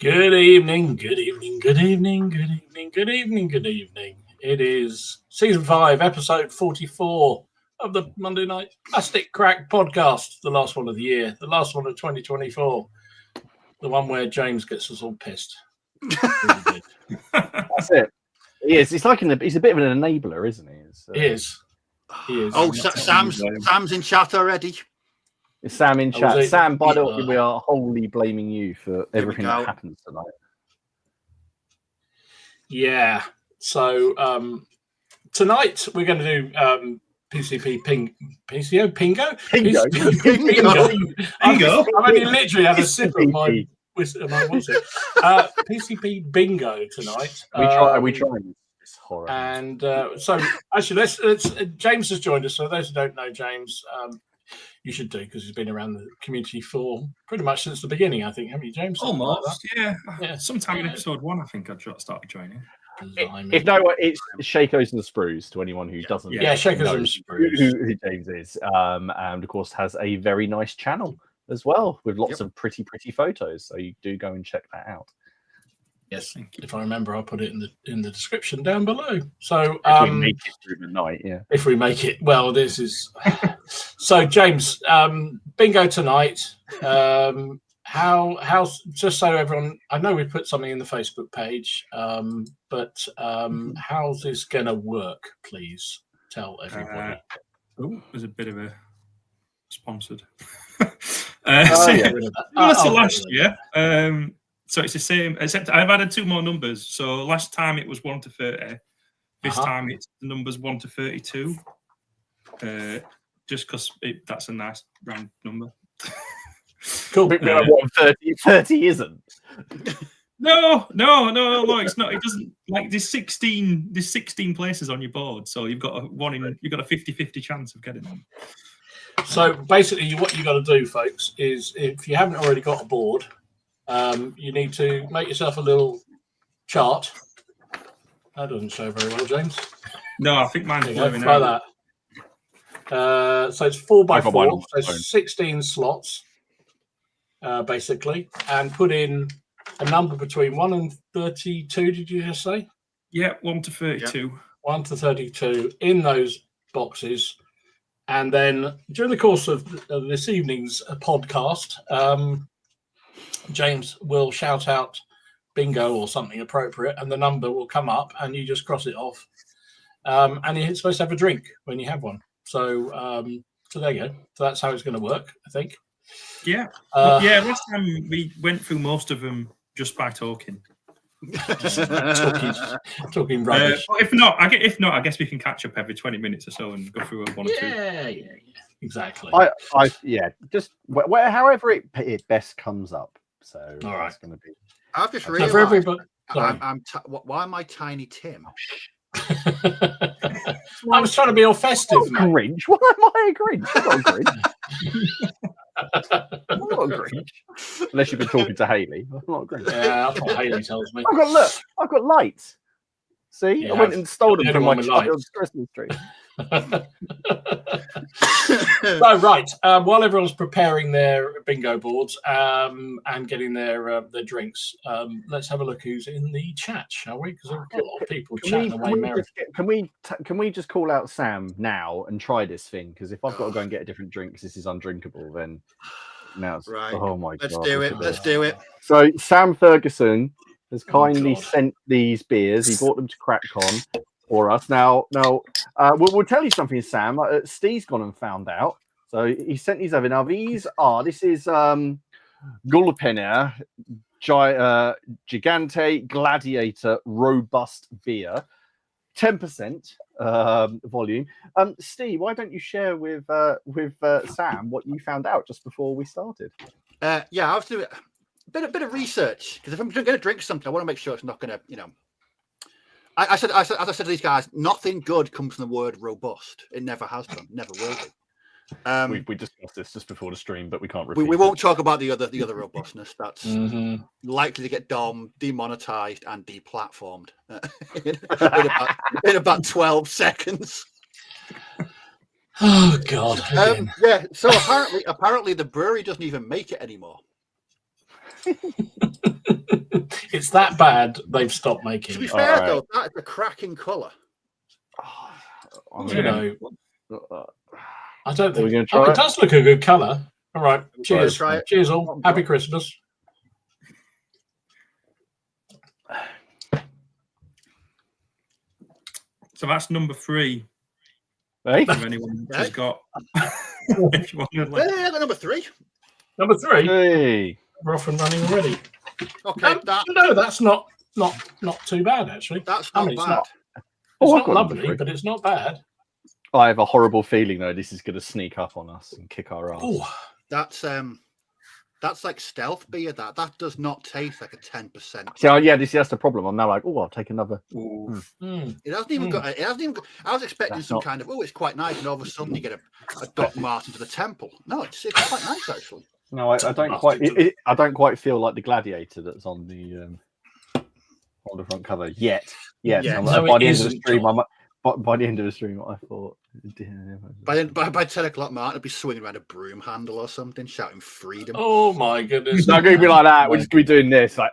Good evening, good evening, good evening, good evening, good evening, good evening. It is season 5, episode 44 of the Monday Night Plastic Crack podcast, the last one of the year, the last one of 2024, the one where James gets us all pissed. Really That's it. He is. It's like he's a bit of an enabler, isn't he? He is. He is. Oh, Sam's in chat already. Is Sam in chat? Sam, by the way, we are wholly blaming you for everything that happens tonight. Yeah. So tonight we're going to do PCP PCO Pingo. I mean, literally had a sip of my PCP Bingo tonight. Are we trying this horror? And so actually, let's James has joined us. So those who don't know James, you should do, because he's been around the community for pretty much since the beginning, I think, haven't you, James? Almost, yeah. Sometime in episode 1, I think I started joining. If no one, it's Shakos and the Sprues to anyone who doesn't. Yeah, Shakos and the Sprues. Who James is, and of course has a very nice channel as well with lots of pretty photos. So you do go and check that out. Yes, if I remember, I'll put it in the description down below. So if we make it through the night, yeah. If we make it, well, this is so. James, bingo tonight. How just so everyone, I know we put something in the Facebook page, but how's this gonna work? Please tell everybody. There's a bit of a sponsored. Last year. So it's the same, except I've added 2 more numbers. So last time it was 1 to 30. This time it's the numbers 1 to 32. Just because that's a nice round number. Cool. 30 isn't. No, it's not. It doesn't, like there's 16 places on your board, so you've got a 50-50 chance of getting them. So basically, what you got to do, folks, is if you haven't already got a board, you need to make yourself a little chart. That doesn't show very well, James. No, I think mine's blowing out. Like that. So it's 4x4, so 16 slots, basically, and put in a number between 1 and 32. Did you just say? Yeah, 1 to 32. Yeah. 1 to 32 in those boxes, and then during the course of this evening's podcast, James will shout out bingo or something appropriate, and the number will come up, and you just cross it off. And you're supposed to have a drink when you have one. So, so there you go. So that's how it's going to work, I think. Yeah. Last time we went through most of them just by talking. talking rubbish. If not, I guess we can catch up every 20 minutes or so and go through 1 or 2. Yeah, exactly. Just however it best comes up. So all right, it's going to be. I've just realised. Why am I Tiny Tim? I was trying to be all festive. Grinch? Why am I a Grinch? I'm not a Grinch. I'm not a Grinch. Unless you've been talking to Haley. I'm not a Grinch. Yeah, that's what Haley tells me. I've got lights. See, I went and stole them from my child's Christmas tree. So right, while everyone's preparing their bingo boards and getting their drinks, let's have a look who's in the chat, shall we? Because there's a lot of people chatting away. Can we just call out Sam now and try this thing? Because if I've got to go and get a different drink because this is undrinkable, then now it's right. Oh my god! Let's do it. So Sam Ferguson has kindly sent these beers. He bought them to CrackCon for us. Now, we'll tell you something, Sam. Steve's gone and found out. So he sent these over. Now, this is Gulpener Gigante Gladiator Robust Beer, 10% volume. Steve, why don't you share with Sam what you found out just before we started? I was doing a bit of research, because if I'm going to drink something, I want to make sure it's not going to, I said, as I said to these guys, nothing good comes from the word robust. It never has done, never will do. We discussed this just before the stream, but we can't repeat. We won't talk about the other robustness. That's likely to get demonetized and deplatformed in about 12 seconds. Oh God! So apparently the brewery doesn't even make it anymore. It's that bad. They've stopped making. To be it. fair, though, that's a cracking colour. You know, I don't Are we think gonna try it it? does look a good colour. All right, cheers. Try it. Cheers all. Happy Christmas. So that's number 3. Hey? If anyone has got. If you want to, like, Yeah, number 3. Number 3. Hey. We're off and running already. Okay, No, that's not too bad actually. that's I not mean, it's bad. not, Oh, I've it's not got number lovely, 3. but it's not bad. I have a horrible feeling though this is going to sneak up on us and kick our ass. Oh, That's like stealth beer. That does not taste like a 10%. So yeah, that's the problem. I'm now like, oh, I'll take another. It hasn't even got. It hasn't even. I was expecting That's some not- kind of. Oh, it's quite nice, and all of a sudden you get a Doc Martin to the temple. No, it's quite nice actually. No, I don't quite. I don't quite feel like the gladiator that's on the front cover yet. Yeah. No, by it the end of the isn't, stream, John. by the end of the stream, I thought. By 10 o'clock, Martin would be swinging around a broom handle or something, shouting freedom. oh my goodness! It's not going to be like that. We're just going to be doing this. Like,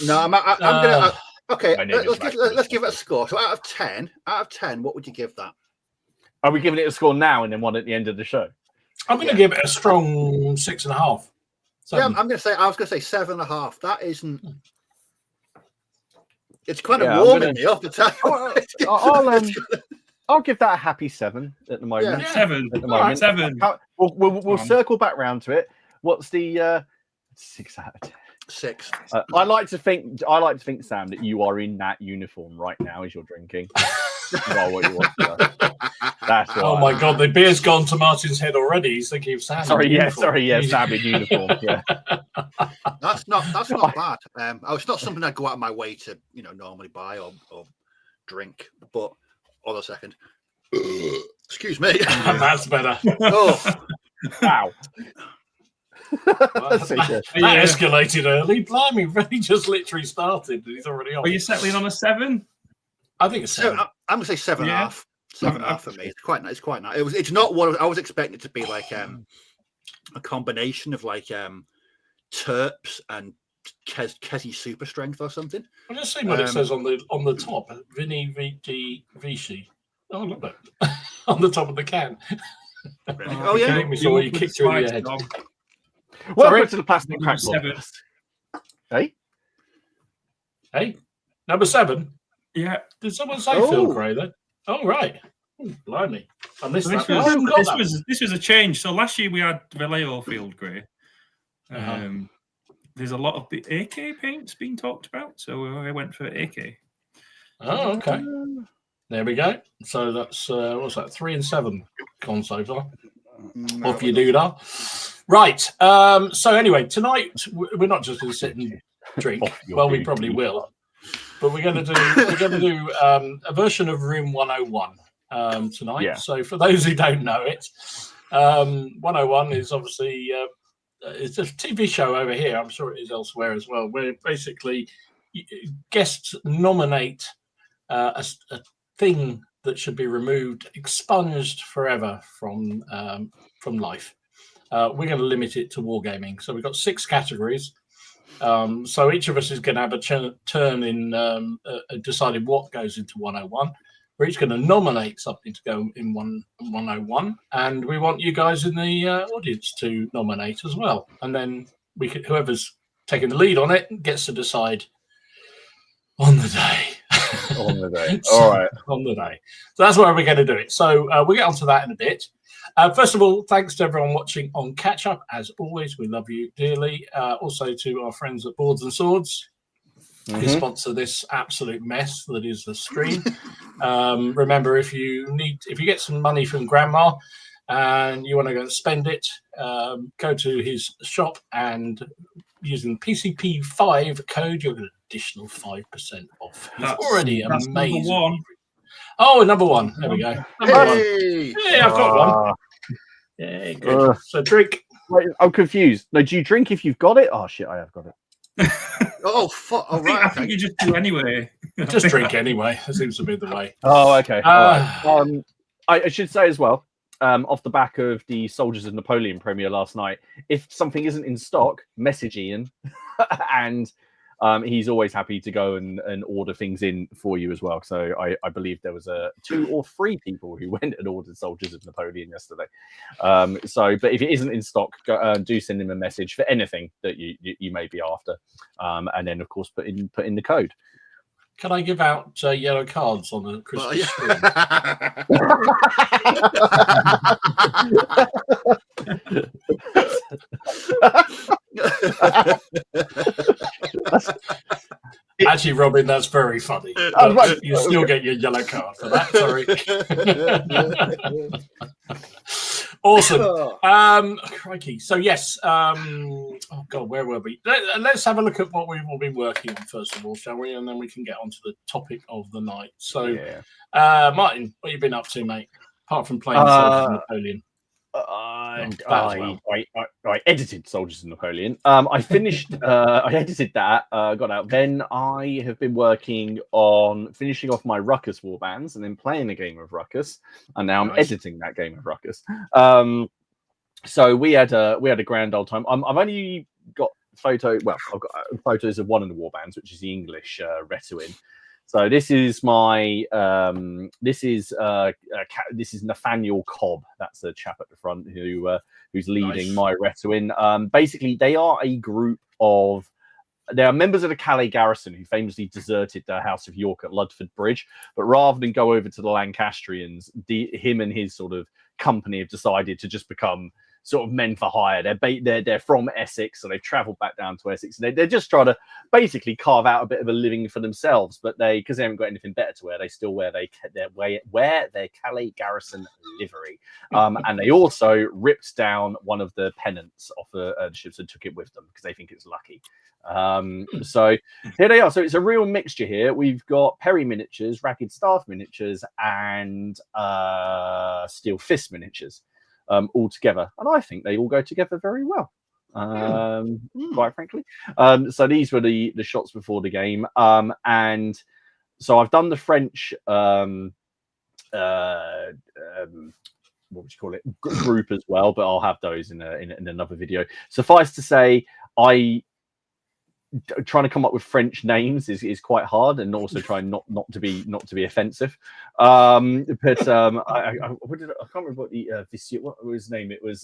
No, I'm gonna. Okay, My name is let's give it a score. So out of 10, what would you give that? Are we giving it a score now and then one at the end of the show? I'm going to give it a strong 6.5. Yeah, I was gonna say 7.5. That isn't. It's kind of Yeah, I'm warming gonna- me off the table. I'll give that a happy 7 at the moment. Yeah. 7. At the moment. 7. We'll circle back round to it. What's the 6 out of 10? 6. I like to think, Sam, that you are in that uniform right now as you're drinking. Well, what you want to That's why. Oh my god, the beer's gone to Martin's head already. He's thinking of Sam. Sam in uniform. Yeah. That's not bad. It's not something I'd go out of my way to normally buy or drink. But hold on a second. Excuse me. That's better. Oh, Wow. That escalated early. Blimey, really just literally started. He's already off. Are you settling on a 7? I think it's 7. I'm gonna say 7.5. 7.5 for me. It's quite nice. It's not what I was expecting it to be like. A combination of like terps and Kezi super strength or something. I'll just see what it says on the top. Vinny VD Vichy. Oh, look at that. On the top of the can. Oh yeah. Make me sure you kicked through your head. Welcome to the Plastic Crack 7. Podcast. Hey, number 7. Yeah. Did someone say Phil Gray then? Oh, right. Oh, blimey. I missed that. I haven't got that. This was a change. So last year we had Vallejo Field Grey. There's a lot of the AK paints being talked about, so I went for AK. Oh, okay. There we go. So that's what's that? 3 and 7 gone so far. Off you do that. Right. So anyway, tonight we're not just going to sit and drink. Well, we probably will, but we're going to do a version of Room 101 tonight. Yeah. So for those who don't know it, 101 is obviously it's a TV show over here. I'm sure it is elsewhere as well, where basically guests nominate a thing that should be removed, expunged forever from life. We're going to limit it to wargaming. So we've got 6 categories. So each of us is going to have a turn in deciding what goes into 101. We're each going to nominate something to go in 101, and we want you guys in the audience to nominate as well. And then whoever's taking the lead on it gets to decide on the day. On the day. All right. On the day. So that's where we're going to do it. So we'll get onto that in a bit. First of all, thanks to everyone watching on Catch Up. As always, we love you dearly. Also to our friends at Boards and Swords, who sponsor this absolute mess that is the stream. Remember, if you get some money from Grandma and you want to go and spend it, go to his shop and using PCP 5 code, you'll get an additional 5% off. It's already amazing. Number 1. Oh, number 1. There we go. Number 1. Hey! Yeah, I've got one. Yeah, good. So drink. Wait, I'm confused. No, do you drink if you've got it? Oh shit, I have got it. Oh fuck! All I right. think you just do anyway. Just drink anyway. That seems to be the way. Oh, okay. All right. I should say as well, off the back of the Soldiers of Napoleon premiere last night, if something isn't in stock, message Ian, and he's always happy to go and order things in for you as well. So I believe there was 2 or 3 people who went and ordered Soldiers of Napoleon yesterday. But if it isn't in stock, do send him a message for anything that you may be after, and then of course put in the code. Can I give out yellow cards on the Christmas stream? Actually, Robin, that's very funny. Right. You still get your yellow card for that. Sorry. Awesome. Crikey. So yes. Oh God, where were we? Let's have a look at what we've all been working on first of all, shall we? And then we can get on to the topic of the night. So, Martin, what have you been up to, mate? Apart from playing Soldiers of Napoleon. I edited Soldiers of Napoleon. I finished. I edited that. Got out. Then I have been working on finishing off my Ruckus warbands, and then playing a game of Ruckus, and now I'm editing that game of Ruckus. So we had a grand old time. I've only got I've got photos of one of the warbands, which is the English Retuin. So this is my this is Nathaniel Cobb. That's the chap at the front who's leading my Retuin. Basically, they are a group of members of the Calais garrison who famously deserted the House of York at Ludford Bridge. But rather than go over to the Lancastrians, him and his sort of company have decided to just become sort of men for hire. They're from Essex, so they've travelled back down to Essex. And they're just trying to basically carve out a bit of a living for themselves. But because they haven't got anything better to wear, they still wear their Calais garrison livery. And they also ripped down one of the pennants off the ships and took it with them because they think it's lucky. So here they are. So it's a real mixture here. We've got Perry miniatures, Ragged Staff miniatures, and Steel Fist miniatures. All together, and I think they all go together very well, quite frankly. So these were the shots before the game, and so I've done the French what would you call it, group as well, but I'll have those in another video. Suffice to say, trying to come up with French names is quite hard, and also trying not to be offensive. I can't remember what the what was his name. It was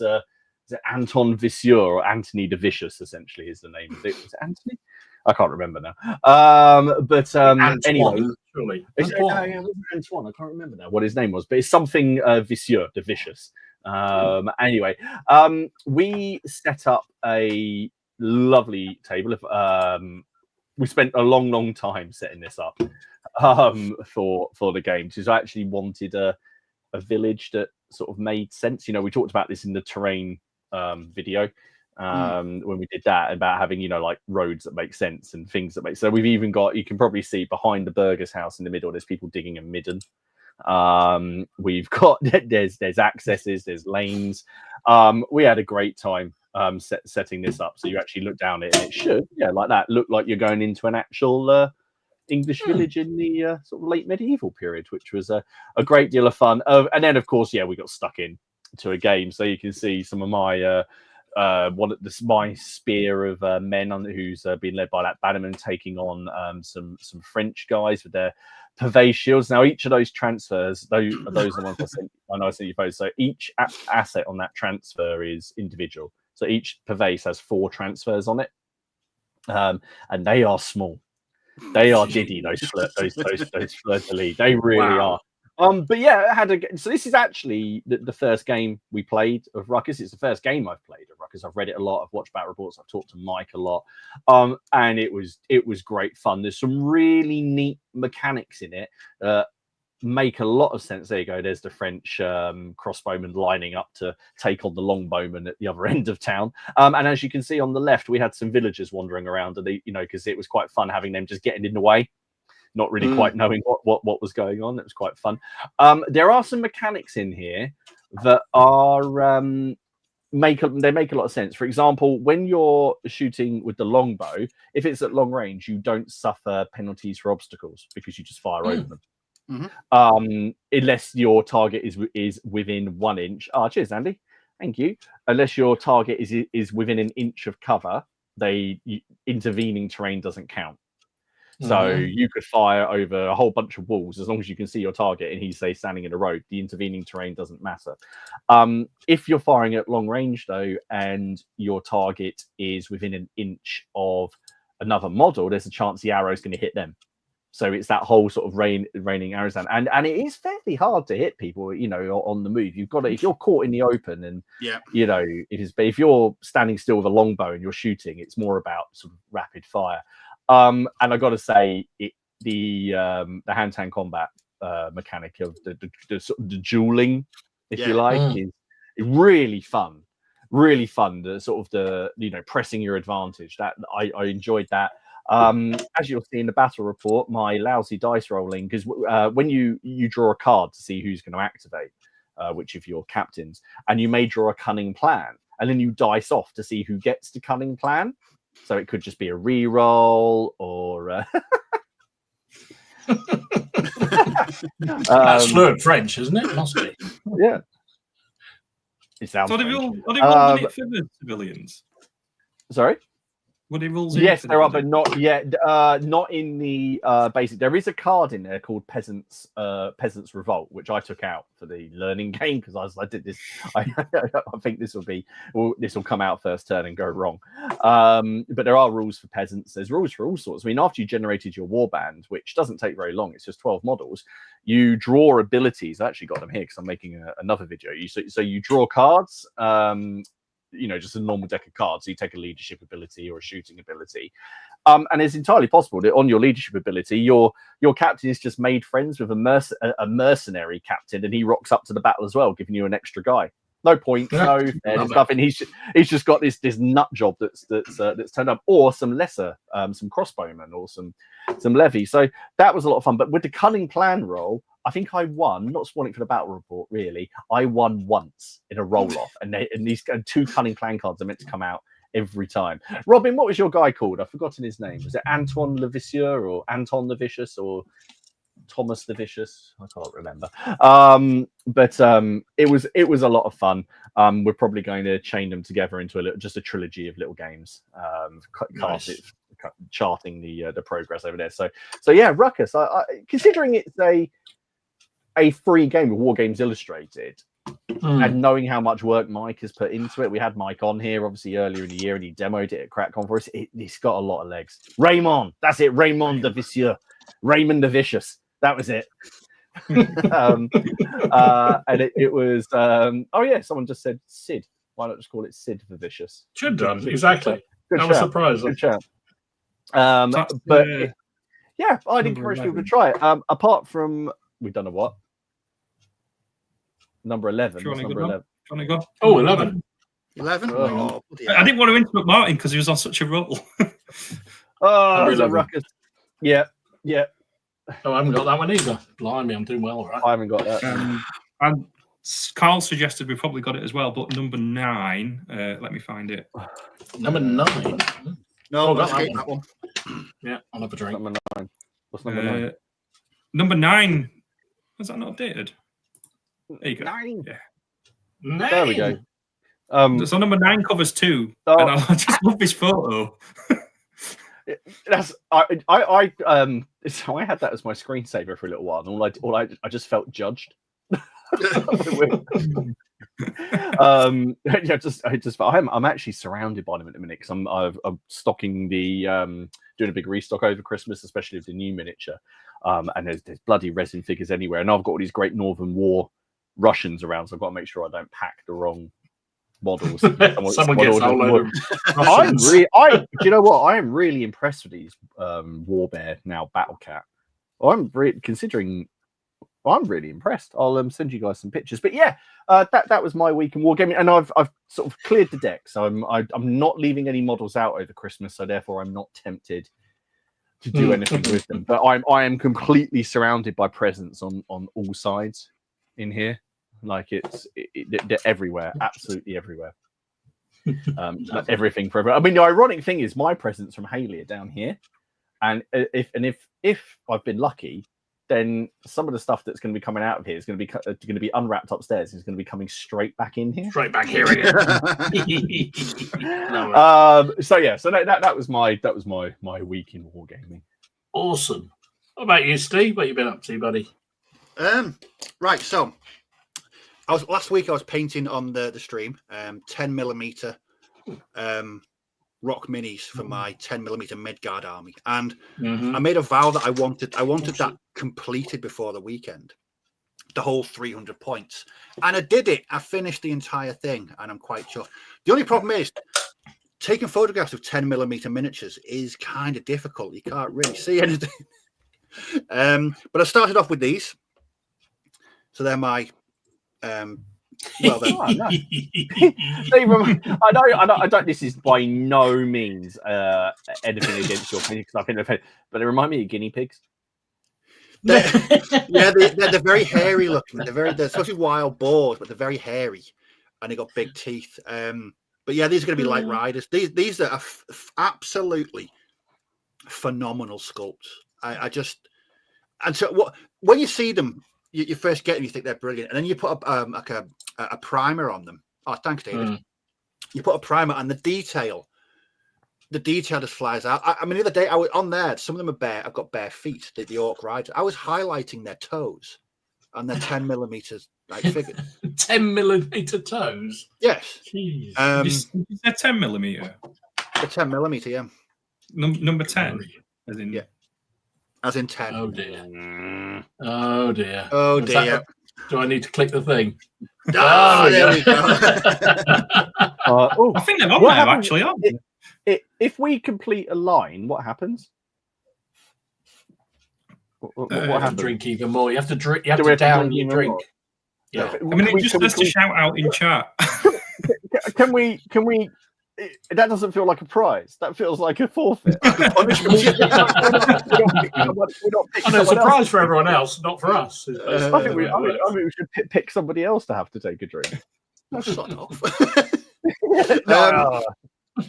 Anton Visseur, or Anthony de Vicious, essentially is the name of it. Was it Anthony? I can't remember now. Antoine, anyway, surely. Antoine. I can't remember now what his name was, but it's something Visseur, de Vicious. Anyway, we set up a lovely table. We spent a long time setting this up for the game, because I actually wanted a village that sort of made sense. We talked about this in the terrain video when we did that, about having like roads that make sense and things that make sense. So we've even got, you can probably see behind the burger's house in the middle, there's people digging a midden. We've got there's accesses, there's lanes. We had a great time setting this up. So you actually look down it, and it should, like that, look like you're going into an actual English village in the sort of late medieval period, which was a great deal of fun. And then, of course, we got stuck in to a game. So you can see some of my my spear of men who's been led by that bannerman, taking on some French guys with their purvey shields. Now, each of those transfers, those are the ones I know I sent you photos. So each asset on that transfer is individual. So each purvey has 4 transfers on it, and they are small. They are diddy, those fleur-de-lis. They really are. But so this is actually the first game we played of Ruckus. It's the first game I've played of Ruckus. I've read it a lot. I've watched battle reports. I've talked to Mike a lot. And it was great fun. There's some really neat mechanics in it make a lot of sense. There you go. There's the French crossbowmen lining up to take on the longbowmen at the other end of town. And as you can see on the left, we had some villagers wandering around, and because it was quite fun having them just getting in the way, not really quite knowing what was going on. It was quite fun. There are some mechanics in here that are make a lot of sense. For example, when you're shooting with the longbow, if it's at long range, you don't suffer penalties for obstacles because you just fire over them. unless your target is within 1 inch. Cheers, Andy. Thank you. Unless your target is within an inch of cover, intervening terrain doesn't count. So you could fire over a whole bunch of walls as long as you can see your target and he's, say, standing in a road. The intervening terrain doesn't matter. If you're firing at long range, though, and your target is within an inch of another model, there's a chance the arrow is going to hit them. So it's that whole sort of raining arrows down. And it is fairly hard to hit people, you know, on the move. You've got to, if you're caught in the open and, you know, if you're standing still with a longbow and you're shooting, it's more about sort of rapid fire. And I got to say, the hand-to-hand combat mechanic of the dueling, if you like, is really fun. Really fun. The sort of pressing your advantage. That I enjoyed that. As you'll see in the battle report, my lousy dice rolling, because when you draw a card to see who's going to activate, which of your captains, and you may draw a cunning plan, and then you dice off to see who gets the cunning plan. So it could just be a re-roll or that's fluent French, isn't it? Must be. Yeah. It sounds. So are they rules in it for the civilians? Sorry? Were they rules? Yes, there are, but not yet. Not in the basic. There is a card in there called Peasants Revolt, which I took out for the learning game because I did this. I think this will come out first turn and go wrong. But there are rules for peasants. There's rules for all sorts. I mean, after you generated your warband, which doesn't take very long, it's just 12 models. You draw abilities. I actually got them here because I'm making another video. So you draw cards. You know, just a normal deck of cards. So you take a leadership ability or a shooting ability, and it's entirely possible that on your leadership ability, your captain is just made friends with a mercenary captain, and he rocks up to the battle as well, giving you an extra guy. No point, there's nothing. He's just got this nut job that's turned up, or some lesser, some crossbowmen or some levy. So that was a lot of fun. But with the cunning plan roll, I think I won, not spoiling for the battle report, really. I won once in a roll-off, and these 2 cunning plan cards are meant to come out every time. Robin, what was your guy called? I've forgotten his name. Was it Antoine Levicieux or Anton the Vicious or Thomas the Vicious? I can't remember. But it was a lot of fun. We're probably going to chain them together into just a trilogy of little games. Nice. Charting the progress over there. So yeah, Ruckus. I considering it's a free game with War Games Illustrated, and knowing how much work Mike has put into it. We had Mike on here obviously earlier in the year, and he demoed it at CrackCon for us. It's got a lot of legs. Raymond, that's it. Raymond the Vicieux, Raymond the Vicious. That was it. And it was. Oh yeah, someone just said Sid. Why not just call it Sid the Vicious? Should done exactly. Good that was surprising. Good chat. Yeah, I'd encourage people to try it. Apart from we've done a what? Number 11. Number 11. Go? Oh, 11. 11? Oh, I didn't want to interrupt Martin because he was on such a roll. Ruckus. Yeah. Oh, I haven't got that one either. Blimey, I'm doing well, right? I haven't got that. And Carl suggested we probably got it as well, but number 9. Let me find it. Number 9. No, that one. Yeah, I'll have a drink. Number 9. What's number 9? Number 9. Was that not updated? There you go. 9. Yeah. 9. There we go. So number 9 covers 2, and I just love this photo. That's I so I had that as my screensaver for a little while, and I just felt judged. I'm actually surrounded by them at the minute because I'm stocking doing a big restock over Christmas, especially with the new miniature. And there's bloody resin figures anywhere, and I've got all these great Northern War Russians around, so I've got to make sure I don't pack the wrong models. Someone gets all over. Do you know what? I am really impressed with these Warbear now Battle Cat. I'm really impressed. I'll send you guys some pictures. But yeah, that was my week in wargaming, and I've sort of cleared the deck, so I'm not leaving any models out over Christmas, so therefore I'm not tempted to do anything with them. But I am completely surrounded by presents on all sides in here. Like they're everywhere, absolutely everywhere. Everything for everyone. I mean, the ironic thing is my presents from Haley are down here, and if I've been lucky, then some of the stuff that's going to be coming out of here is going to be unwrapped upstairs. It's going to be coming straight back in here. Straight back here again. So that was my week in wargaming. Awesome. What about you, Steve? What you been up to, buddy? Right. So, last week I was painting on the stream 10mm rock minis for my 10mm Midgard army, and I made a vow that I wanted that completed before the weekend, the whole 300 points, and I did it. I finished the entire thing, and I'm quite chuffed. The only problem is taking photographs of 10mm miniatures is kind of difficult. You can't really see anything. But I started off with these, so they're my well, then. I don't. This is by no means anything against your opinion, because I think, but they remind me of guinea pigs. They're very hairy looking. They're supposed to be wild boars, but they're very hairy, and they got big teeth. But yeah, these are going to be light riders. These are absolutely phenomenal sculpts. And so when you see them, you first get them, you think they're brilliant, and then you put a primer on them. Oh, thanks, David. You put a primer, and the detail just flies out. I mean, the other day I was on there. Some of them are bare. I've got bare feet. The orc riders. I was highlighting their toes, and they're 10mm like figures. 10mm toes. Yes. Is that 10mm? The 10mm, yeah. Number 10, as in yeah. As in 10. Oh dear. Oh dear. Oh dear. Do I need to click the thing? Oh, there we go. I think they're on there, actually. If we complete a line, what happens? What happens? Drink even more. You have to drink. You have to down your drink. Yeah. I mean, it just has to shout out in chat. Can we? That doesn't feel like a prize. That feels like a forfeit. I know it's a prize for everyone else, not for us. I think we should pick somebody else to have to take a drink. Shut off.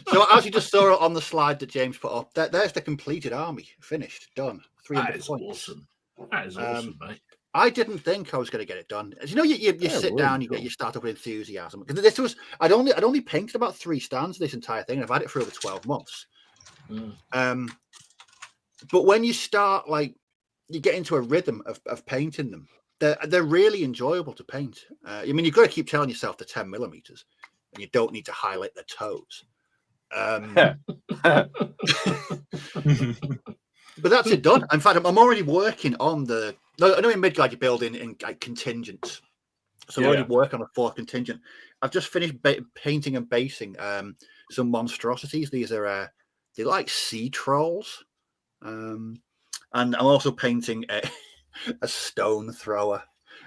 So as you just saw on the slide that James put up, there's the completed army, finished, done. 300 points. Awesome. That is awesome, mate. I didn't think I was going to get it done. As you know, you sit down, you start up with enthusiasm. Because this was, I'd only painted about 3 stands this entire thing, and I've had it for over 12 months. But when you start, like, you get into a rhythm of painting them, they're really enjoyable to paint. I mean, you've got to keep telling yourself the 10mm, and you don't need to highlight their toes. But that's it done. In fact, I'm already working on the. I know in Midgard you build in like contingents, so I'm already working on a 4th contingent. I've just finished painting and basing some monstrosities. These are they're like sea trolls, and I'm also painting a stone thrower.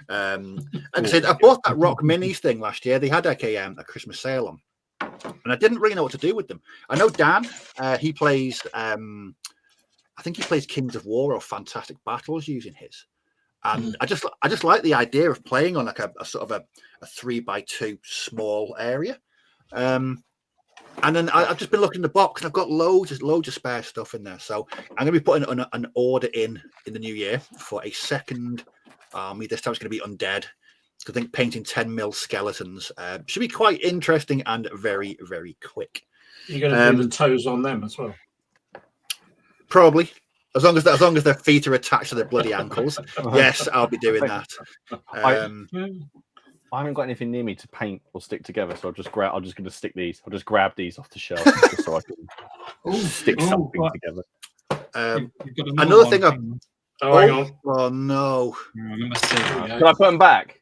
And I said I bought that Rock Minis thing last year. They had like a Christmas sale on, and I didn't really know what to do with them. I know Dan, he plays. I think he plays Kings of War or Fantastic Battles using his, and I just like the idea of playing on like a sort of a 3x2 small area, and then I've just been looking in the box and I've got loads of spare stuff in there. So I'm going to be putting an order in the new year for a 2nd army. This time it's going to be undead. I think painting 10mm skeletons should be quite interesting and very, very quick. You're going to do the toes on them as well. Probably, as long as their feet are attached to their bloody ankles. Yes, I'll be doing that. I haven't got anything near me to paint or stick together, so I'm just going to stick these. I'll just grab these off the shelf just so I can stick something together. Another thing. Hang on. Oh no! Can I put them back?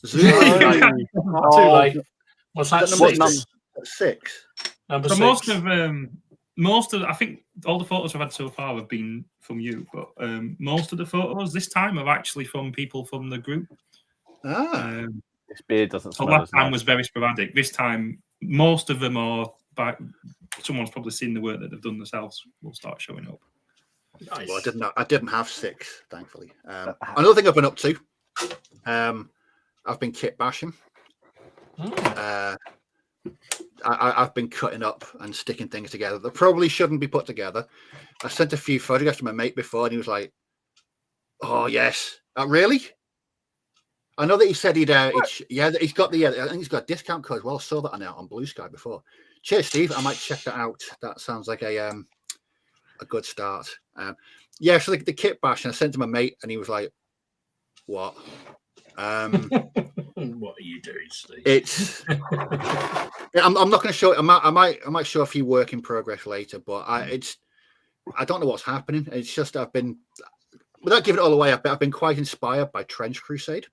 Too late. What's that? 6. Number so 6. Most of I think all the photos I've had so far have been from you, but most of the photos this time are actually from people from the group. This beard doesn't smell. Last time was very sporadic. This time, most of them are by someone's probably seen the work that they've done themselves. Will start showing up. Nice. Well, I didn't have 6, thankfully. Another thing I've been up to, I've been kit bashing. I've been cutting up and sticking things together that probably shouldn't be put together. I sent a few photographs to my mate before, and he was like, Oh yes, really? I know that he said he'd. He's got the. I think he's got a discount code as well. I saw that on Blue Sky before. Cheers, Steve. I might check that out. That sounds like a good start. So the kit bash, and I sent to my mate, and he was like, "What? What are you doing, Steve?" It's. I'm not going to show it. I might show a few work in progress later, but I don't know what's happening. It's just I've been, without giving it all away, I've been quite inspired by Trench Crusade.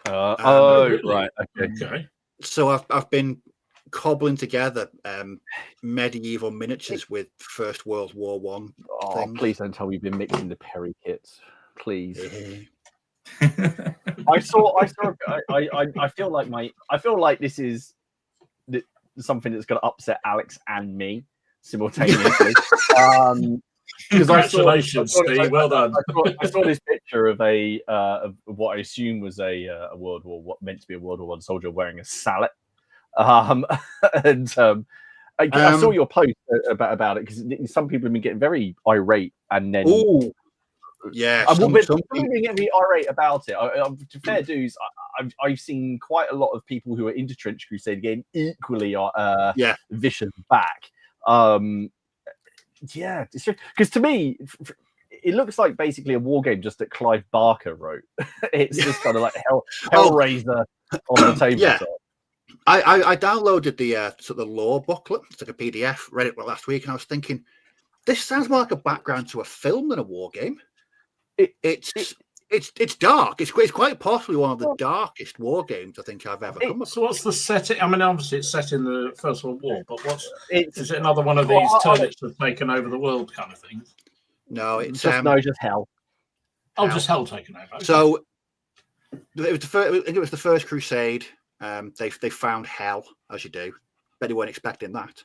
Really? Right. Okay. So I've been cobbling together medieval miniatures with First World War One. Please don't tell me you've been mixing the Perry kits, please. I feel like this is something that's going to upset Alex and me simultaneously. Congratulations, Steve. Well done. I saw this picture of of what I assume was a World War, what meant to be a World War I soldier wearing a sallet. I saw your post about it because some people have been getting very irate, and then some people get really irate about it. To fair dues, I've seen quite a lot of people who are into Trench Crusade getting equally vicious back. It's because to me, it looks like basically a war game just that Clive Barker wrote. It's just kind of like Hellraiser on the table. Yeah. I downloaded the sort of the lore booklet. It's like a PDF. Read it last week, and I was thinking, this sounds more like a background to a film than a war game. It's dark. It's quite possibly one of the darkest war games I think I've ever come across. So what's the setting? I mean, obviously it's set in the First World War, but is it another one of these turnips have taken over the world kind of thing? No, it's just hell. Oh, just hell taken over. Okay. So it was the first. I think it was the first Crusade. They found hell, as you do. Bet you weren't expecting that.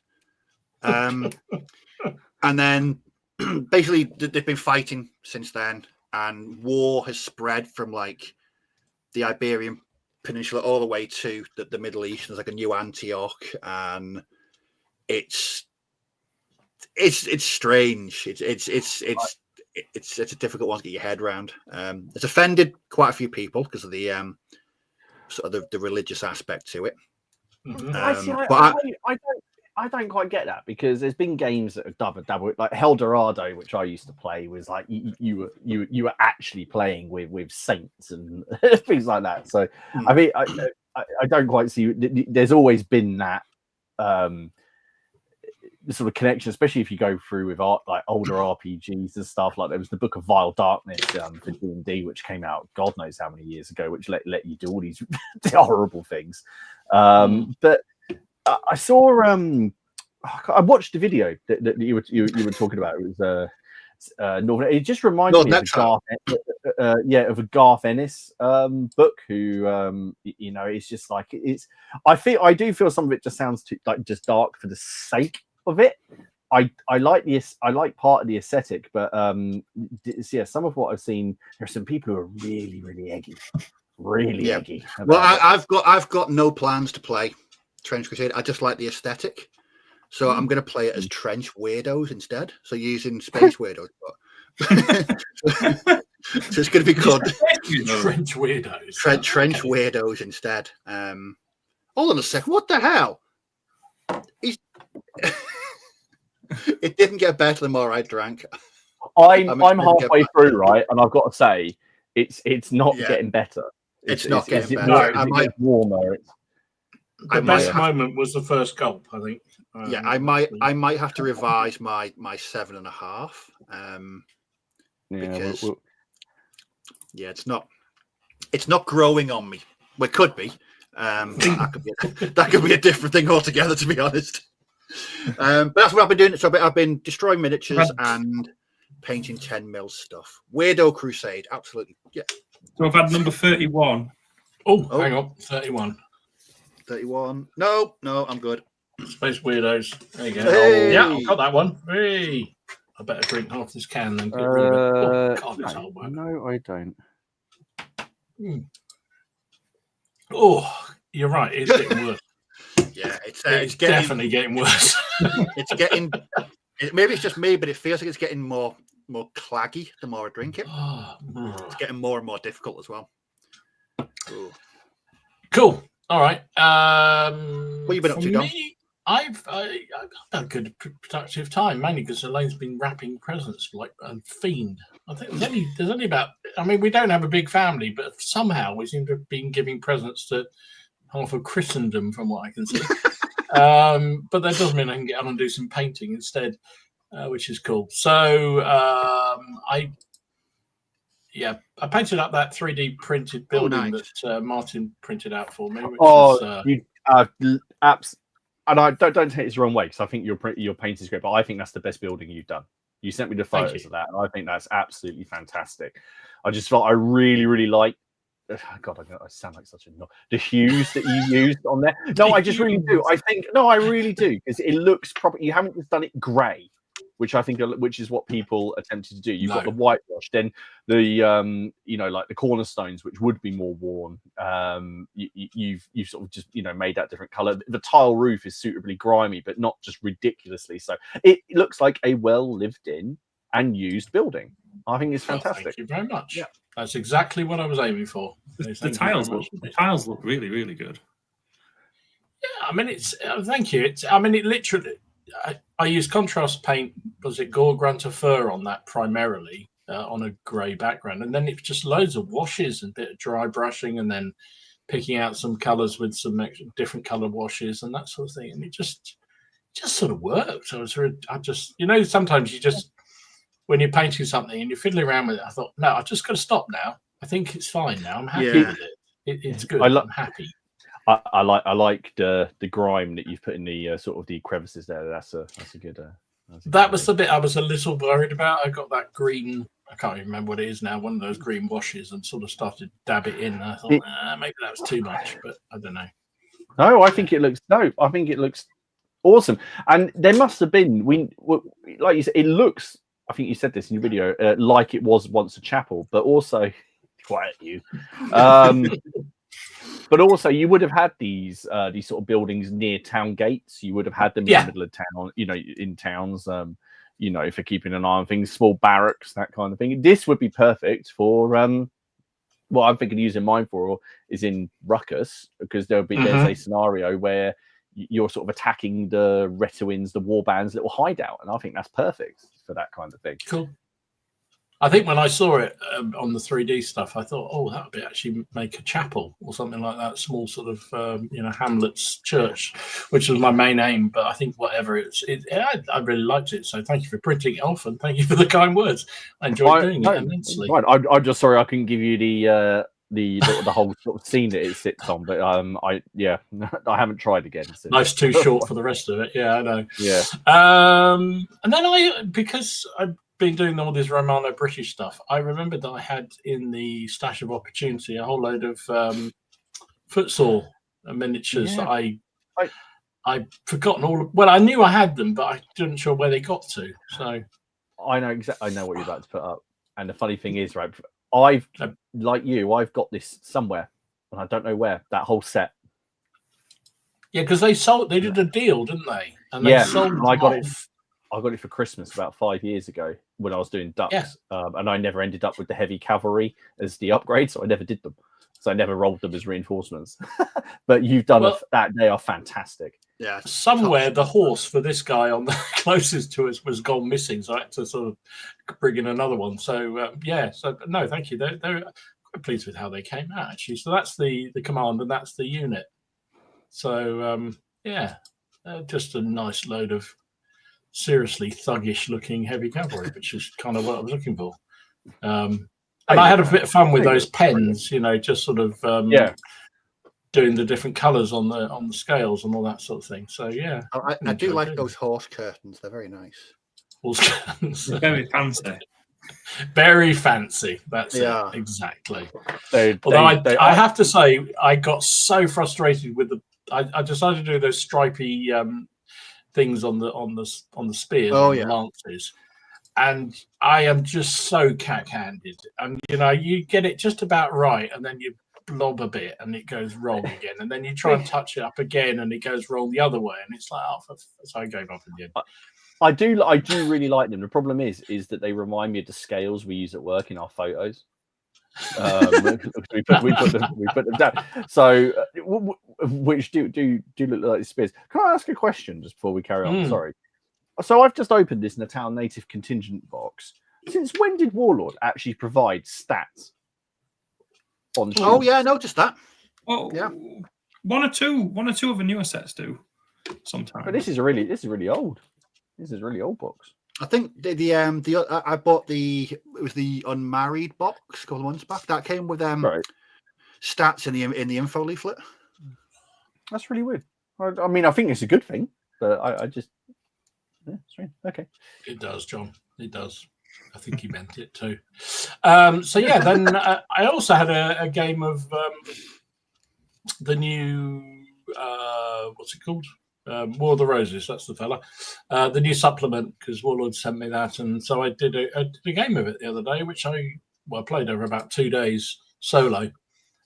And then basically they've been fighting since then, and war has spread from like the Iberian Peninsula all the way to the Middle East. There's like a new Antioch, and it's strange. It's a difficult one to get your head around. It's offended quite a few people because of the sort of the religious aspect to it. Mm-hmm. I don't quite get that, because there's been games that have double like Hell Dorado, which I used to play, was like you were actually playing with saints and things like that. So I mean, I don't quite see. There's always been that sort of connection, especially if you go through with like older RPGs and stuff. Like there was the Book of Vile Darkness for D&D, which came out God knows how many years ago, which let you do all these horrible things. But I saw I watched the video that you were talking about. It was Northern. It just reminded me of a Garth Ennis book. Who it's just like I do feel some of it just sounds too like just dark for the sake of it. I like part of the aesthetic, but some of what I've seen, there's some people who are really eggy, eggy. Well, I've got no plans to play Trench Crusade. I just like the aesthetic, so I'm going to play it as Trench Weirdos instead. So using Space Weirdos, so it's going to be called Trench Weirdos. Trench Weirdos instead. Hold on a second. What the hell? It didn't get better the more I drank. I'm halfway through, right, and I've got to say, it's not getting better. It's not getting better. No, it gets warmer. The best moment was the first gulp, I think. I might have to revise my 7.5. Because it's not growing on me. Well, it could be. That could be a different thing altogether, to be honest. But that's what I've been doing. So I've been destroying miniatures and painting 10mm stuff. Weirdo Crusade, absolutely. Yeah. So I've had number 31. Oh, hang on, 31. 31. No, I'm good. Space Weirdos. There you go. Hey. Yeah, I've got that one. Hey. I better drink half this can then. Get rid of it. Oh, God, it's hard work. No, I don't. Oh, you're right. It's getting worse. Yeah, it's definitely getting worse. It's getting. Maybe it's just me, but it feels like it's getting more more claggy the more I drink it. It's getting more and more difficult as well. Ooh. Cool. All right. What you been up to, Dom? I've had a good productive time, mainly because Elaine's been wrapping presents like a fiend. I think there's only about. I mean, we don't have a big family, but somehow we seem to have been giving presents to half of Christendom, from what I can see. But that doesn't mean I can get on and do some painting instead, which is cool. So I painted up that 3D printed building that Martin printed out for me. Which apps. And I don't take it the wrong way, because I think your paint is great, but I think that's the best building you've done. You sent me the photos of that, and I think that's absolutely fantastic. I just felt I really, really like. God, I sound like such a the hues that you used on there. No, I just really do. I really do, because it looks proper. You haven't just done it grey, which I think, which is what people attempted to do. You've got the whitewash, then the like the cornerstones, which would be more worn. You've sort of just made that different color. The tile roof is suitably grimy, but not just ridiculously so. It looks like a well lived in and used building. I think it's fantastic. Thank you very much. Yeah, that's exactly what I was aiming for. The tiles look really, really good. Yeah, I mean, it's thank you. It literally. I use contrast paint. Was it Gore Grunter Fur on that primarily on a grey background, and then it's just loads of washes and a bit of dry brushing, and then picking out some colours with some different colour washes and that sort of thing. And it just sort of worked. Sometimes you just, when you're painting something and you're fiddling around with it, I thought, no, I've just got to stop now. I think it's fine now. I'm happy with it. It's good. I'm happy. I like the grime that you've put in the sort of the crevices there. That's a good. That was the bit I was a little worried about. I got that green. I can't even remember what it is now. One of those green washes, and sort of started to dab it in. I thought maybe that was too much, but I don't know. No, I think it looks awesome. And there must have been like you said, it looks. I think you said this in your video, like it was once a chapel, but also quiet you. But also, you would have had these sort of buildings near town gates. You would have had them in the middle of town, in towns, for keeping an eye on things, small barracks, that kind of thing. This would be perfect for what I'm thinking of using mine for is in Ruckus, because there's a scenario where you're sort of attacking the Retuins, the Warband's little hideout, and I think that's perfect for that kind of thing. Cool. I think when I saw it on the 3D stuff, I thought, that would be actually make a chapel or something like that, small sort of, Hamlet's church, which was my main aim. But I think whatever I really liked it. So thank you for printing it off, and thank you for the kind words. I enjoyed doing it immensely. Right. I'm just sorry I couldn't give you the whole sort of scene that it sits on, but I haven't tried again. Since. Life's too short for the rest of it. Yeah, I know. Yeah. And then because I've been doing all this Romano British stuff, I remembered that I had in the stash of opportunity a whole load of futsal miniatures that I'd forgotten all. Well, I knew I had them, but I wasn't sure where they got to. So I know exactly. I know what you're about to put up. And the funny thing is, right, I've got this somewhere, and I don't know where. That whole set. Yeah, because they did a deal, didn't they? And they sold. And I got it for Christmas about 5 years ago when I was doing ducks, and I never ended up with the heavy cavalry as the upgrade, so I never did them. So I never rolled them as reinforcements. But you've done that. They are fantastic. Yeah. Somewhere the horse for this guy on the closest to us was gone missing, so I had to sort of bring in another one. So no, thank you. They're quite pleased with how they came out, actually. So that's the command, and that's the unit. So just a nice load of seriously thuggish looking heavy cavalry, which is kind of what I was looking for. And I had a bit of fun with those pens, just sort of doing the different colours on the scales and all that sort of thing. So yeah, I do like those horse curtains. They're very nice. Horse curtains, very fancy. Very fancy. That's it exactly. I have to say, I got so frustrated with I decided to do those stripy things on the spears and the lances, and I am just so cack-handed, and you get it just about right, and then you blob a bit and it goes wrong again, and then you try and touch it up again and it goes wrong the other way, and it's like so I gave up in the end. I do really like them. The problem is that they remind me of the scales we use at work in our photos. We put them down. So, which do look like spears. Can I ask a question just before we carry on? Sorry. So I've just opened this Natal Native contingent box. Since when did Warlord actually provide stats on? Oh yeah, I noticed that. Well, yeah, one or two of the newer sets do sometimes. But this is really old. This is a really old box. I think I bought it was the unmarried box a couple of months back. That came with stats in the info leaflet. That's really weird. I mean, I think it's a good thing, but I just strange. Okay. It does, John. It does. I think he meant it too. So yeah, then I also had a game of the new what's it called? War of the Roses, that's the fella. The new supplement, because Warlord sent me that, and so I did a game of it the other day, which I played over about 2 days solo,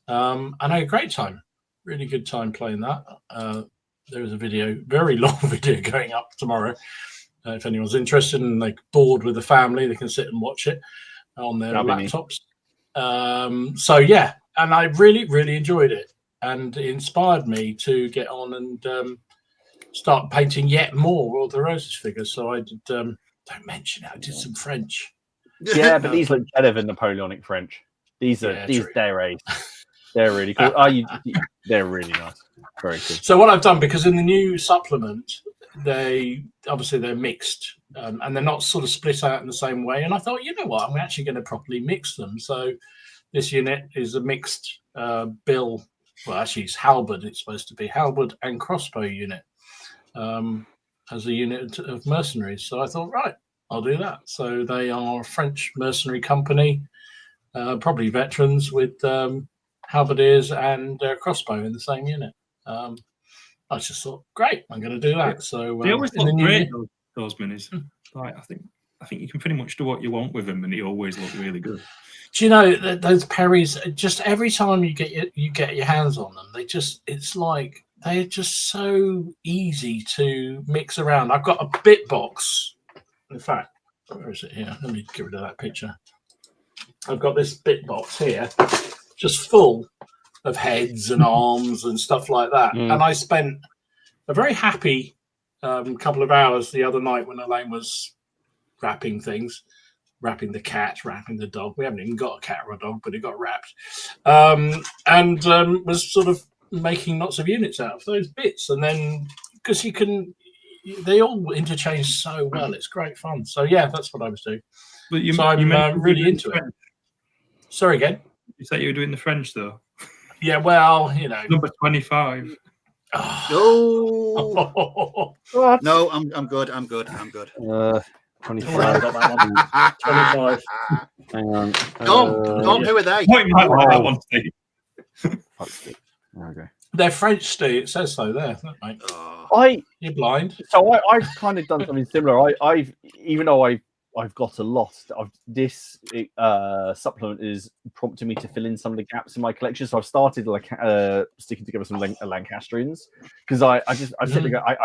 and I had a great time, really good time playing that. There is a very long video going up tomorrow. If anyone's interested and they're bored with the family, they can sit and watch it on their laptops. So yeah, and I really, really enjoyed it, and it inspired me to get on and start painting yet more War of the Roses figures. So I did. Don't mention it. I did some French. Yeah, but these look better than Napoleonic French. These are they're really cool. They're really nice. Very cool. So what I've done, because in the new supplement, they're mixed and they're not sort of split out in the same way. And I thought, you know what, I'm actually going to properly mix them. So this unit is a mixed bill. Well, actually, it's halberd. It's supposed to be halberd and crossbow unit as a unit of mercenaries. So I thought, right, I'll do that. So they are a French mercenary company, probably veterans with halberdiers and crossbow in the same unit. I just thought, great, I'm going to do that. So they always look great, those minis. Like, I think you can pretty much do what you want with them, and they always look really good. Do you know those Perrys? Just every time you get your hands on them, it's like they're just so easy to mix around. I've got a bit box. In fact, where is it here? Let me get rid of that picture. I've got this bit box here, just full of heads and arms and stuff like that. And I spent a very happy couple of hours the other night when Elaine was wrapping things, wrapping the cat, wrapping the dog. We haven't even got a cat or a dog, but it got wrapped. And was sort of making lots of units out of those bits. And then, because they all interchange so well, it's great fun. So yeah, that's what I was doing. But I'm really into it. Sorry again? You said you were doing the French though. Yeah, well, you know. Number 25. Oh. No, I'm good. 25. 25. Hang on. Don't who are they? What you might like that one, Steve. Okay. They're French, Steve. It says so there, mate. You're blind. So I've kind of done something similar. Even though I've got a lot of this supplement is prompting me to fill in some of the gaps in my collection. So I've started sticking together some Lancastrians, because I simply go, I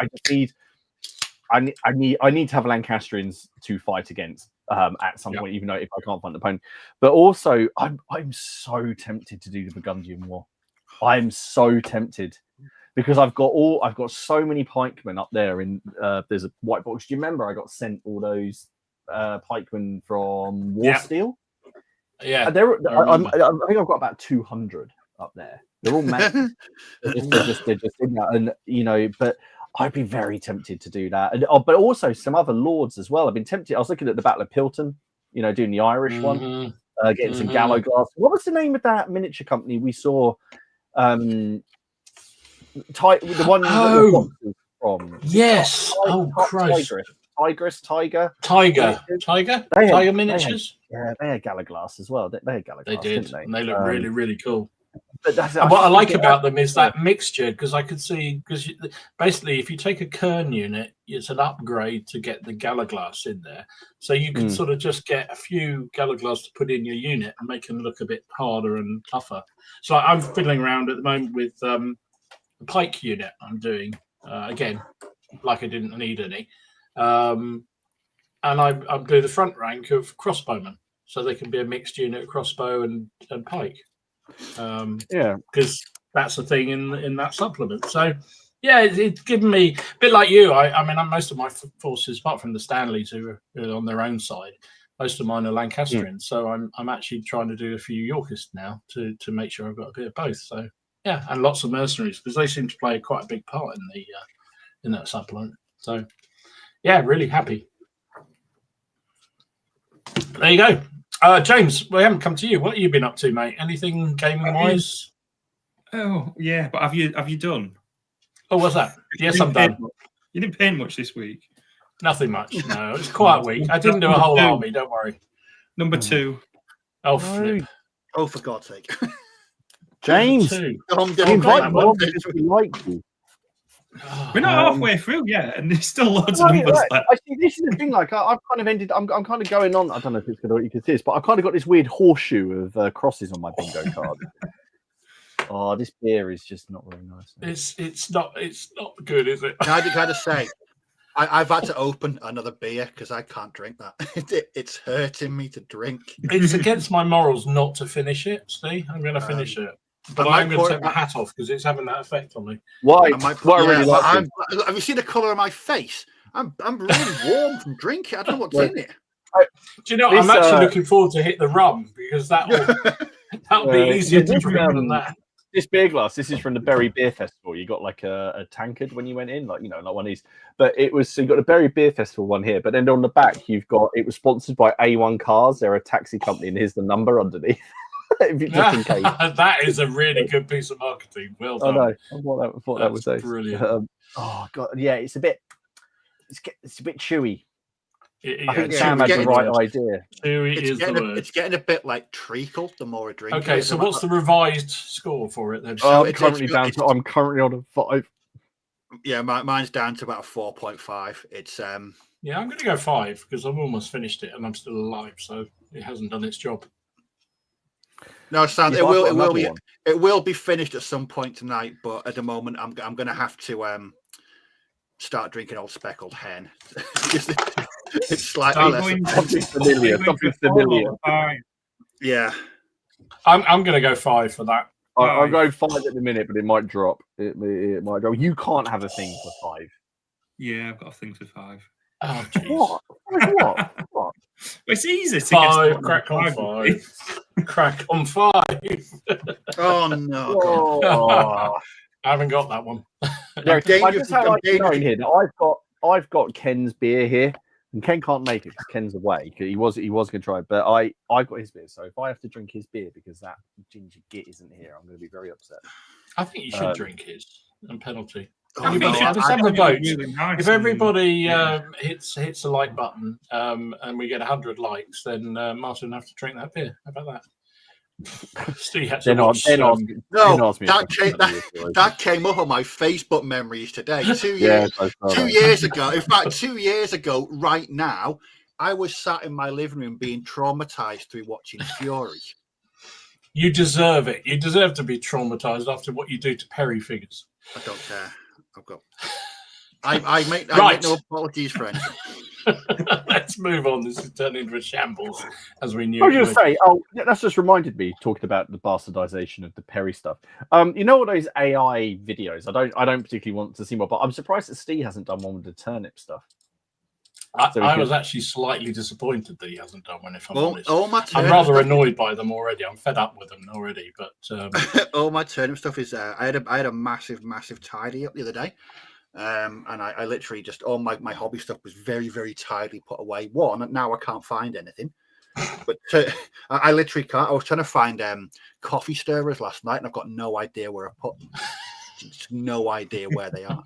need to have Lancastrians to fight against at some point, even though if I can't find the opponent. But also, I'm so tempted to do the Burgundian War. I'm so tempted, because I've got so many pikemen up there. There's a white box. Do you remember I got sent all those pikemen from Warsteel? Yeah, I think I've got about 200 up there. They're all mad. they're just in that, and but I'd be very tempted to do that. And but also some other lords as well. I've been tempted. I was looking at the Battle of Pilton, doing the Irish one, getting some gallows glass. What was the name of that miniature company we saw? The one from yes. Christ. Tiger miniatures. They had Gala glass as well. They had Gala glass. They did, didn't they? and they look really, really cool. But and what I like about them is that mixture, because I could see, because basically if you take a Kern unit, it's an upgrade to get the Gala glass in there. So you can sort of just get a few Gala glass to put in your unit and make them look a bit harder and tougher. So I'm fiddling around at the moment with the Pike unit I'm doing, again, like I didn't need any. And I'm doing the front rank of crossbowmen, so they can be a mixed unit of crossbow and pike. Because that's the thing in that supplement. So yeah, it's given me a bit like you. I mean, most of my forces, apart from the Stanleys who are on their own side, most of mine are Lancastrians. So I'm actually trying to do a few Yorkists now to make sure I've got a bit of both. So yeah, and lots of mercenaries because they seem to play quite a big part in that supplement. So yeah, really happy. There you go. James, we haven't come to you. What have you been up to, mate? Anything gaming wise? Oh yeah, but have you done? Oh, what's that? Yes, I'm done. You didn't paint much this week. Nothing much. No, it's quite a week. I didn't do a whole army. Don't worry. Number 2. Oh, flip. Oh, for God's sake, James. Invite more because we like you. We're not halfway through yet, and there's still loads of numbers left. I see. This is the thing. Like, I've kind of ended. I'm kind of going on. I don't know if it's going to you can see this, but I've kind of got this weird horseshoe of crosses on my bingo card. Oh, this beer is just not very nice. It's not good, is it? I gotta say, I've had to open another beer because I can't drink that. It's hurting me to drink. It's against my morals not to finish it, Steve. I'm going to finish it. But I'm going to take my hat off because it's having that effect on me. Why? Have you seen the colour of my face? I'm really warm from drinking. I don't know what's in it. Do you know? I'm actually looking forward to hit the rum because that'll be easier to drink than that. This beer glass, this is from the Berry Beer Festival. You got like a tankard when you went in, like like one of these. But it was so you got the Berry Beer Festival one here, but then on the back you've got it was sponsored by A1 Cars. They're a taxi company, and here's the number underneath. Just in case. That is a really good piece of marketing. Well done. I know. I thought that was brilliant. Oh god, yeah, it's a bit chewy. I think Yeah, Sam had the right idea. It's getting a bit like treacle the more I drink. Okay, so what's the revised score for it then? I'm currently on a 5. Yeah, mine's down to about a 4.5. It's yeah, I'm going to go 5 because I've almost finished it and I'm still alive, so it hasn't done its job. No, Sam, it will be finished at some point tonight, but at the moment I'm going to have to start drinking Old Speckled Hen. It's slightly less. Something familiar. Yeah, I'm going to go 5 for that. I'll go 5 at the minute, but it might drop. It might go. You can't have a thing for 5. Yeah, I've got a thing for 5. Oh, jeez. What? It's easy to 5. Crack on 5. Crack on 5. Oh no! Oh. I haven't got that one. I just have like knowing here that I've got Ken's beer here, and Ken can't make it because Ken's away. He was going to try, but I got his beer. So if I have to drink his beer because that ginger git isn't here, I'm going to be very upset. I think you should drink his and penalty. Really If everybody hits the like button and we get 100 likes, then Martin will have to drink that beer. How about that? That came up on my Facebook memories today. 2 years, 2 years ago. In fact, 2 years ago, right now, I was sat in my living room being traumatized through watching Fury. You deserve it. You deserve to be traumatized after what you do to Perry figures. I don't care. I make no apologies for anything. Let's move on. This is turning into a shambles, as we knew. I was going to say, that's just reminded me talking about the bastardization of the Perry stuff. You know what those AI videos? I don't particularly want to see more, but I'm surprised that Steve hasn't done one with the turnip stuff. I was actually slightly disappointed that he hasn't done one. If I'm honest, I'm rather annoyed by them already. I'm fed up with them already. But all my turnip stuff is. I had a massive tidy up the other day. And I literally just all my hobby stuff was very, very tidily put away. One, now I can't find anything. But I literally can't. I was trying to find coffee stirrers last night, and I've got no idea where I put them. Just no idea where they are.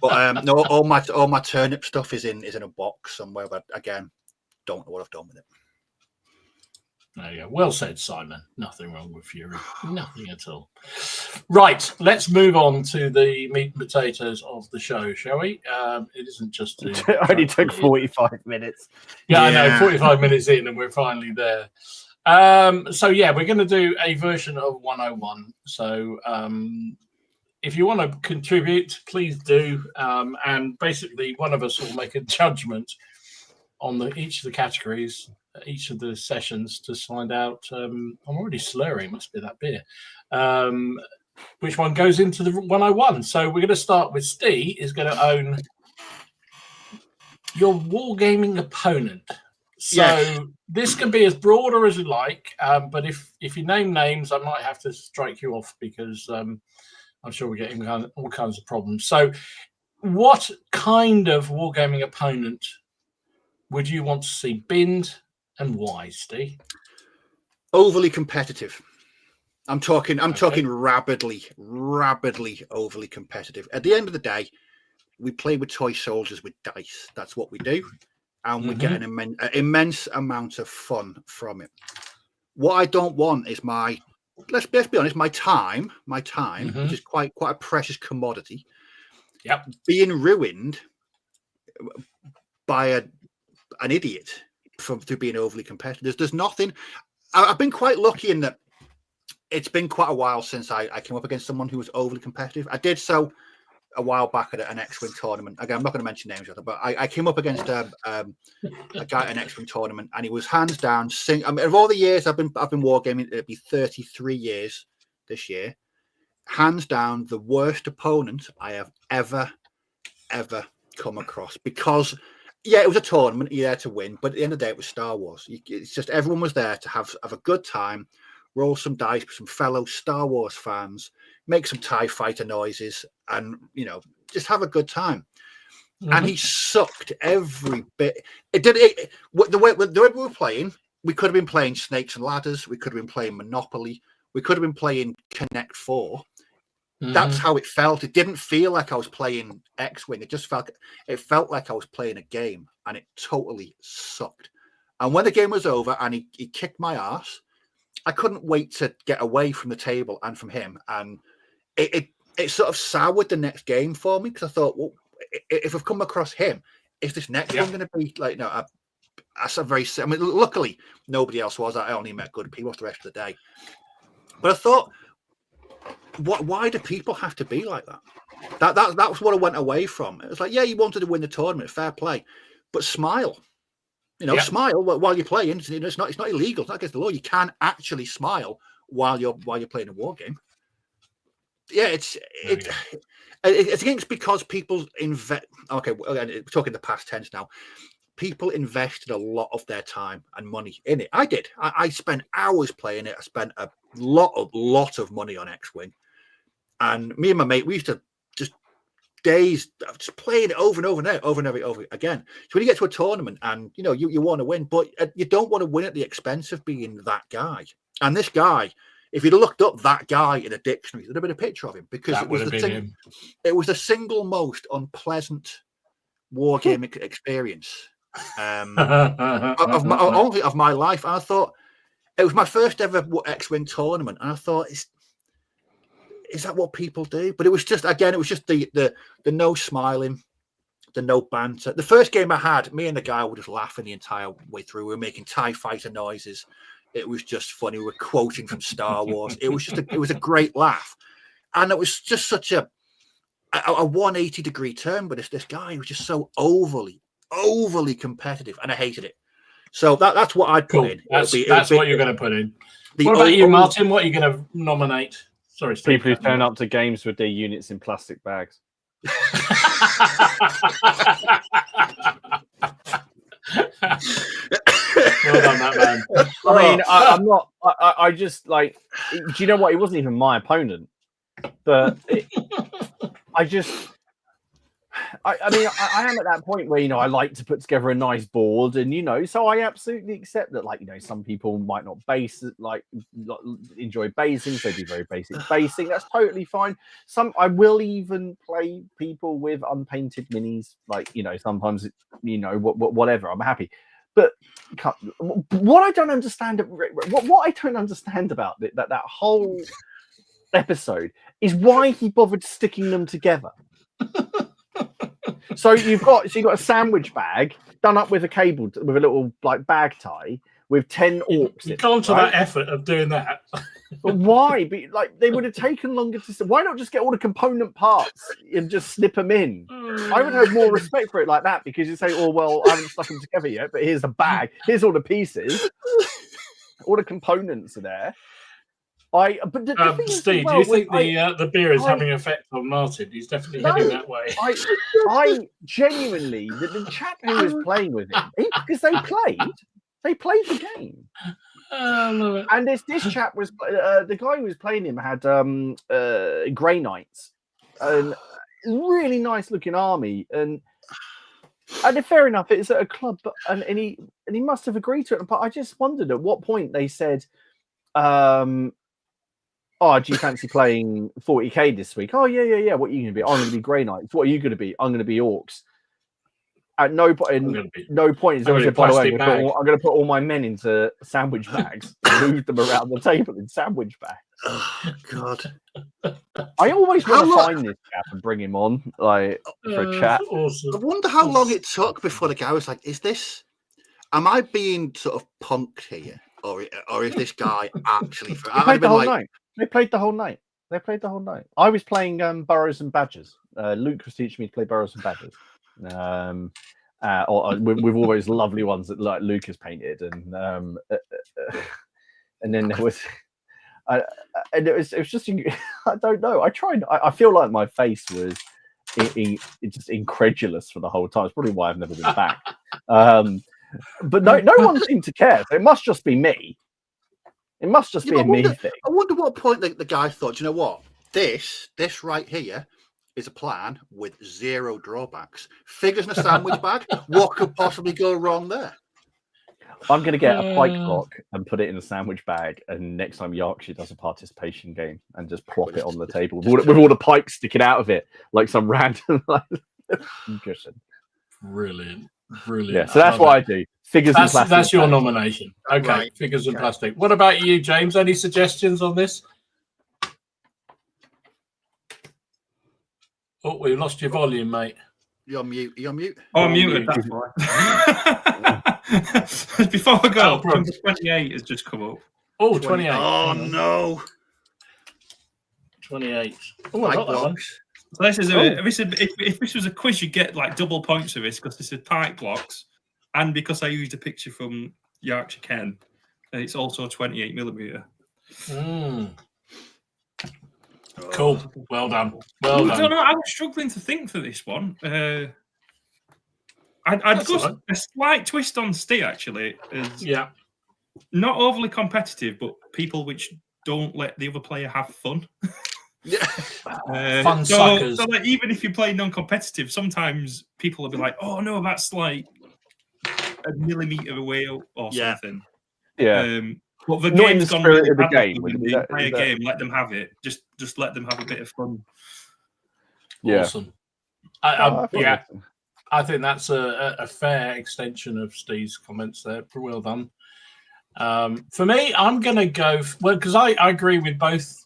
But no, all my turnip stuff is in a box somewhere. But again, don't know what I've done with it. There you go. Well said, Simon. Nothing wrong with Fury. Nothing at all. Right, let's move on to the meat and potatoes of the show, shall we? It isn't just to... It only took 45 minutes. Yeah, I know, 45 minutes in and we're finally there. So, yeah, we're going to do a version of 101. So, if you want to contribute, please do. And basically, one of us will make a judgment on each of the categories, each of the sessions, to find out. I'm already slurring, must be that beer. Which one goes into the 101? So we're going to start with Steve is going to own your wargaming opponent. So this can be as broader as you like, but if you name names, I might have to strike you off because I'm sure we're getting all kinds of problems. So what kind of wargaming opponent would you want to see binned and why, Steve? Overly competitive. I'm talking rapidly overly competitive. At the end of the day, we play with toy soldiers with dice. That's what we do. And we get an immense amount of fun from it. What I don't want is let's be honest, my time, which is quite a precious commodity, being ruined by an idiot through being overly competitive. There's nothing. I've been quite lucky in that it's been quite a while since I came up against someone who was overly competitive. I did so a while back at an X-Wing tournament. Again, I'm not going to mention names, but I came up against a guy at an X-Wing tournament, and he was hands down. Of all the years I've been wargaming, it'd be 33 years this year. Hands down, the worst opponent I have ever come across. Because it was a tournament, you're there to win, but at the end of the day, it was Star Wars. It's just everyone was there to have a good time, roll some dice with some fellow Star Wars fans, make some TIE fighter noises, and just have a good time. And he sucked every bit. The way we were playing, we could have been playing Snakes and Ladders, we could have been playing Monopoly, we could have been playing Connect 4. That's how it felt. It didn't feel like I was playing X-Wing. It felt like I was playing a game, and it totally sucked. And when the game was over and he kicked my ass, I couldn't wait to get away from the table and from him. And it sort of soured the next game for me, because I thought, well, if I've come across him, is this next one going to be like, that's a very, luckily nobody else was. I only met good people the rest of the day. But I thought, why do people have to be like that? That was what I went away from. It was like, you wanted to win the tournament, fair play, but smile. Smile while you're playing. It's not illegal. It's not against the law. You can actually smile while you're playing a war game. It's against, because people invest. Okay, we're talking the past tense now. People invested a lot of their time and money in it. I did. I spent hours playing it. I spent a lot of money on X-Wing, and me and my mate, we used to just days just playing it over and over again. So when you get to a tournament and you want to win, but you don't want to win at the expense of being that guy. And this guy, if you'd looked up that guy in a dictionary, there'd have been a picture of him, because it was the single most unpleasant wargame experience of my life. And I thought, it was my first ever X-Wing tournament, and I thought, is that what people do? But it was just the no smiling, the no banter. The first game I had, me and the guy were just laughing the entire way through. We were making TIE fighter noises. It was just funny. We were quoting from Star Wars. It was a great laugh. And it was just such a 180-degree turn, but this guy was just so overly competitive, and I hated it. So that's what I'd put in. That's what you're going to put in. What about you, Martin? What are you going to nominate? Sorry, Steve. People who turn up to games with their units in plastic bags. Well done, that man. I mean, I'm not. I just like. Do you know what? He wasn't even my opponent, but I mean, I am at that point where I like to put together a nice board, and so I absolutely accept that. Some people might not enjoy basing, so they do very basic basing. That's totally fine. I will even play people with unpainted minis, sometimes whatever. I'm happy. But what I don't understand, what I don't understand about that whole episode is why he bothered sticking them together. So you've got a sandwich bag done up with a cable with a little bag tie. with 10 orcs. You've gone to that effort of doing that. But why? Like they would have taken longer to. Why not just get all the component parts and just snip them in? I would have more respect for it like that, because you say, "Oh well, I haven't stuck them together yet, but here's the bag. Here's all the pieces. All the components are there." But the thing is, Steve, well, do you think the beer is having an effect on Martin? He's definitely heading that way. I genuinely, the chap who was playing with him, because they played the game. And this chap was the guy who was playing him had Grey Knights, and really nice looking army, and fair enough, it's at a club, and he must have agreed to it. But I just wondered at what point they said, "Oh, do you fancy playing 40k this week?" "Oh yeah. What are you going to be?" "I'm going to be Grey Knights." "What are you going to be?" "I'm going to be Orcs." At no point is there said, "By the way, I'm going to put all my men into sandwich bags and move them around the table in sandwich bags." Oh God! I always want to find this chap and bring him on, like, for a chat. Awesome. I wonder how long it took before the guy was like, am I being sort of punked here? Or is this guy actually... They played the whole night. They played the whole night. I was playing Burrows and Badgers. Luke was teaching me to play Burrows and Badgers. With all those lovely ones that like Luke has painted, and then there was... and it was just... I don't know. I feel like my face was just incredulous for the whole time. It's probably why I've never been back. But no one seemed to care. So it must just be me. It must just be a me thing. I wonder what point the guy thought, you know what? This right here is a plan with 0 drawbacks. Figures in a sandwich bag. What could possibly go wrong there? I'm going to get a pike block and put it in a sandwich bag, and next time Yorkshire does a participation game, and just plop it on the table with all the pikes sticking out of it, like some random cushion. Brilliant. Yeah, so that's what I do. Figures and plastic. That's your nomination. Okay, right. Figures and plastic. What about you, James? Any suggestions on this? Oh, we lost your volume, mate. You're on mute. Oh, I'm muted. That's why. Before I go, number 28 has just come up. Oh, 28. Oh, no. 28. Oh, I got that one. So if this was a quiz, you'd get like double points for this, because this is pike blocks, and because I used a picture from Yorkshire Ken, and it's also 28mm. Cool. Well done. I don't know. I was struggling to think for this one. I'd go a slight twist on Steve, actually. Yeah. Not overly competitive, but people which don't let the other player have fun. Yeah. Fun suckers. So like, even if you play non-competitive, sometimes people will be like, "Oh no, that's like a millimeter away or something." Yeah. But the not in the game's gone spirit really of the bad game. with the entire game. Let them have it. Just let them have a bit of fun. Yeah. Awesome. I think that's a fair extension of Steve's comments there. Well done. For me, I'm going to go... because I agree with both...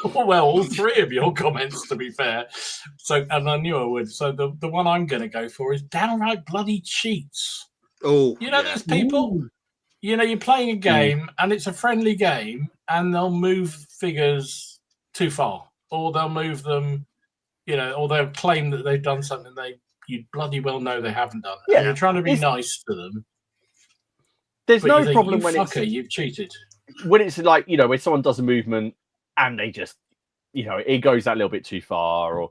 all three of your comments, to be fair. So, and I knew I would. So the one I'm going to go for is downright bloody cheats. Oh, there's people... you're playing a game, and it's a friendly game, and they'll move figures too far. Or they'll move them... or they'll claim that they've done something you bloody well know they haven't done. Yeah. And you're trying to be nice to them. There's no problem when you've cheated. When it's like, when someone does a movement and they just, it goes that little bit too far,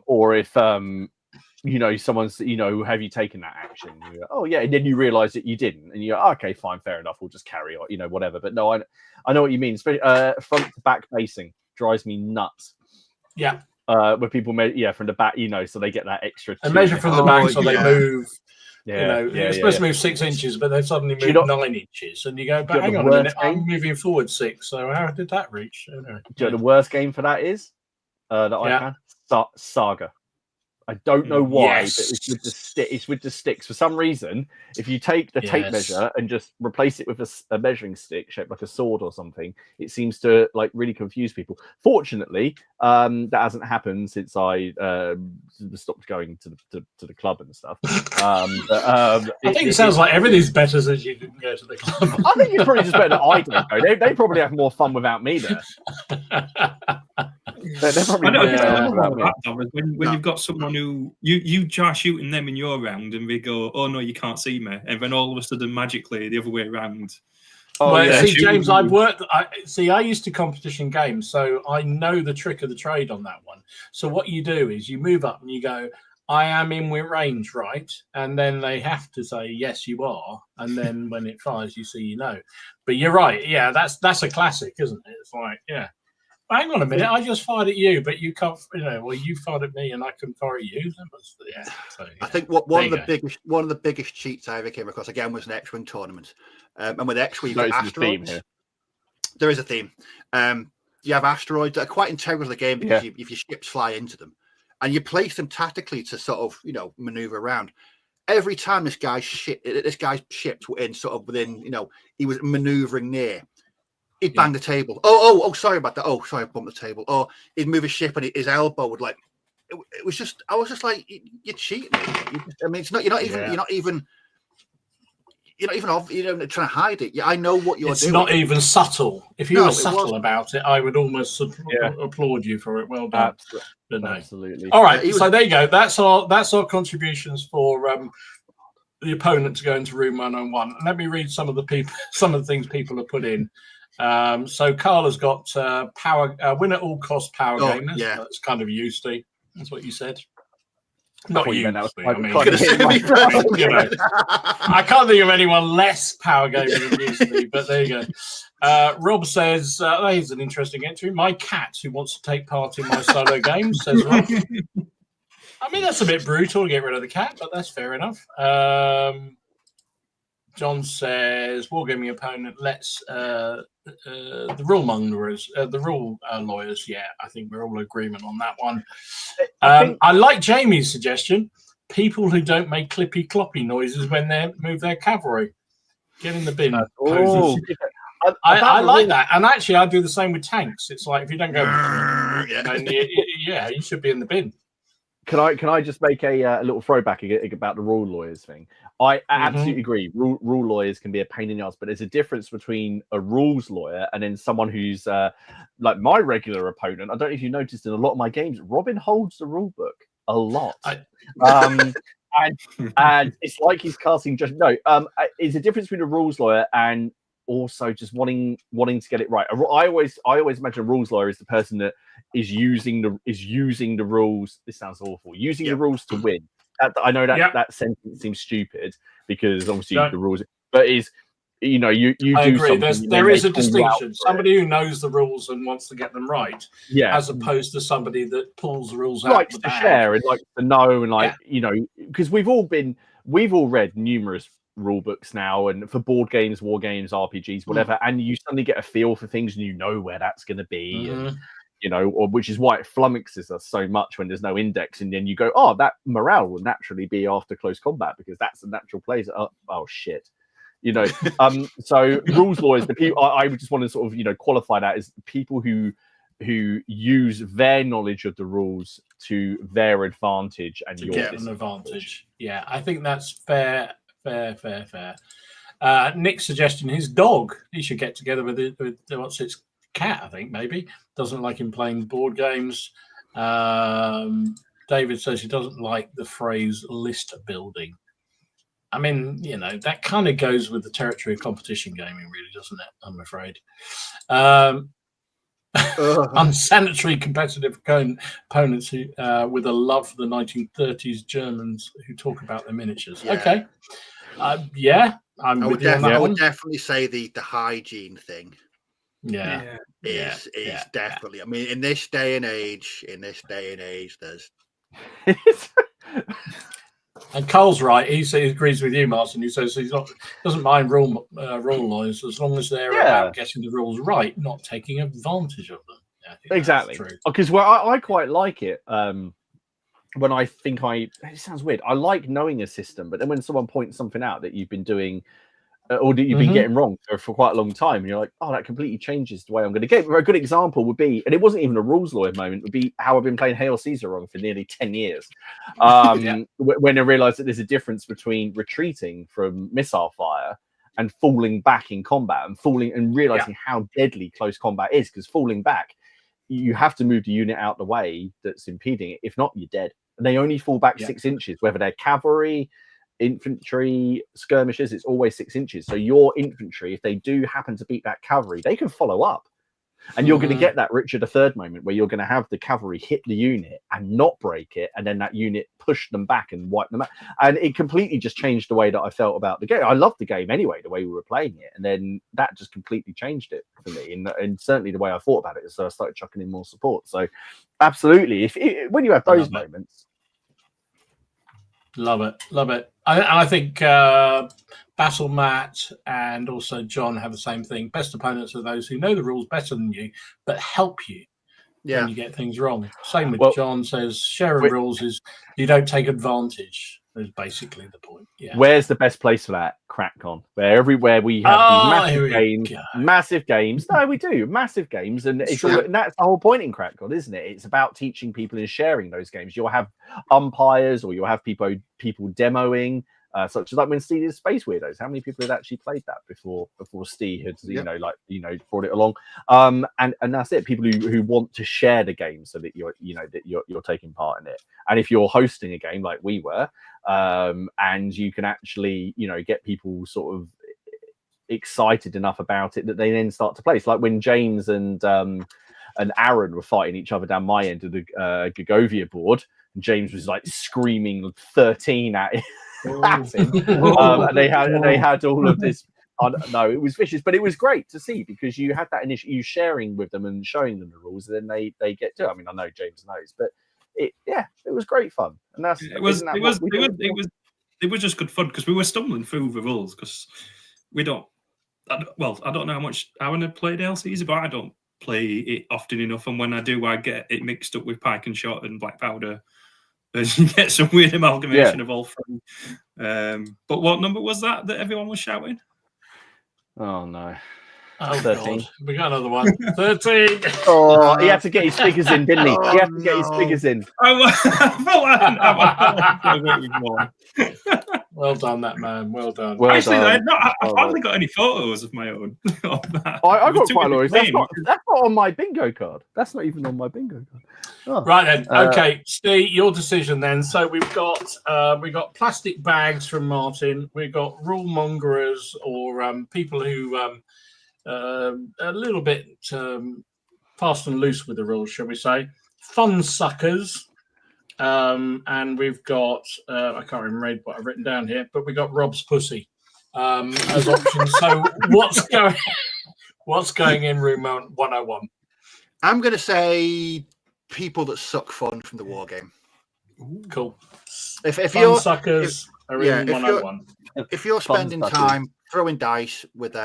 or if, someone's, have you taken that action? You go, oh yeah, and then you realise that you didn't, and you go, okay, fine, fair enough, we'll just carry on, whatever. But no, I know what you mean. Especially, front to back facing drives me nuts. Yeah. Where people from the back, so they get that extra. And measure from the back, so they move. You're supposed to move 6 inches, but they suddenly move 9 inches, and you go, "But hang on a minute, I'm moving forward 6. So how did that reach?" Do you know the worst game for that is that I had? Saga. I don't know why, Yes. but it's with the sticks. For some reason, if you take the tape measure and just replace it with a measuring stick shaped like a sword or something, it seems to like really confuse people. Fortunately, that hasn't happened since I stopped going to the club and stuff. I think it sounds like everything's better since you didn't go to the club. I think it's probably just better that I don't go. They probably have more fun without me there. They're probably when you've got someone who you are shooting them in your round and they go, oh no, you can't see me, and then all of a sudden magically the other way around. See, James, I used to competition games, so I know the trick of the trade on that one. So what you do is you move up and you go, I am in range, right? And then they have to say, yes, you are. And then when it fires, you see, you know. But you're right. Yeah, that's a classic, isn't it? It's like, yeah. Hang on a minute, I just fired at you, but you can't, you fired at me and I couldn't fire at you. I think one of the biggest cheats I ever came across, again, was an X-Wing tournament. And with X-Wing, asteroids. There is a theme. You have asteroids that are quite integral to the game because if your ships fly into them, and you place them tactically to sort of, maneuver around. Every time this guy's ships were in sort of within, he was maneuvering near. He'd bang the table. Oh, sorry about that. Oh, sorry, I bumped the table. Or he'd move his ship and his elbow would like. It was just. I was just like, you're cheating. It's not. You're not even trying to hide it. Yeah, I know what you're doing. It's not even subtle. If you were subtle about it, I would almost applaud you for it. Well done. But no. Absolutely. All right. So there you go. That's our contributions for the opponent to go into room 101. Let me read some of the things people have put in. So Carla's got power win at all cost power game. That's kind of used. That's what you said. Not you. I can't think of anyone less power gamer than used, but there you go. Rob says, here's an interesting entry. My cat who wants to take part in my solo game, says Rob. I mean, that's a bit brutal to get rid of the cat, but that's fair enough. John says, wargaming opponent, let's the rule mongers, the rule lawyers. Yeah, I think we're all in agreement on that one. I like Jamie's suggestion. People who don't make clippy cloppy noises when they move their cavalry. Get in the bin. I like that. And actually, I do the same with tanks. It's like if you don't go, you should be in the bin. Can I just make a little throwback about the rule lawyers thing? I absolutely agree. Rule lawyers can be a pain in the ass, but there's a difference between a rules lawyer and then someone who's like my regular opponent. I don't know if you noticed in a lot of my games, Robin holds the rule book a lot. And it's like he's casting judgment. No, it's a difference between a rules lawyer and also just wanting to get it right. I always imagine a rules lawyer is the person that is using the rules. This sounds awful. Using the rules to win. I know that sentence seems stupid because obviously the rules, but you do agree. something. There is a distinction. Somebody who knows the rules and wants to get them right, as opposed to somebody that pulls the rules out. Likes to share and likes to know and because we've all read numerous rule books now, and for board games, war games, RPGs, whatever, and you suddenly get a feel for things and you know where that's going to be. And, which is why it flummoxes us so much when there's no index, and then you go, oh, that morale will naturally be after close combat because that's the natural place. Oh shit. So rules lawyers, the people I would just want to sort of qualify that as people who use their knowledge of the rules to their advantage and to get an advantage. Yeah, I think that's fair. Nick's suggestion: his dog. He should get together with what's its cat. I think maybe doesn't like him playing board games. David says he doesn't like the phrase list building. I mean, that kind of goes with the territory of competition gaming, really, doesn't it? I'm afraid. Unsanitary competitive opponents who, with a love for the 1930s Germans who talk about their miniatures. Yeah. Okay. I would definitely say the hygiene thing. Is definitely. I mean, in this day and age, there's. And Cole's right. He agrees with you, Martin. He says doesn't mind rule lawyers as long as they're about getting the rules right, not taking advantage of them. Exactly. Because I quite like it. when I think it sounds weird. I like knowing a system, but then when someone points something out that you've been doing or that you've been getting wrong for quite a long time, and you're like, oh, that completely changes the way I'm going to get. A good example would be, and it wasn't even a rules lawyer moment, would be how I've been playing Hail Caesar wrong for nearly 10 years. When I realized that there's a difference between retreating from missile fire and falling back in combat, and realizing how deadly close combat is, because falling back, you have to move the unit out the way that's impeding it. If not, you're dead. And they only fall back 6 inches, whether they're cavalry, infantry, skirmishers, it's always 6 inches. So your infantry, if they do happen to beat that cavalry, they can follow up. And you're going to get that Richard III moment where you're going to have the cavalry hit the unit and not break it, and then that unit push them back and wipe them out. And it completely just changed the way that I felt about the game. I loved the game anyway, the way we were playing it. And then that just completely changed it for me, and certainly the way I thought about it. So I started chucking in more support. So absolutely, when you have those moments. Love it. I think Battle Matt and also John have the same thing. Best opponents are those who know the rules better than you, but help you when you get things wrong. Same with John says, sharing rules is you don't take advantage. Is basically the point. Yeah. Where's the best place for that? CrackCon, where everywhere we have these massive games. No, we do massive games, and and that's the whole point in CrackCon, isn't it? It's about teaching people and sharing those games. You'll have umpires, or you'll have people demoing, such as like when Steve did Space Weirdos. How many people had actually played that before Steve had brought it along? And that's it. People who want to share the game so that you're taking part in it. And if you're hosting a game like we were, and you can actually get people sort of excited enough about it that they then start to play. It's like when James and Aaron were fighting each other down my end of the Gagovia board, and James was like screaming 13 at him. And they had all of this. No, it was vicious, but it was great to see, because you had that initial you sharing with them and showing them the rules, and then they get to. I mean, I know James knows, but it was great fun, and it was just good fun, because we were stumbling through the rules, because I don't know how much Aaron had played Hail Caesar, but I don't play it often enough, and when I do, I get it mixed up with pike and shot and black powder. You get some weird amalgamation of all three. But what number was that everyone was shouting? Oh no. Oh, 13. God. We got another one. 13. Oh, he had to get his figures in, didn't he? He had to get his figures in. Well done, that man. Well done. Actually, I've hardly got any photos of my own. Of that. I got quite a lot. That's not on my bingo card. That's not even on my bingo card. Oh. Right then. Okay, Steve, your decision then. So we've got plastic bags from Martin. We've got rule mongerers, or people who a little bit fast and loose with the rules, shall we say? Fun suckers. And we've got I can't even read what I've written down here, but we got Rob's pussy as options. So what's going in room 101? I'm going to say people that suck fun from the war game. Cool. If fun you're suckers are in 101. If you're spending time throwing dice with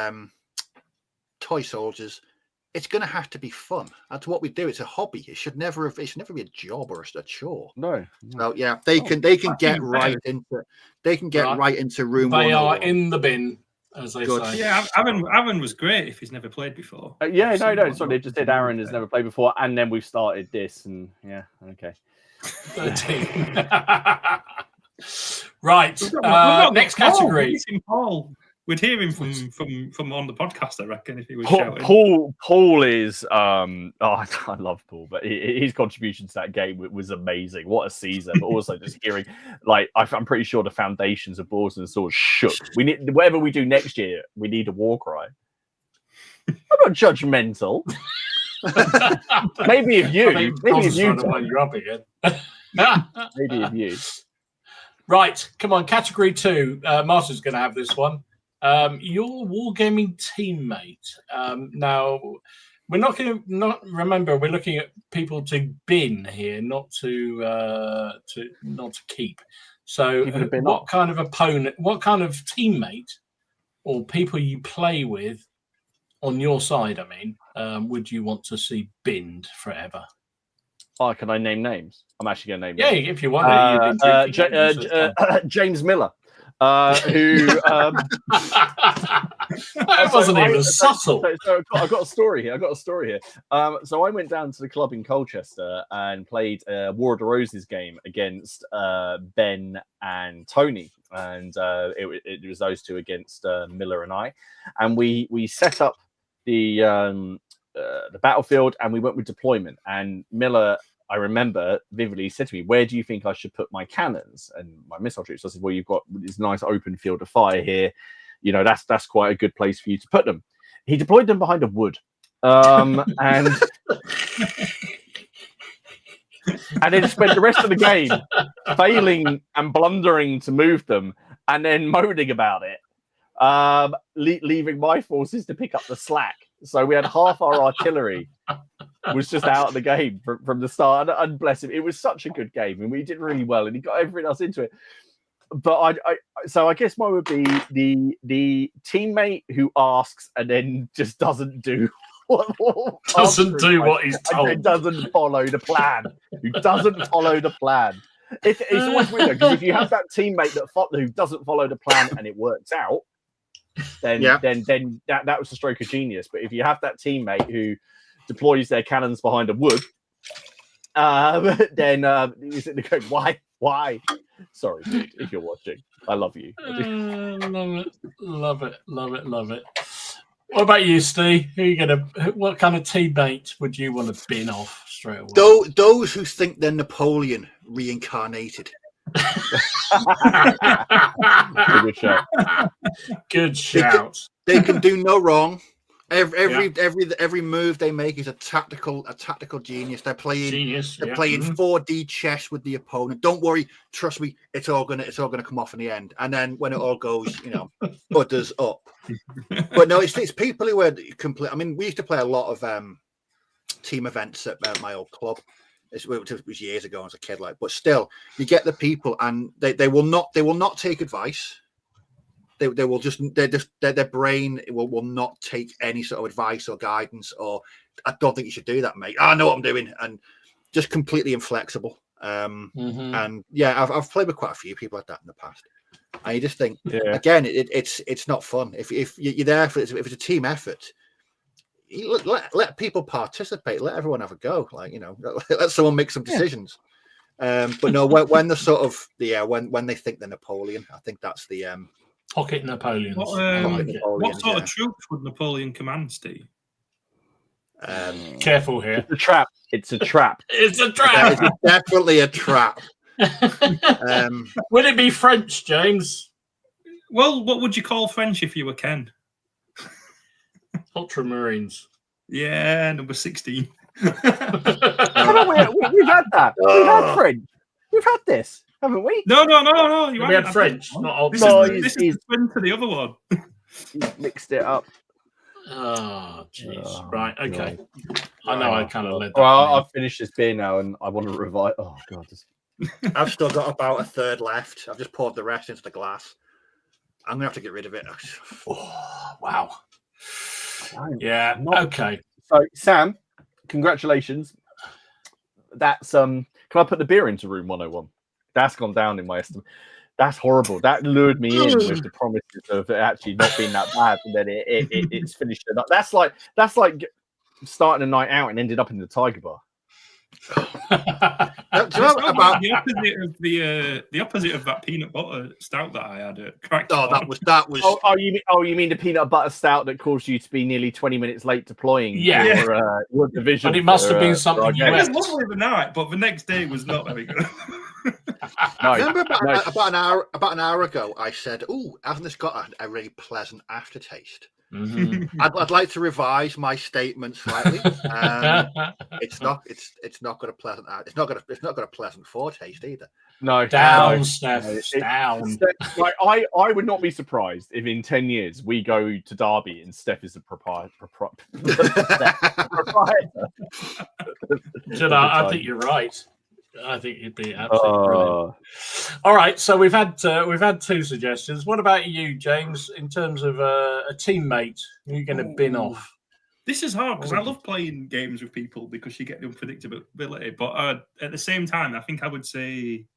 toy soldiers, it's going to have to be fun. That's what we do. It's a hobby. It should never be a job or a chore. No. So yeah, they can get right into room. They are in the bin, as they say. Yeah, Aaron was great if he's never played before. No. So they just said Aaron has never played before, and then we've started this, and yeah, okay. 13. Right. Next category. Paul. We'd hear him from on the podcast, I reckon, if he was shouting. Paul is I love Paul, but his contribution to that game was amazing. What a season! But also just hearing, like, I'm pretty sure the foundations of Boards and Swords shook. We need, whatever we do next year, we need a war cry. I'm not judgmental. Maybe of you. Maybe of you. You're up again. Maybe of you. Right, come on, category 2. Martin's going to have this one. Your wargaming teammate. Now, we're not going to remember. We're looking at people to bin here, not to keep. So, what kind of opponent, what kind of teammate, or people you play with on your side? I mean, would you want to see binned forever? Oh, can I name names? I'm actually going to name Yeah, names. if you want. James Miller, who that wasn't even subtle. So I've got a story here. So I went down to the club in Colchester and played a War of the Roses game against Ben and Tony, and it was those two against Miller and I, and we set up the battlefield and we went with deployment. And Miller, I remember vividly, said to me, "Where do you think I should put my cannons and my missile troops?" I said, "Well, you've got this nice open field of fire here. You know, that's quite a good place for you to put them." He deployed them behind a wood, and then spent the rest of the game failing and blundering to move them, and then moaning about it, leaving my forces to pick up the slack. So we had half our artillery was just out of the game from the start. And bless him, it was such a good game, and we did really well, and he got everything else into it. But I guess mine would be the teammate who asks and then just doesn't do what he's told. And doesn't follow the plan. Who doesn't follow the plan? It's always weird because if you have that teammate who doesn't follow the plan and it works out, then that was a stroke of genius. But if you have that teammate who deploys their cannons behind a wood, then you sit there going, why? Sorry, dude, if you're watching, I love you. Love it. What about you, Steve? What kind of teammate would you want to bin off straight away? Those who think they're Napoleon reincarnated. Good shout. Good shout. They can do no wrong. Every move they make is a tactical genius. They're playing 4D chess with the opponent. Don't worry, trust me, it's all gonna come off in the end. And then when it all goes, udders up. But no, it's people who are complete. I mean, we used to play a lot of team events at my old club. It was years ago as a kid, but still, you get the people, and they will not take advice. They will their brain will not take any sort of advice or guidance, or I don't think you should do that, mate. I know what I'm doing, and just completely inflexible. And yeah, I've played with quite a few people like that in the past. And you just think, again, it's not fun. If you're there if it's a team effort, let people participate. Let everyone have a go. Let someone make some decisions. But no, when the sort of when they think they're Napoleon, I think that's the pocket Napoleons. What sort of troops would Napoleon command, Steve? Careful here. It's a trap. It's a trap. It's definitely a trap. Would it be French, James? Well, what would you call French if you were Ken? Ultramarines. Yeah, number 16. We've had that. We've had French. We've had this, haven't we? No. We had French, not This is the twin to the other one. He's mixed it up. Oh, jeez. Right, okay. I know I kind of led that. Well, I've finished this beer now, and I want to revive. Oh, God. I've still got about a third left. I've just poured the rest into the glass. I'm going to have to get rid of it. Oh, wow. Yeah, okay. So, Sam, congratulations. That's can I put the beer into room 101? That's gone down in my estimate. That's horrible. That lured me in with the promises of it actually not being that bad, and then it's finished it up. That's like starting a night out and ended up in the Tiger Bar. About the opposite of that peanut butter stout that I had at Cracked. Oh, that was. You mean the peanut butter stout that caused you to be nearly 20 minutes late deploying? Your division. But it must have been something. It was lovely the night, but the next day was not very good. Remember about an hour ago, I said, "Oh, hasn't this got a really pleasant aftertaste?" Mm-hmm. I'd like to revise my statement slightly. It's not got a pleasant. It's not got a pleasant foretaste either. No, down, Steph. Down. Like, I would not be surprised if in 10 years we go to Derby and Steph is the proprietor. I think you're right. I think you'd be absolutely brilliant. All right, so we've had two suggestions. What about you, James? In terms of a teammate, who are you going to bin off? This is hard because I love playing games with people because you get the unpredictability. But at the same time, I think I would say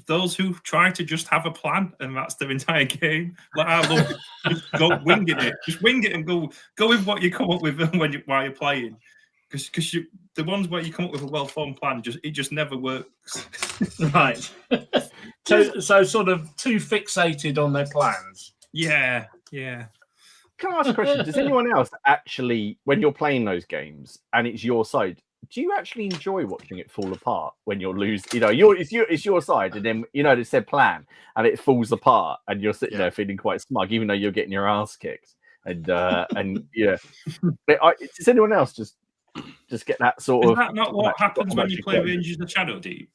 those who try to just have a plan and that's their entire game. Like I love just go winging it, just wing it and go with what you come up with while you're playing. Because the ones where you come up with a well-formed plan, it just never works. Right. So sort of too fixated on their plans. Yeah. Can I ask a question? Does anyone else actually, when you're playing those games and it's your side, do you actually enjoy watching it fall apart when you're losing? It's your side, and then they said plan, and it falls apart, and you're sitting there feeling quite smug, even though you're getting your ass kicked. And yeah, does anyone else just get that sort of? Is that not what happens when you play Rangers of the Shadow Deep?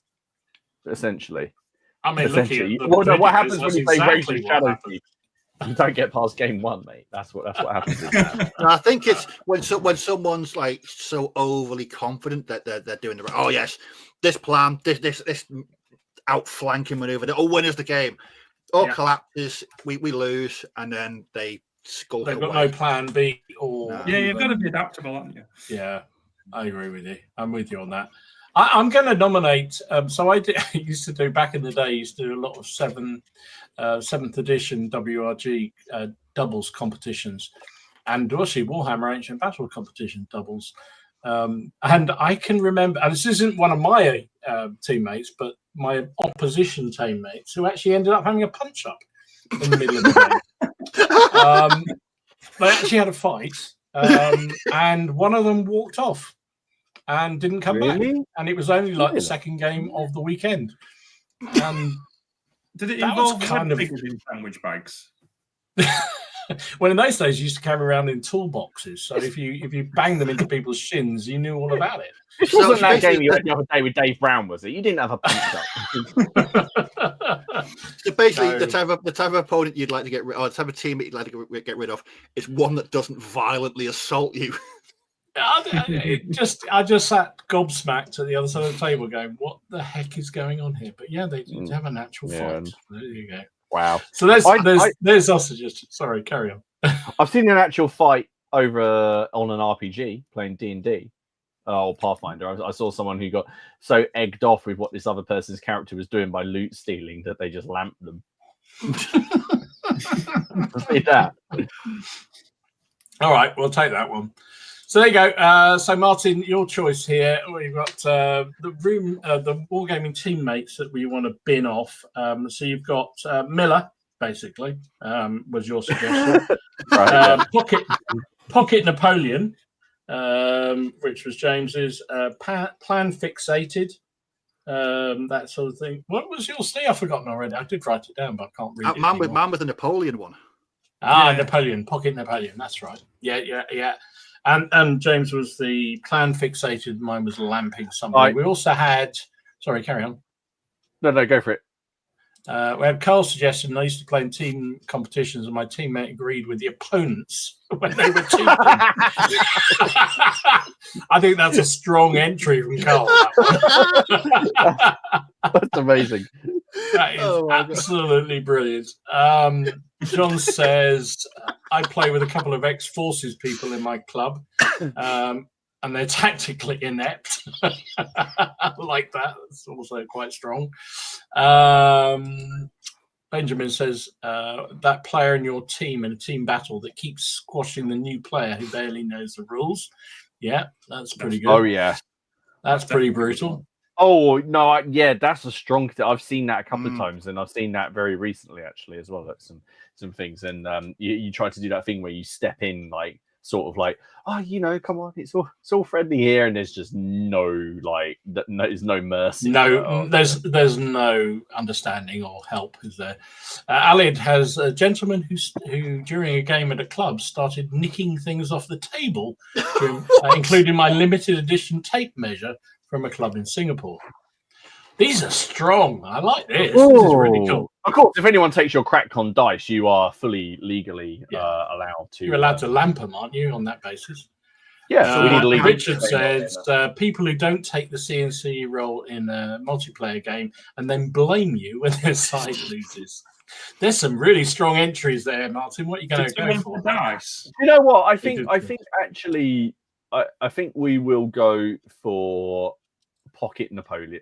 Essentially, I mean, what happens when you play Rangers of the Shadow Deep? You don't get past game one, mate. That's what happens. I think it's when someone's like so overly confident that they're doing the right. Oh yes, this plan, this outflanking maneuver. Oh, winners the game. Oh, collapses. We lose, and then they skulk. They've got no plan B or. Yeah, you've got to be adaptable, haven't you? Yeah, I agree with you. I'm with you on that. I'm going to nominate. So I used to do back in the day. Used to do a lot of 7th edition WRG doubles competitions, and also Warhammer Ancient Battle competition doubles. And I can remember, and this isn't one of my teammates, but my opposition teammates who actually ended up having a punch up in the middle of the game. They actually had a fight, and one of them walked off and didn't come back, and it was only like the second game of the weekend. Did it involve kind of in sandwich bags? Well, in those days, you used to carry around in toolboxes, so if you bang them into people's shins, you knew all about it. It wasn't that game you had the other day with Dave Brown, was it? You didn't have a punch up. So basically, the type of opponent you'd like to get rid of, or the type of team that you'd like to get rid of, is one that doesn't violently assault you. I just sat gobsmacked at the other side of the table going, what the heck is going on here? But yeah, they did have a natural fight. There you go. Wow. So there's our suggestion. Sorry, carry on. I've seen an actual fight over on an RPG playing D&D or Pathfinder. I saw someone who got so egged off with what this other person's character was doing by loot stealing that they just lamped them. See that? All right, we'll take that one. So there you go. So Martin, your choice here. We've got the wargaming teammates that we want to bin off. So you've got Miller, basically, was your suggestion. Pocket Napoleon, which was James's. Plan fixated, that sort of thing. What was your Steve? I've forgotten already. I did write it down, but I can't read it. Man with the Napoleon one. Napoleon, Pocket Napoleon. That's right. Yeah. And James was the plan fixated. Mine was lamping somebody. We also had. Sorry, carry on. No, go for it. We had Carl's suggestion. I used to play in team competitions, and my teammate agreed with the opponents when they were cheating. I think that's a strong entry from Carl. That's amazing. That is absolutely brilliant. John says, I play with a couple of ex-forces people in my club, and they're tactically inept. I like that. It's also quite strong. Benjamin says, that player in your team in a team battle that keeps squashing the new player who barely knows the rules. Yeah, that's pretty good. Oh, yeah. That's pretty brutal. Oh, no, that's a strong thing. I've seen that a couple of times, and I've seen that very recently, actually, as well. That's some things. And you try to do that thing where you step in, like, sort of like, come on, it's all friendly here, and there's just there's no mercy. No, there's no understanding or help, is there? Alid has a gentleman who during a game at a club started nicking things off the table, including my limited edition tape measure from a club in Singapore. These are strong. I like this. This is really cool. Of course, if anyone takes your CrackCon dice, you are fully legally allowed to. You're allowed to lamp them, aren't you, on that basis? Yeah. So we need to leave. Richard says people who don't take the CNC role in a multiplayer game and then blame you when their side loses. There's some really strong entries there, Martin. What are you going to Do you go want for? the dice? You know what? I Good. think actually, I think we will go for Pocket Napoleon.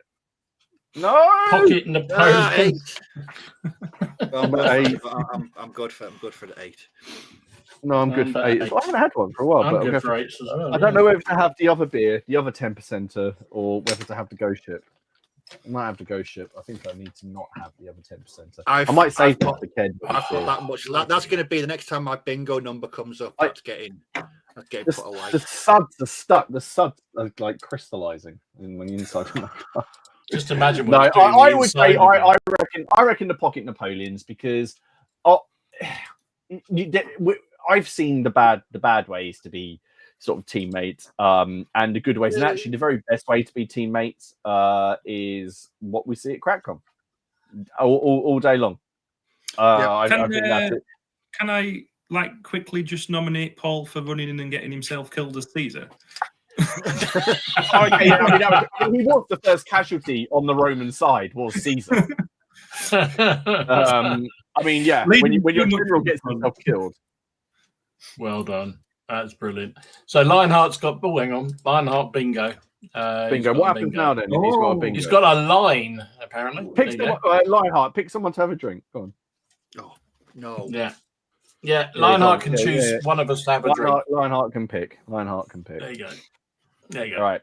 No, Pocket Napoleon. I'm good for the 8. No, I'm good for 8. I haven't had one for a while, I'm but good for 8 as well. I don't know whether to have the other beer, the other 10%er, or whether to have the ghost ship. I might have the ghost ship. I think I need to not have the other 10%er. I might save that for Ken. I've got that much. That's going to be the next time my bingo number comes up. That's getting put away. The suds are stuck. The suds are like crystallizing when the inside. Just imagine. No, I would say I reckon the Pocket Napoleons because I've seen the bad ways to be sort of teammates and the good ways, and actually the very best way to be teammates is what we see at CrackCon all day long. I think that's it. Can I quickly just nominate Paul for running in and getting himself killed as Caesar? He was the first casualty on the Roman side, was Caesar. When your general gets himself killed. Well done. That's brilliant. So Lionheart's got. Oh, hang on. Lionheart bingo. Bingo. What happens now then? He's got a bingo. He's got a line apparently. Pick someone, Lionheart. Pick someone to have a drink. Go on. Oh no. Yeah. Lionheart can choose one of us to have a drink. Lionheart can pick. There you go. All right.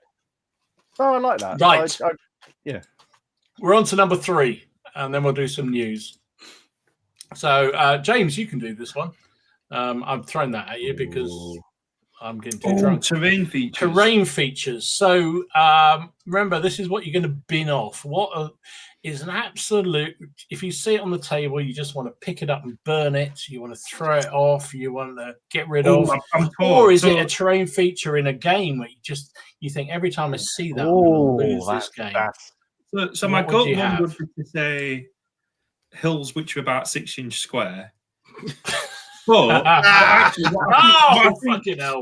Oh, I like that. Right. Yeah. We're on to number 3, and then we'll do some news. So, James, you can do this one. I've thrown that at you because I'm getting too drunk. Terrain features. So, remember, this is what you're going to bin off. What is an absolute... If you see it on the table, you just want to pick it up and burn it. You want to throw it off. You want to get rid of. Or is it a terrain feature in a game where you think every time I see that, I'm going to lose this game? So my gut one would be to say hills which are about 6-inch square. But actually,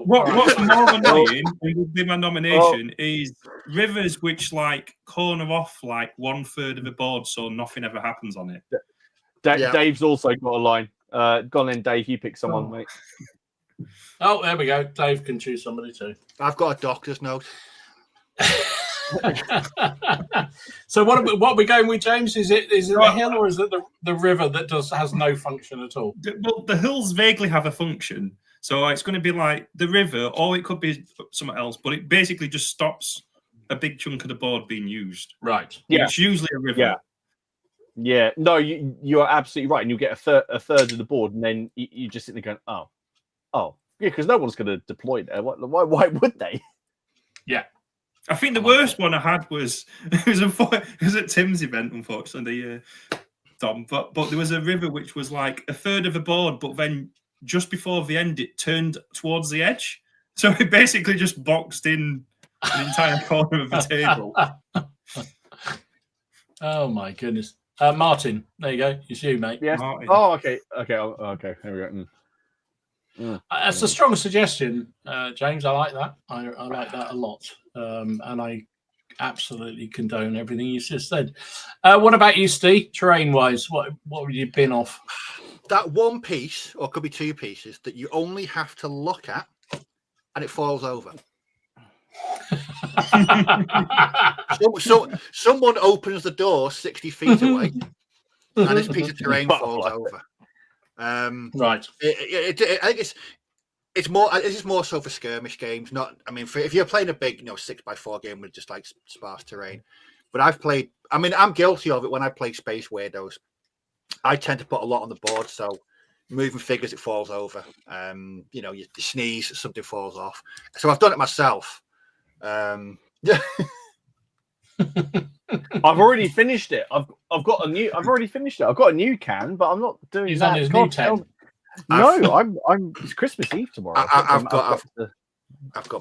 what's more annoying would be my nomination is rivers which corner off 1/3 of the board, so nothing ever happens on it. Dave's also got a line. Go on then, Dave. You pick someone, mate. Oh, there we go. Dave can choose somebody too. I've got a doctor's note. So what are we going with, James? Is it the hill or is it the river that has no function at all? Well, the hills vaguely have a function, so it's going to be like the river, or it could be something else. But it basically just stops a big chunk of the board being used. Right. Yeah. It's usually a river. Yeah. No, you are absolutely right, and you'll get a third of the board, and then you just sit there going, oh, yeah, because no one's going to deploy there. Why would they? Yeah. I think the worst one I had was it was at Tim's event, unfortunately, Dom. But there was a river which was a third of the board, but then just before the end, it turned towards the edge, so it basically just boxed in an entire corner of the table. Oh my goodness, Martin, there you go. It's you, mate. Yes. Martin. Oh, okay. Here we go. That's a strong suggestion, James. I like that. I like that a lot, and I absolutely condone everything you just said. What about you, Steve? Terrain-wise, what would you bin off? That one piece, or it could be 2 pieces, that you only have to look at, and it falls over. So someone opens the door 60 feet away, and this piece of terrain falls over. Right. I think it's more so for skirmish games. Not, if you're playing a big 6x4 game with just sparse terrain. But I'm guilty of it when I play Space Weirdos. I tend to put a lot on the board, so moving figures, it falls over. You sneeze, something falls off. So I've done it myself. I've already finished it. I've already finished it. I've got a new can, but I'm not doing He's that. on his new can. No, it's Christmas Eve tomorrow. I've got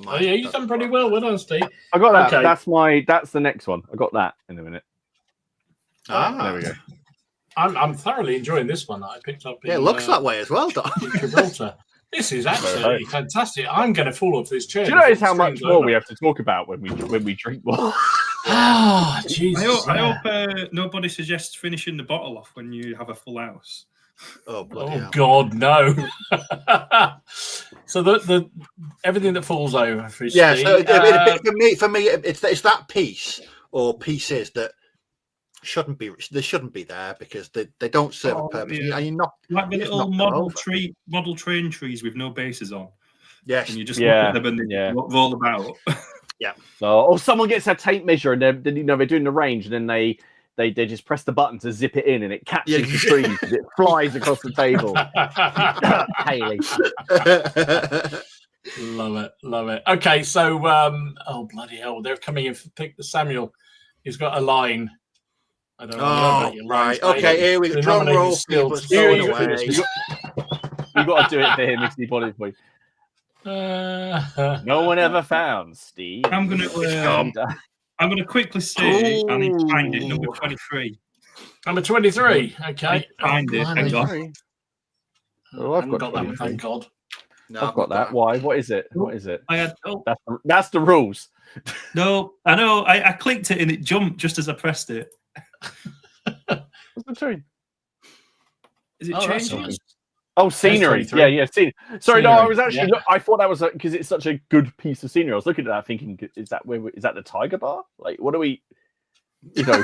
mine. Oh yeah, you've done pretty well. Well done, Steve. I got that. Okay. That's the next one. I got that in a minute. There we go. I'm thoroughly enjoying this one that I picked up. It looks that way as well, Don. In Gibraltar. This is absolutely fantastic. I'm going to fall off this chair. Do you notice how much more we have to talk about when we drink more? Ah, Jesus. I hope nobody suggests finishing the bottle off when you have a full house. Oh, bloody Oh hell. God, no! So the everything that falls over for Yeah, Steve, so for me, it's that piece or pieces that shouldn't be there because they don't serve a purpose. Yeah. And you're not Like the you just little knock them model train trees with no bases on, yes, and you just look at them and they yeah. roll about. Or someone gets a tape measure and they're doing the range, and then they just press the button to zip it in, and it catches the trees and it flies across the table. Haley. love it. Okay, so oh bloody hell, they're coming in for pick the Samuel. He's got a line. I don't know about your lines, right. Okay, here we go. Drum roll, people. You got to do it for him if he wanted it for you. No one ever found Steve. I'm gonna quickly say I need to find it. Number 23. Number 23. Okay, find it. Hang on. Oh, I've got that one. Thank God. No, I've got that. Why? What is it? What is it? I had. That's the rules. No, I know. I clicked it and it jumped just as I pressed it. What's the tree? Is it changing? Oh, scenery. Yeah, scenery. Sorry, scenery. No, I was actually. I thought that was because it's such a good piece of scenery. I was looking at that, thinking, is that the tiger bar? Like, what do we? You know.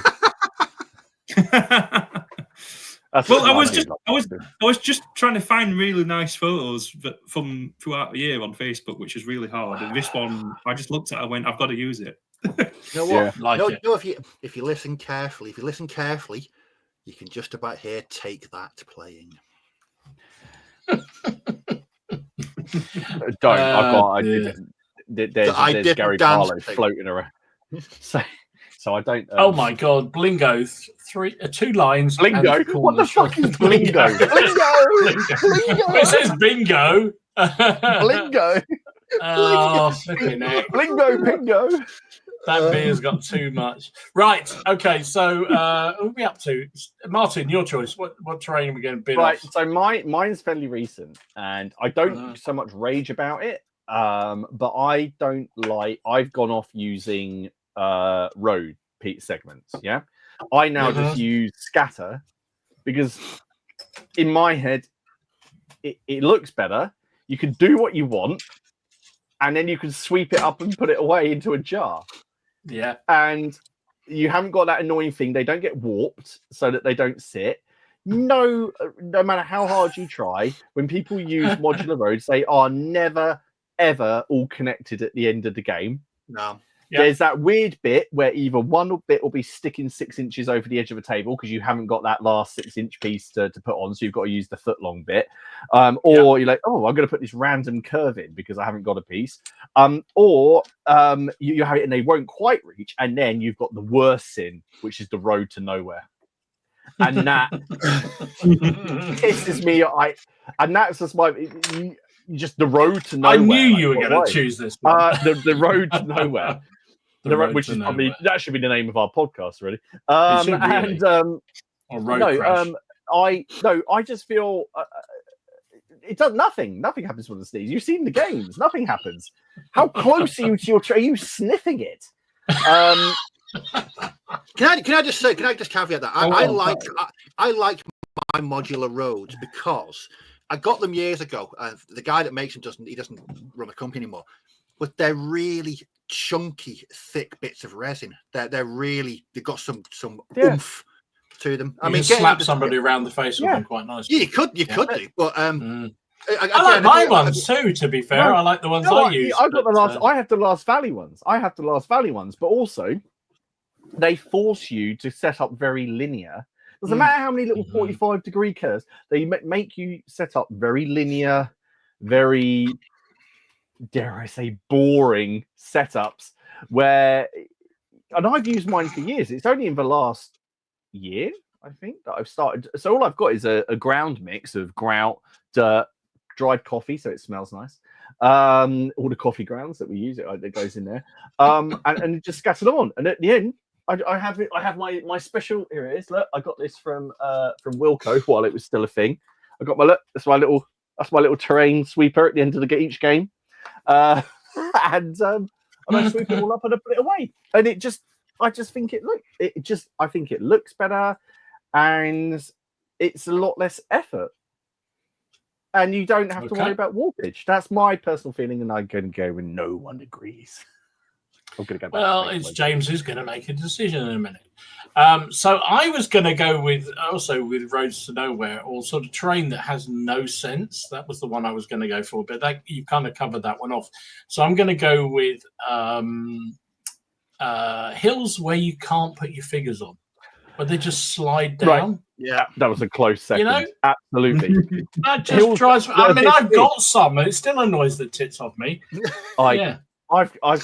Well, I was just trying to find really nice photos from throughout the year on Facebook, which is really hard. And this one, I just looked at it and went, I've got to use it. You know what? Yeah. If you listen carefully, you can just about hear "Take That" playing. There's Gary Barlow floating around. So I don't. Oh my God, Blingo! 2 lines. Blingo. What the fuck is Blingo? Blingo. It says bingo. Blingo. Oh, flipping heck. Blingo, bingo. That beer's got too much. Right. Okay. So, what are we up to? Martin, your choice. What terrain are we going to bid Right. off? So mine's fairly recent, and I don't so much rage about it. But I don't like. I've gone off using road segments. Yeah. I now just use scatter because in my head it looks better. You can do what you want, and then you can sweep it up and put it away into a jar. Yeah. And you haven't got that annoying thing. They don't get warped so that they don't sit. No matter how hard you try, when people use modular roads, they are never, ever all connected at the end of the game. No. Yep. There's that weird bit where either one bit will be sticking 6 inches over the edge of a table because you haven't got that last 6-inch piece to put on, so you've got to use the foot-long bit. Or you're like, oh, I'm going to put this random curve in because I haven't got a piece. Or you have it and they won't quite reach, and then you've got the worst sin, which is the road to nowhere. And that pisses me. And that's just just the road to nowhere. I knew you were going to choose this one. The road to nowhere. Which is probably that should be the name of our podcast, really. I just feel it does nothing. Nothing happens with the sneeze. You've seen the games. Nothing happens. How close are you to your tree? Are you sniffing it? Can I just caveat that I like my modular roads because I got them years ago. The guy that makes them doesn't run a company anymore, but they're really chunky, thick bits of resin. They've got some oomph to them. I mean, slap somebody around the face with them quite nicely. Yeah, you could do, but I like my ones too. To be fair, I like the ones I use. I have the Last Valley ones. But also they force you to set up very linear. Doesn't matter how many little 45-degree curves, they make you set up very linear, very, dare I say, boring setups and I've used mine for years. It's only in the last year, I think, that I've started. So all I've got is a ground mix of grout, dirt, dried coffee, so it smells nice. All the coffee grounds that we use, it goes in there. And it just scattered on. And at the end, I have my special. Here it is. Look, I got this from Wilco while it was still a thing. I got that's my little terrain sweeper at the end of each game, and I sweep it all up and I put it away, and it just I just think I think it looks better, and it's a lot less effort. And you don't have to worry about warpage. That's my personal feeling, and I'm going to go with no one agrees. I'm going to go back. Well, it's James who's going to make a decision in a minute. So I was going to go with Roads to Nowhere, or sort of terrain that has no sense. That was the one I was going to go for, but you kind of covered that one off. So I'm going to go with hills where you can't put your figures on, but they just slide down. Right. Yeah, that was a close second. You know? Absolutely. That just drives me. I mean, I've got some, and it still annoys the tits off me. I've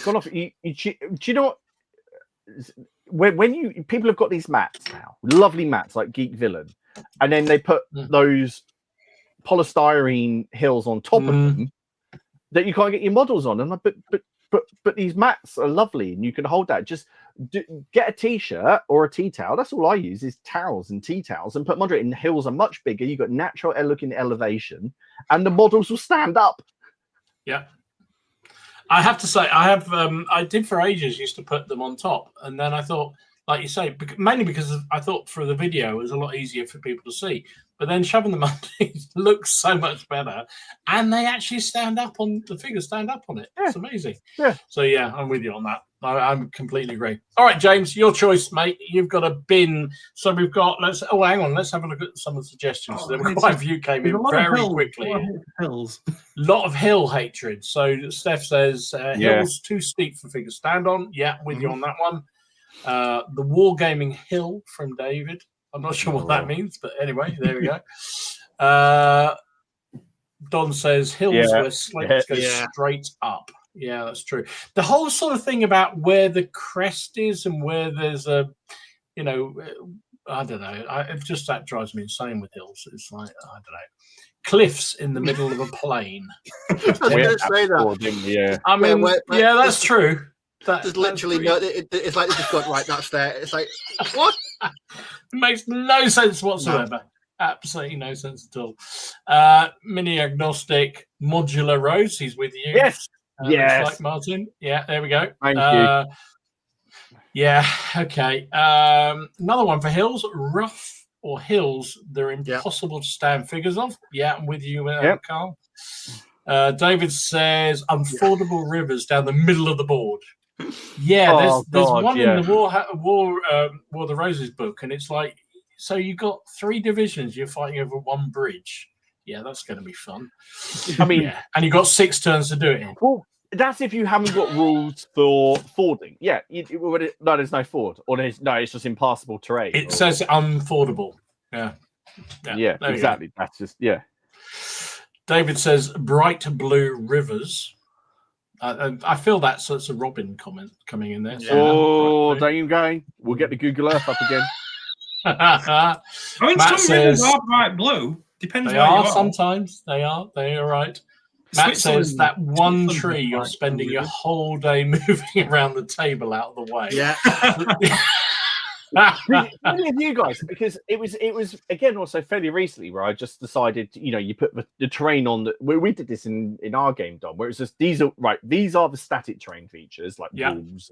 gone off. Do you know what? When people have got these mats now, lovely mats like Geek Villain, and then they put those polystyrene hills on top of them that you can't get your models on. And but these mats are lovely, and you can hold that. Just get a t-shirt or a tea towel. That's all I use is towels and tea towels, and put moderate in. The hills are much bigger. You've got natural looking elevation, and the models will stand up. Yeah. I have to say, I did for ages, used to put them on top. And then I thought, like you say, mainly because I thought for the video, it was a lot easier for people to see. But then shoving them underneath looks so much better. And they actually stand up on the figures, stand up on it. Yeah. It's amazing. Yeah. So, yeah, I'm with you on that. I completely agree. All right, James, your choice, mate. You've got a bin. So we've got, hang on. Let's have a look at some of the suggestions. There were quite a few came in very quickly. Hills. Lot of hill hatred. So Steph says, hills too steep for figures stand on. Yeah, with you on that one. The Wargaming Hill from David. I'm not sure what that means, but anyway, there we go. Don says hills where slates go straight up. Yeah, that's true. The whole sort of thing about where the crest is and where there's a, I don't know. Just that drives me insane with hills. It's like, I don't know. Cliffs in the middle of a plain. I was going to say that. Yeah. I mean, that's true. There's literally no. It's like they just got right. That's there. It's like what? It makes no sense whatsoever. No. Absolutely no sense at all. Mini agnostic modular roads. He's with you. Yes. Yes. Like Martin. Yeah. There we go. Thank you. Yeah. Okay. Another one for hills. Rough or hills. They're impossible to stand figures of. Yeah. I'm with you, Carl. David says unfordable rivers down the middle of the board. Yeah, there's one in the War of the Roses book, and it's like, so you got 3 divisions, you're fighting over one bridge. Yeah, that's going to be fun. I mean, and you got 6 turns to do it in. Well, that's if you haven't got rules for fording. Yeah, no, there's no ford, or it's just impassable terrain. It says unfordable. Yeah, exactly. That's just David says bright blue rivers. I feel that's a Robin comment coming in there. So don't you going? We'll get the Google Earth up again. I mean, Matt some rivers are bright blue. Depends where you are. Sometimes they are. They are right. Matt says that one tree you're spending your whole day moving around the table out of the way. Yeah. Many of you guys, because it was again also fairly recently where I just decided, you put the terrain on we did this in our game, Dom, where it's just these are the static terrain features like walls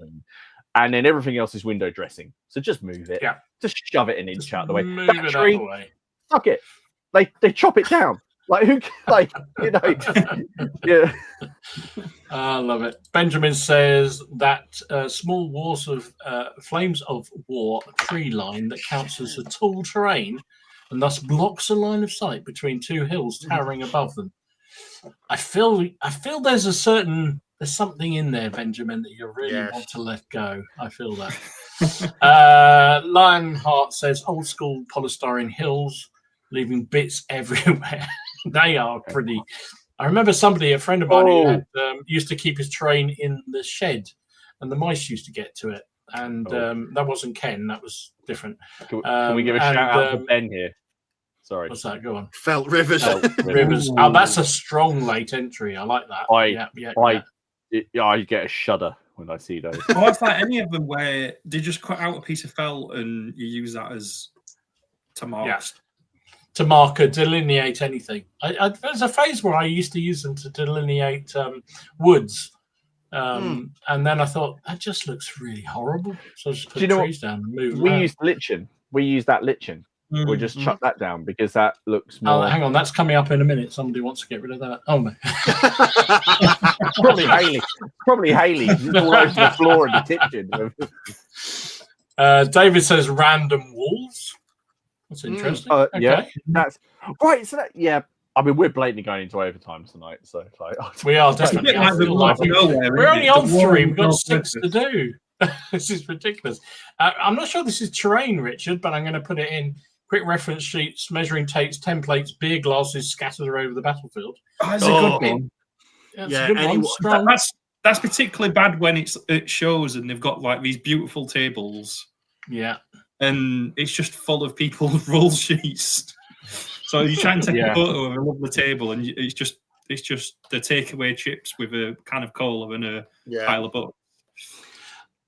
and then everything else is window dressing. So just move it, just shove it an inch out of the way. That tree, fuck it, they chop it down. Like who? Like yeah. I love it. Benjamin says that small walls of flames of war tree line that counts as a tall terrain, and thus blocks a line of sight between 2 hills towering above them. I feel there's something in there, Benjamin, that you really want to let go. I feel that. Lionheart says old school polystyrene hills, leaving bits everywhere. They are pretty. I remember a friend of mine who had, used to keep his train in the shed, and the mice used to get to it. And that wasn't Ken; that was different. Can we give a shout out to Ben here? Sorry, what's that? Go on. Felt Rivers. Rivers. Oh, that's a strong late entry. I like that. I get a shudder when I see those. Well, it's like any of them where they just cut out a piece of felt and you use that as to mark. Yeah. To mark or delineate anything. There's a phase where I used to use them to delineate woods. And then I thought that just looks really horrible. So I just put Do you know trees down and moved. We used lichen. We use that lichen. We'll just chuck that down because that looks more. Oh, hang on, that's coming up in a minute. Somebody wants to get rid of that. Oh no. Probably Haley. Probably Haley. She's all over the floor in the kitchen. David says random walls. That's interesting. Okay. Yeah, that's right. So I mean, we're blatantly going into overtime tonight, so like, we are definitely. We're only on 3. We've got 6 to do. This is ridiculous. I'm not sure this is terrain, Richard, but I'm going to put it in. Quick reference sheets, measuring tapes, templates, beer glasses scattered over the battlefield. That's a good one. That's a good one. Strong. That's particularly bad when it shows and they've got like these beautiful tables. Yeah. And it's just full of people's roll sheets. So you try and take a photo of a lovely table, and it's just the takeaway chips with a can of cola and a pile of books.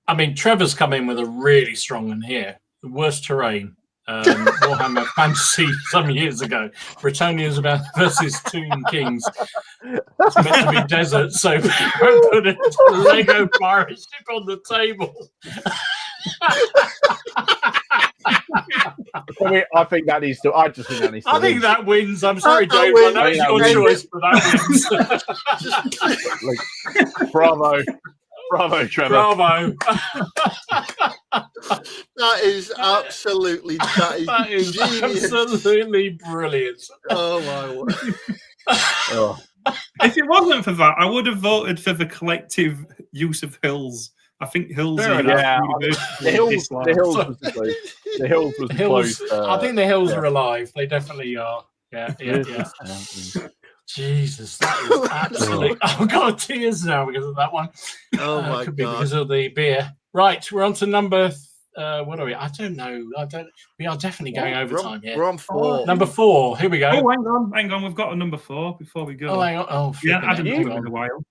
I mean, Trevor's come in with a really strong one here. The worst terrain. Warhammer Fantasy some years ago. Bretonians versus Tomb Kings. It's meant to be desert, so put a Lego pirate ship on the table. I think that needs to. I just think that needs to. I think that wins. I'm sorry, Dave. I know it's your choice, but that wins. Bravo, Trevor. Bravo. That is absolutely that is genius. Absolutely brilliant. Oh my word. If it wasn't for that, I would have voted for the collective use of hills. I think hills. The hills was close. I think the hills are alive. They definitely are. Yeah. Jesus, that is absolutely. I've got tears now because of that one. Oh my could god! Be because of the beer. Right, we're on to number. What are we? I don't know. We are definitely going overtime here. We're on 4. Number 4. Here we go. Oh, hang on. We've got a number 4 before we go. Oh, hang on. Oh, yeah, Adam's been a while.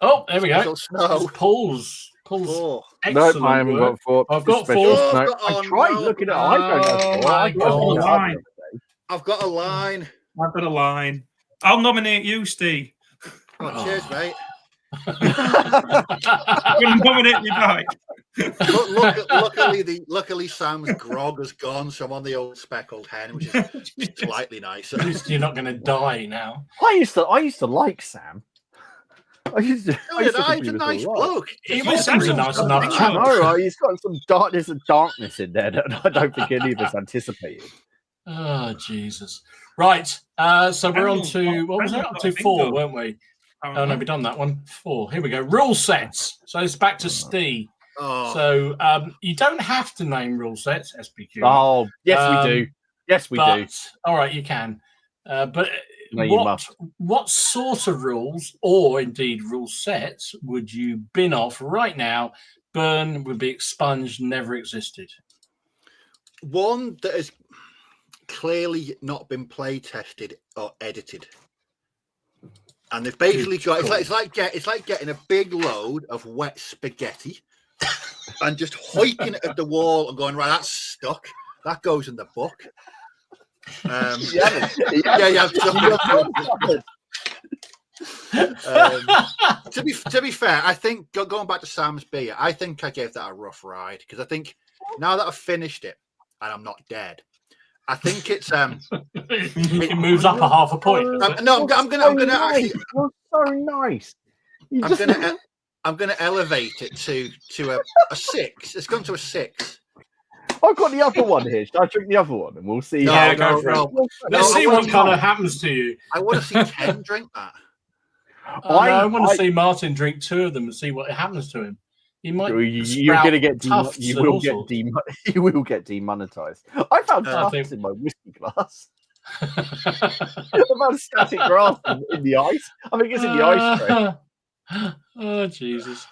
Oh, there we go. Paul's. 4. No, I haven't got 4. I've got 4. No, I tried looking at it. I don't know. I've got a line. I've got a line. I'll nominate you, Steve. Oh, cheers, mate. I'm going to nominate you back. Luckily, Sam's grog has gone, so I'm on the old speckled hen, which is slightly nicer. At least you're not going to die now. I used to like Sam. He's a nice bloke. He seems a nice enough chap. No, he's got some darkness in there that I don't think any of us anticipated. Oh, Jesus. Right. So we're on to, what was it? On to 4, weren't we? Oh, no, we've done that one. 4. Here we go. Rule sets. So it's back to Steve. Oh. So you don't have to name rule sets, SPQ. Oh, yes, we do. Yes, we do. All right, you can. But no, you must. What sort of rules, or indeed rule sets, would you bin off right now? Burn, would be expunged, never existed. One that has clearly not been play tested or edited. And they've basically got it's like getting a big load of wet spaghetti and just hoiking it at the wall and going, right, that's stuck. That goes in the book. To be fair, I think going back to Sam's beer, I think I gave that a rough ride because I think now that I've finished it and I'm not dead, I think it's it moves up a half a point. I'm gonna actually. You're so nice. I'm gonna elevate it to a 6. It's gone to a 6. I've got the other one here. Should I drink the other one and we'll see? Go for it. Let's see what kind of happens to you. I want to see Ken drink that. I want to see Martin drink 2 of them and see what happens to him. You might. You're going to get. You will get demonetized. I found tufts in my whiskey glass. I found static grass in the ice. I think it's in the ice tray. Oh Jesus!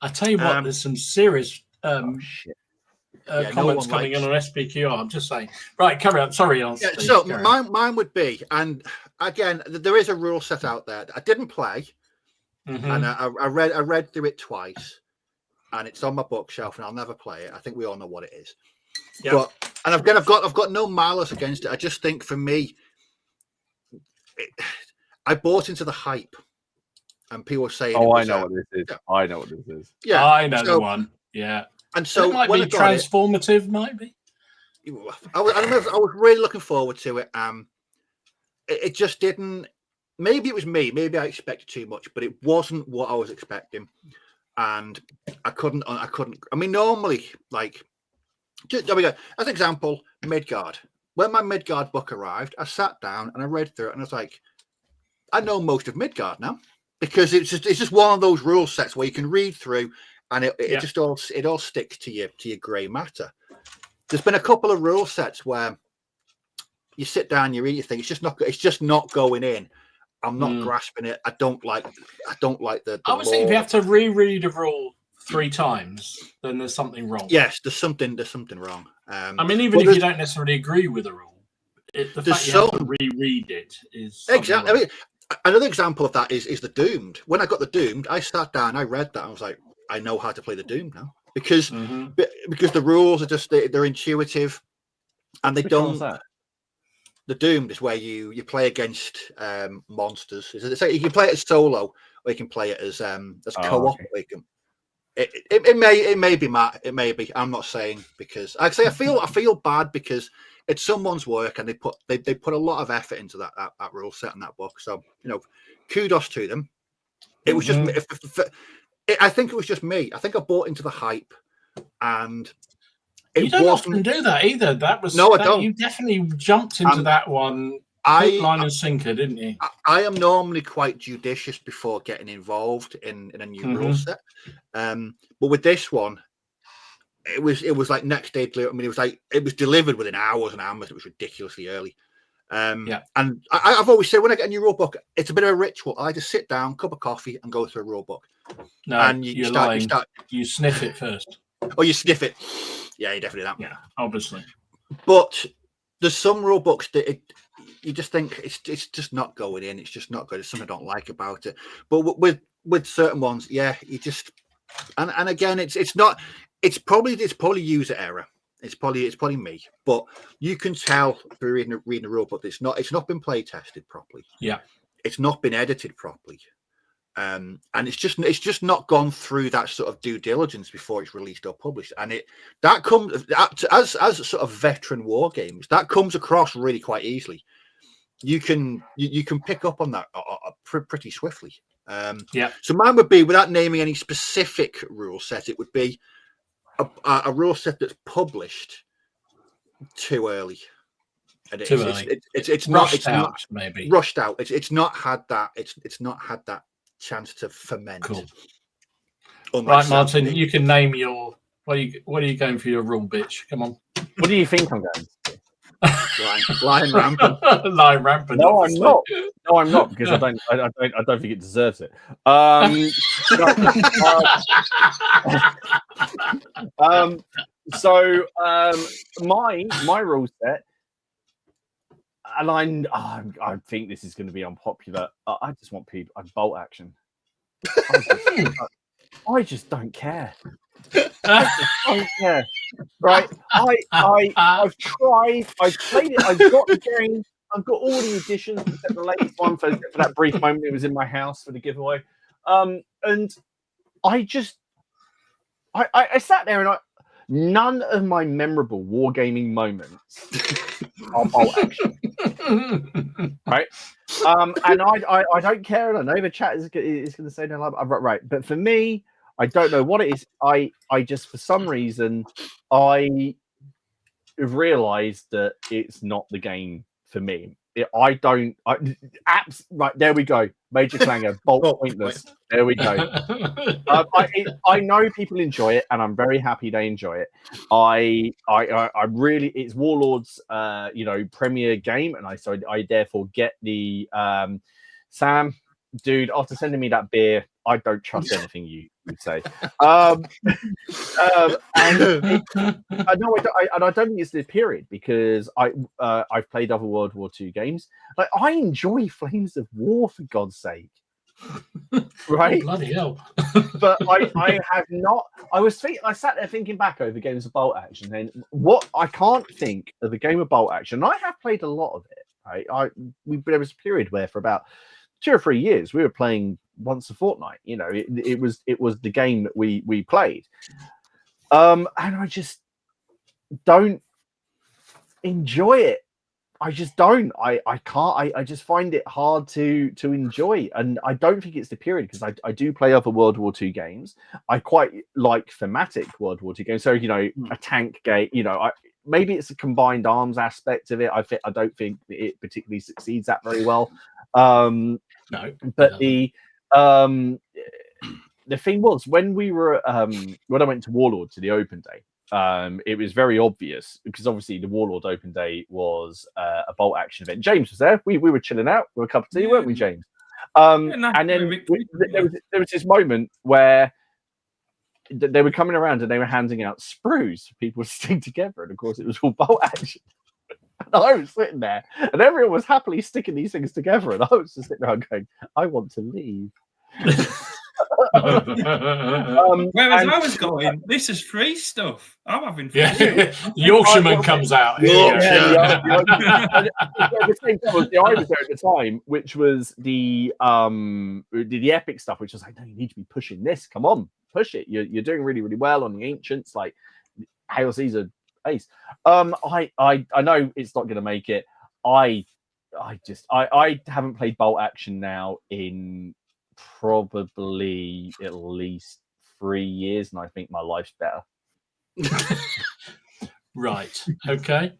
I tell you what, there's some serious comments coming in on SPQR. I'm just saying. Right, carry on. Sorry, so mine would be, and again, there is a rule set out there that I didn't play, and I read through it twice. And it's on my bookshelf, and I'll never play it. I think we all know what it is. Yep. But I've got no malice against it. I just think for me, I bought into the hype, and people were saying, "Oh, I know what this is. Yeah. I know what this is. Yeah, I know the one. Yeah, and so it might when be I got transformative. Might be. I was really looking forward to it. It just didn't. Maybe it was me. Maybe I expected too much, but it wasn't what I was expecting, and I couldn't. I mean, normally, like, there we go. As an example, Midgard. When my Midgard book arrived, I sat down and I read through it, and I was like, I know most of Midgard now, because it's just one of those rule sets where you can read through, and it just all sticks to your grey matter. There's been a couple of rule sets where you sit down, you read, you think it's just not going in. I'm not grasping it. I don't like the I would say if you have to reread a rule 3 times, then there's something wrong. Yes, there's something wrong. I mean, even if you don't necessarily agree with a rule, the fact you have to reread it is exactly. Wrong. I mean, another example of that is the Doomed. When I got the Doomed, I sat down, I read that, I was like, I know how to play the Doomed now, because the rules are just they're intuitive, and they don't. The Doomed is where you play against monsters. So you can play it as solo, or you can play it as co-op. Okay. It may be Matt. It may be. I'm not saying, because I feel bad because it's someone's work, and they put a lot of effort into that rule set and that book. So, kudos to them. It was just. I think it was just me. I think I bought into the hype, and you don't often do that either. That was I don't. You definitely jumped into that one. Line and sinker, didn't you? I am normally quite judicious before getting involved in a new rule set, but with this one, it was like next day. I mean, it was delivered within hours and hours. It was ridiculously early. And I've always said, when I get a new rule book, it's a bit of a ritual. I just sit down, cup of coffee, and go through a rule book. No, and you sniff it first. Oh, you sniff it. Yeah, you definitely that. Yeah, obviously. But there's some rule books that you just think it's just not going in. It's just not good. There's something I don't like about it. But with certain ones, you just and again, it's not. It's probably user error. It's probably me. But you can tell through reading a rule book that it's not been play tested properly. Yeah, it's not been edited properly. And it's just not gone through that sort of due diligence before it's released or published, and that comes as sort of veteran war games, that comes across really quite easily. You can pick up on that pretty swiftly. So mine would be, without naming any specific rule set, it would be a rule set that's published too early. And it's not maybe rushed out. It's not had that chance to ferment. Cool. Right, Martin, you can name your what are you going for your rule, bitch? Come on. What do you think I'm going? Lying rampant. Lying rampant. No, I'm not. No, I'm not, because I don't think it deserves it. My rule set, and I think this is going to be unpopular. I just want people. Bolt action. I just don't care. I just don't care. Right? I've tried. I've played it. I've got the game. I've got all the editions except the latest one for that brief moment it was in my house for the giveaway. And I sat there and none of my memorable wargaming moments are bolt action. Right? And I don't care, and I know the chat is going to say no, right. But for me, I don't know what it is. I just, for some reason, I have realised that it's not the game for me. Right, there we go. Major clanger, bolt pointless. There we go. I know people enjoy it, and I'm very happy they enjoy it. I really, it's Warlord's, premier game, and I therefore get the Sam, dude. After sending me that beer, I don't trust anything you would say. And I don't think it's the period, because I've played other World War II games. Like, I enjoy Flames of War, for God's sake. Right? Oh, bloody hell. But I have not. I sat there thinking back over games of bolt action, and what I can't think of a game of bolt action. I have played a lot of it. Right? There was a period where for about 2 or 3 years we were playing once a fortnight. You know, it was the game that we played, and I just don't enjoy it. I just don't. I can't. I just find it hard to enjoy, and I don't think it's the period, because I do play other World War II games. I quite like thematic World War II games. So, you know, a tank game. You know, maybe it's a combined arms aspect of it. I don't think it particularly succeeds that very well. No, but the thing was, when we were when I went to Warlord to the open day. It was very obvious, because obviously the Warlord Open Day was a bolt action event. James was there. We were chilling out with a cup of tea, weren't we, James? And then there was this moment where they were coming around and they were handing out sprues for people to stick together, and of course it was all bolt action. And I was sitting there, and everyone was happily sticking these things together, and I was just sitting there going, "I want to leave." Whereas I was going, this is free stuff. I'm having free stuff. Yorkshireman comes out. The same thing was I was there at the time, which was the epic stuff, which was like, no, you need to be pushing this. Come on, push it. You're doing really, really well on the ancients, like Hail Caesar ace. I know it's not going to make it. I haven't played bolt action now in probably at least 3 years, and I think my life's better. Right. Okay.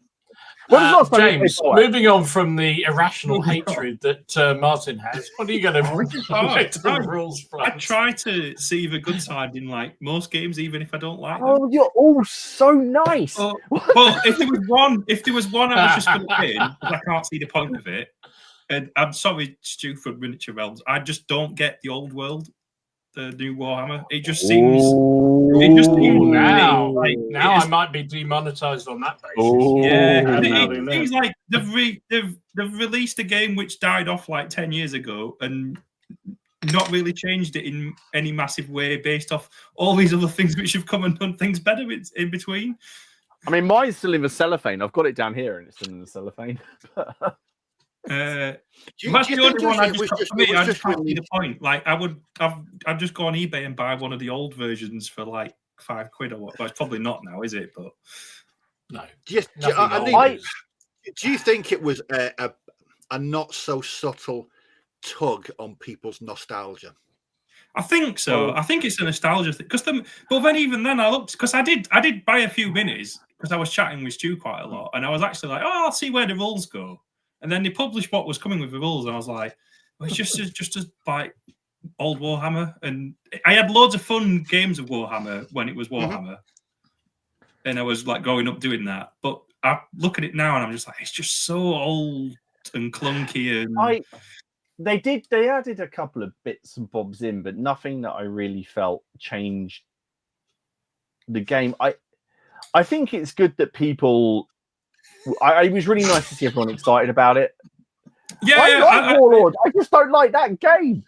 James, moving on from the irrational hatred that Martin has, what are you going to the rules from? I try to see the good side in like most games, even if I don't like them. Oh, you're all so nice. Well, if there was one I was just going to win, I can't see the point of it. And I'm sorry, Stu, for Miniature Realms. I just don't get the old world, the new Warhammer. It just seems. Now I might be demonetized on that basis. Yeah, it seems like they've released a game which died off like 10 years ago and not really changed it in any massive way based off all these other things which have come and done things better in between. I mean, mine's still in the cellophane. I've got it down here, and it's still in the cellophane. That's the only one I just can't see the point. Like I'd just go on eBay and buy one of the old versions for like £5 or what. Well, it's probably not now, is it? But no. Do you think it was a not so subtle tug on people's nostalgia? I think so. I think it's a nostalgia thing. But then even then I looked, because I did buy a few minis because I was chatting with Stu quite a lot, and I was actually like, I'll see where the rules go. And then they published what was coming with the rules, and I was like, well, it's just as like old Warhammer. And I had loads of fun games of Warhammer when it was Warhammer. And I was like growing up doing that. But I look at it now and I'm just like, it's just so old and clunky. And they added a couple of bits and bobs in, but nothing that I really felt changed the game. I think it's good that people. It was really nice to see everyone excited about it. Yeah, I like Warlord. I just don't like that game.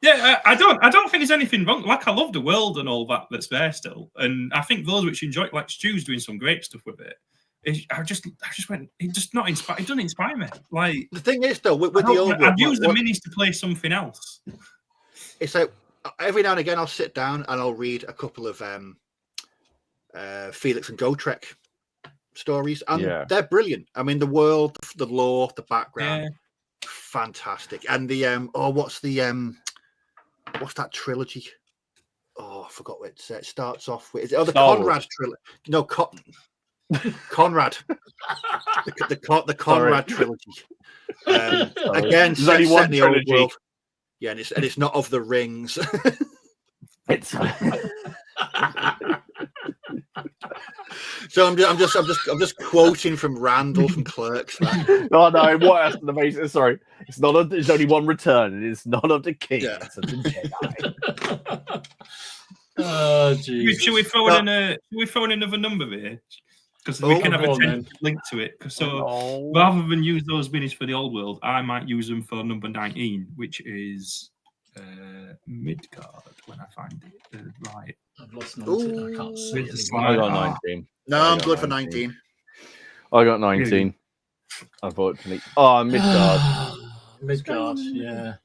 Yeah, I don't think there's anything wrong. Like, I love the world and all that's there still, and I think those which enjoy it, like Stu's doing some great stuff with it. I just went. It just not inspire. It doesn't inspire me. Like, the thing is, though, with the old, I'd use the minis to play something else. It's like every now and again I'll sit down and I'll read a couple of Felix and Gotrek stories, and they're brilliant. I mean, the world, the lore, the background, fantastic. And the what's that trilogy? Oh, I forgot what it starts off with. The Conrad trilogy. No, Conrad. the Conrad trilogy. Again, set in the old world. Yeah, and it's not of the rings. It's. So I'm just quoting from Randall from Clerks. No, what else? Sorry, there's only one return, and it's not of the king. Yeah. It's of the Jedi. Oh, Jesus. Should we throw in another number here? Because we can have a link to it. So rather than use those minis for the old world, I might use them for number 19, which is Midgard. When I find it right. I've lost 19. I can't see it. I got 19. No, I'm good for 19. I got 19. Unfortunately. Oh, Midgard. Midgard, yeah.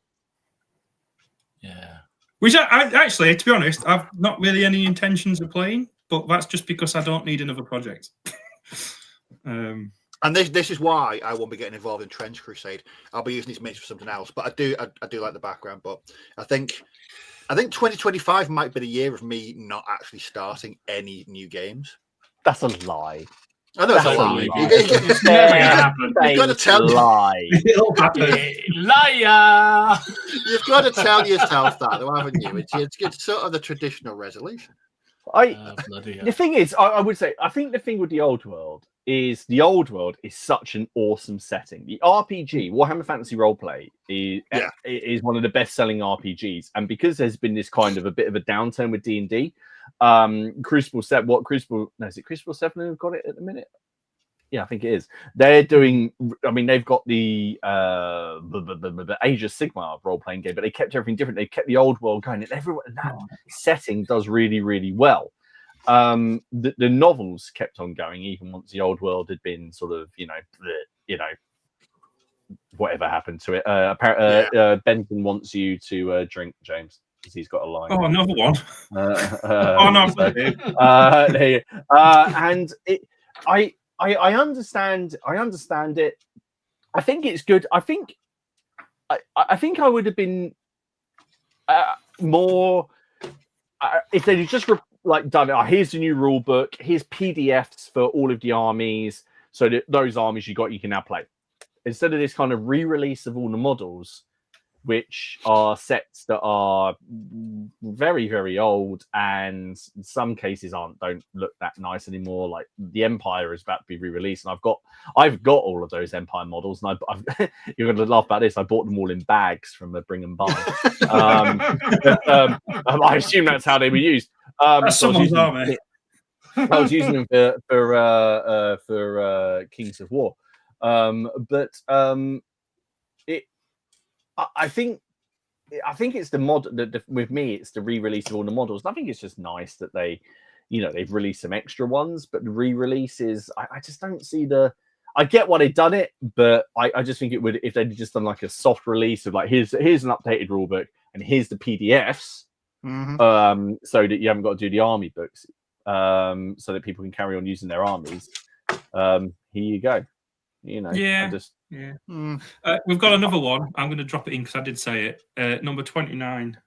Which I actually, to be honest, I've not really any intentions of playing, but that's just because I don't need another project. And this is why I won't be getting involved in Trench Crusade. I'll be using these mates for something else. But I do like the background. But I think 2025 might be the year of me not actually starting any new games. That's a lie. I know it's a lie. It's never going to happen. You've got to tell lie. Liar! You've got to tell yourself that, though, haven't you? It's sort of the traditional resolution. The thing is, I would say, I think the thing with the old world is such an awesome setting. The RPG, Warhammer Fantasy Roleplay, is one of the best-selling RPGs, and because there's been this kind of a bit of a downturn with D&D, Crucible 7, is it Crucible 7 who've got it at the minute? Yeah, I think it is. They're doing, I mean, they've got the Age of Sigmar role-playing game, but they kept everything different. They kept the old world going, and that setting does really, really well. The novels kept on going even once the old world had been sort of, whatever happened to it. Benton wants you to drink, James, because he's got a line. Oh, another one. And I understand it. I think it's good. I think I would have been more if they'd just done it. Here's the new rule book. Here's PDFs for all of the armies, so that those armies you can now play. Instead of this kind of re-release of all the models, which are sets that are very, very old and in some cases don't look that nice anymore. Like the Empire is about to be re-released, and I've got all of those Empire models, and I've you're going to laugh about this. I bought them all in bags from a Bring and Buy. I assume that's how they were used. Someone's army. I was using them for Kings of War, I think it's the mod that with me it's the re-release of all the models. I think it's just nice that they've released some extra ones, but the re-releases I just don't see I get why they've done it, but I just think it would if they'd just done like a soft release of like here's an updated rule book and here's the PDFs, so that you haven't got to do the army books, so that people can carry on using their armies. Here you go. We've got another one. I'm going to drop it in because I did say it. Number 29.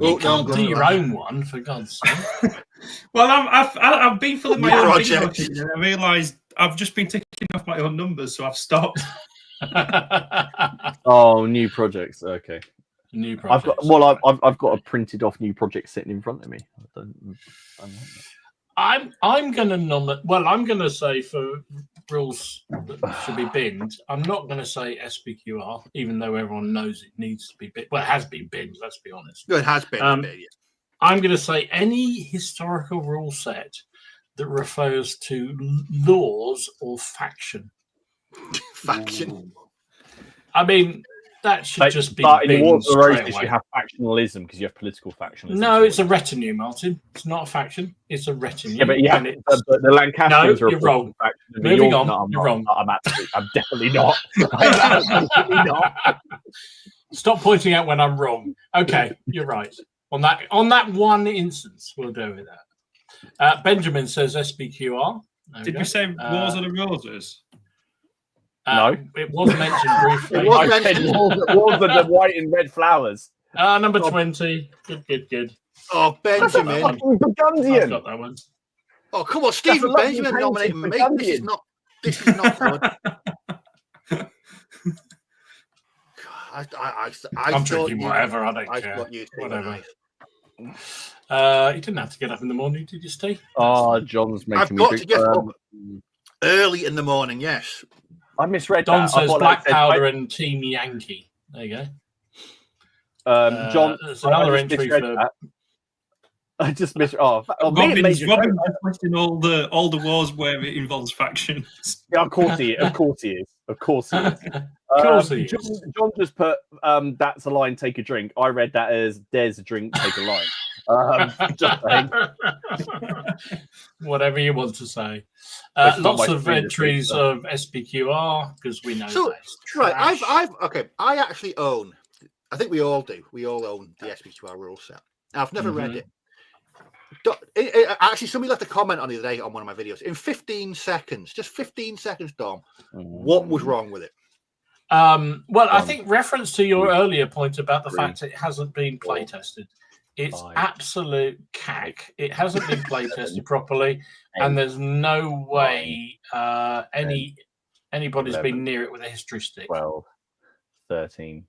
You can't do your own one, for God's sake. Well, I've been filling my own project, and I realised I've just been ticking off my own numbers, so I've stopped. Oh, new projects. Okay. New projects. I've got a printed off new project sitting in front of me. I'm going to nominate. Well, I'm going to say for rules that should be binned. I'm not going to say SPQR, even though everyone knows it needs to be binned. Well, it has been binned. Let's be honest. It has been. I'm going to say any historical rule set that refers to laws or faction. Faction. I mean, that should just be. But in War of the Roses, you have factionalism because you have political factionalism. No, it's a retinue, Martin. It's not a faction. It's a retinue. Yeah, but the Lancastrians are you're wrong. Faction. Moving on. You're wrong. I'm definitely not. I'm absolutely not. Stop pointing out when I'm wrong. Okay, you're right. On that one instance, we'll go with that. Benjamin says SBQR. Did you say Wars of the Roses? No, it was mentioned briefly. It was mentioned. Wars of the white and red flowers. Number 20. Good. Oh, Benjamin. I've got that one. Oh, come on, Stephen Benjamin nominated me. This is not good. I'm drinking whatever. I don't care. Whatever. You didn't have to get up in the morning, did you, Steve? Oh, John's making I've got to get up early in the morning. Yes. I misread Don that. says Black Powder and Team Yankee. There you go. John, there's another entry for. That. I just misread. Robin's listing all the wars where it involves factions. Yeah, of course he is. John just put that's a line, take a drink. I read that as there's a drink, take a line. Just saying. Whatever you want to say. It's not Lots my of favorite entries thing, of SPQR because we know So, that it's right, trash. I actually own. I think we all do. We all own the SPQR rule set. I've never read it. Actually, somebody left a comment on the other day on one of my videos. In 15 seconds, just 15 seconds, Dom, what was wrong with it? Well, I think reference to your earlier point about the 3, fact it hasn't been play 4, tested. It's 5, absolute cack. It hasn't been play 7, tested properly, 8, and there's no way anybody's 11, been near it with a history stick. 12, 13,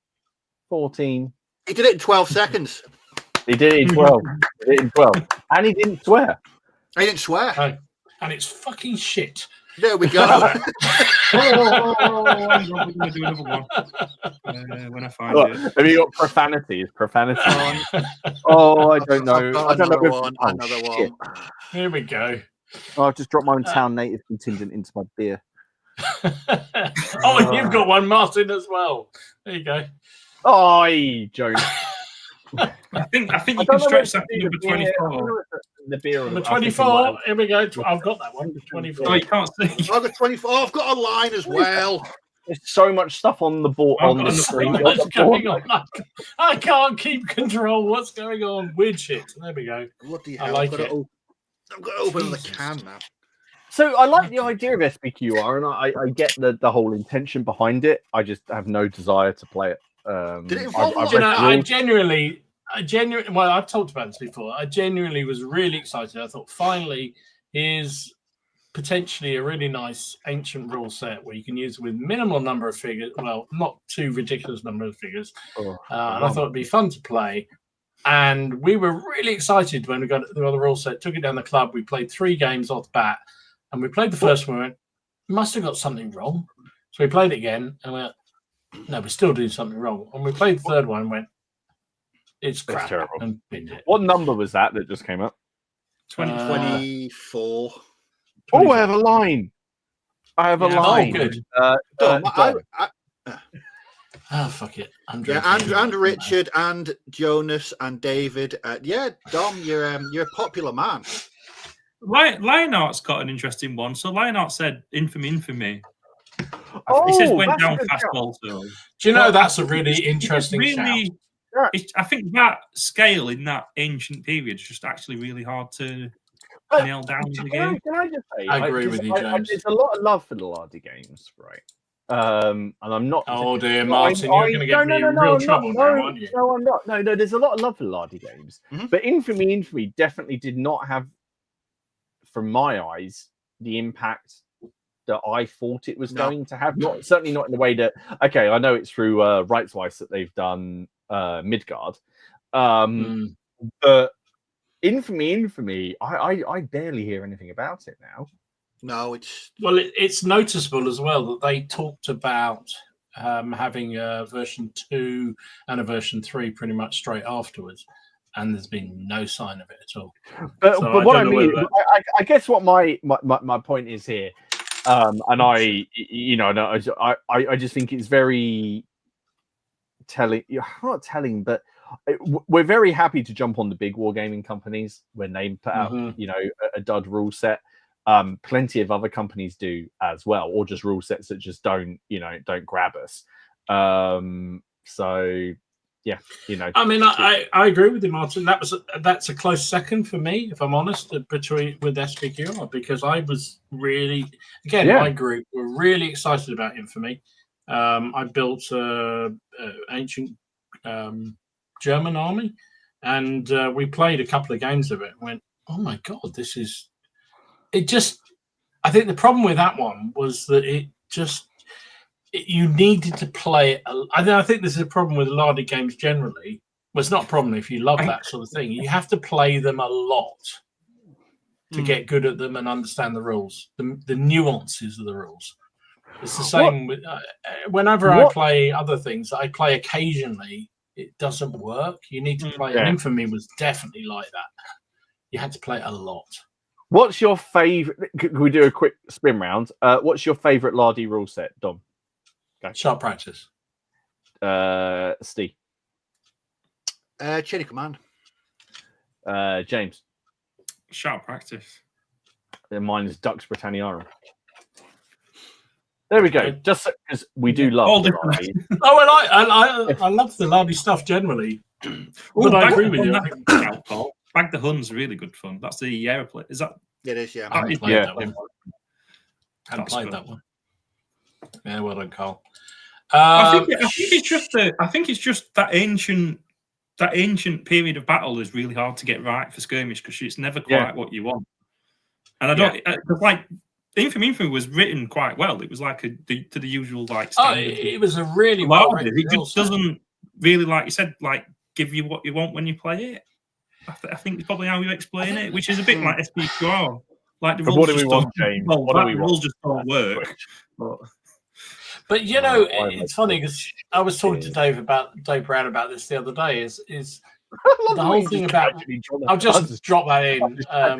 14. He did it in 12 seconds. He did it in 12. He did it in 12. And he didn't swear. He didn't swear. Oh, and it's fucking shit. There we go. I'm going to do another one when I find it. Have you got profanity? Is profanity on? Oh, I don't know. I've got I don't know. another one. Here we go. Oh, I've just dropped my own town native contingent into my beer. Oh, you've got one, Martin, as well. There you go. Oh, Jones. I think you can stretch that to number 24. The beer. Number 24. Here we go. I've got that one. 24. Oh, you can't see. I've got 24. I've got a line as well. There's so much stuff on the board. I've On got the another screen. one. What's going on? I can't keep control. What's going on? Weird shit. There we go. Bloody I hell, like I've it. got to open the Jesus. can now. So I like the idea of SPQR, and I get the whole intention behind it. I just have no desire to play it. Did it involve You know, I read genuinely, well, I've talked about this before. I genuinely was really excited. I thought finally here's potentially a really nice ancient rule set where you can use it with minimal number of figures. Well, not too ridiculous number of figures. And I thought it'd be fun to play. And we were really excited when we got the rule set, took it down the club. We played 3 games off the bat. And we played the first one, went, must have got something wrong. So we played it again and went, no, we're still doing something wrong. And we played the third one and went, it's crap. terrible. And binned it. What number was that just came up? 24. Oh, I have a line. I have a Yeah, line. Oh, good. Dom, Dom. Oh, fuck it. and Richard and Jonas and David. Yeah, Dom, you're a popular man. Lionheart's got an interesting one. So Lionheart said, infamy. Oh, He says went that's a down good fast shout. also. Do you know that's a really interesting Really, shout? I think that scale in that ancient period is just actually really hard to nail down in the game. Can I just say? I agree with you, James. There's a lot of love for the Lardy games, right? And I'm not. Oh dear, Martin, you're going to get me in real trouble now, aren't you? No, I'm not. No, there's a lot of love for the Lardy games, but Infamy definitely did not have, from my eyes, the impact that I thought it was going to have. Certainly not in the way that. Okay, I know it's through Rightswise that they've done Midgard, but Infamy, I barely hear anything about it now. No, it's noticeable as well that they talked about having a version 2 and a version 3 pretty much straight afterwards, and there's been no sign of it at all. But what I mean, whether... I guess what my point is here, and I just think it's very telling. Not telling, but we're very happy to jump on the big wargaming companies when they put out, a dud rule set. Plenty of other companies do as well, or just rule sets that just don't grab us. So yeah, I mean, I agree with you, Martin. That's a close second for me, if I'm honest, with SPQR, because I was really, my group were really excited about Infamy. I built an ancient German army, and we played a couple of games of it and went, oh my god, this is. I think the problem with that one was that you needed to play it. I think this is a problem with Lardy games generally. Well, it's not a problem if you love that sort of thing. You have to play them a lot to get good at them and understand the rules, the nuances of the rules. It's the same with whenever I play other things that I play occasionally, it doesn't work. You need to play. And Infamy was definitely like that. You had to play it a lot. What's your favorite? Can we do a quick spin round? What's your favorite Lardy rule set, Dom? Okay. Sharp Practice. Steve. Chain of Command. James. Sharp practice. And mine is Dux Britanniarum. There we go. Just because we do love All the different. Lardy. Oh, I love the Lardy stuff generally. But I agree with you. Bag the Hun's really good fun. That's the aeroplane. Is that? It is, yeah. I haven't played Yeah. that one. Haven't That's played good. that one. Yeah, well done, Carl. I think it's just that ancient period of battle is really hard to get right for skirmish because it's never quite what you want. And I don't like Infamy was written quite well. It was like to the usual like. It was a really well written. It just doesn't really, like you said, like give you what you want when you play it. I think it's probably how you explain it, which is a bit like SPQR. Like the rules what do we just want, don't- James? Well, What do we the want? rules just don't work. But you know, it's funny because I was talking to Dave Brown about this the other day. Is the whole thing about? I'll just drop that in.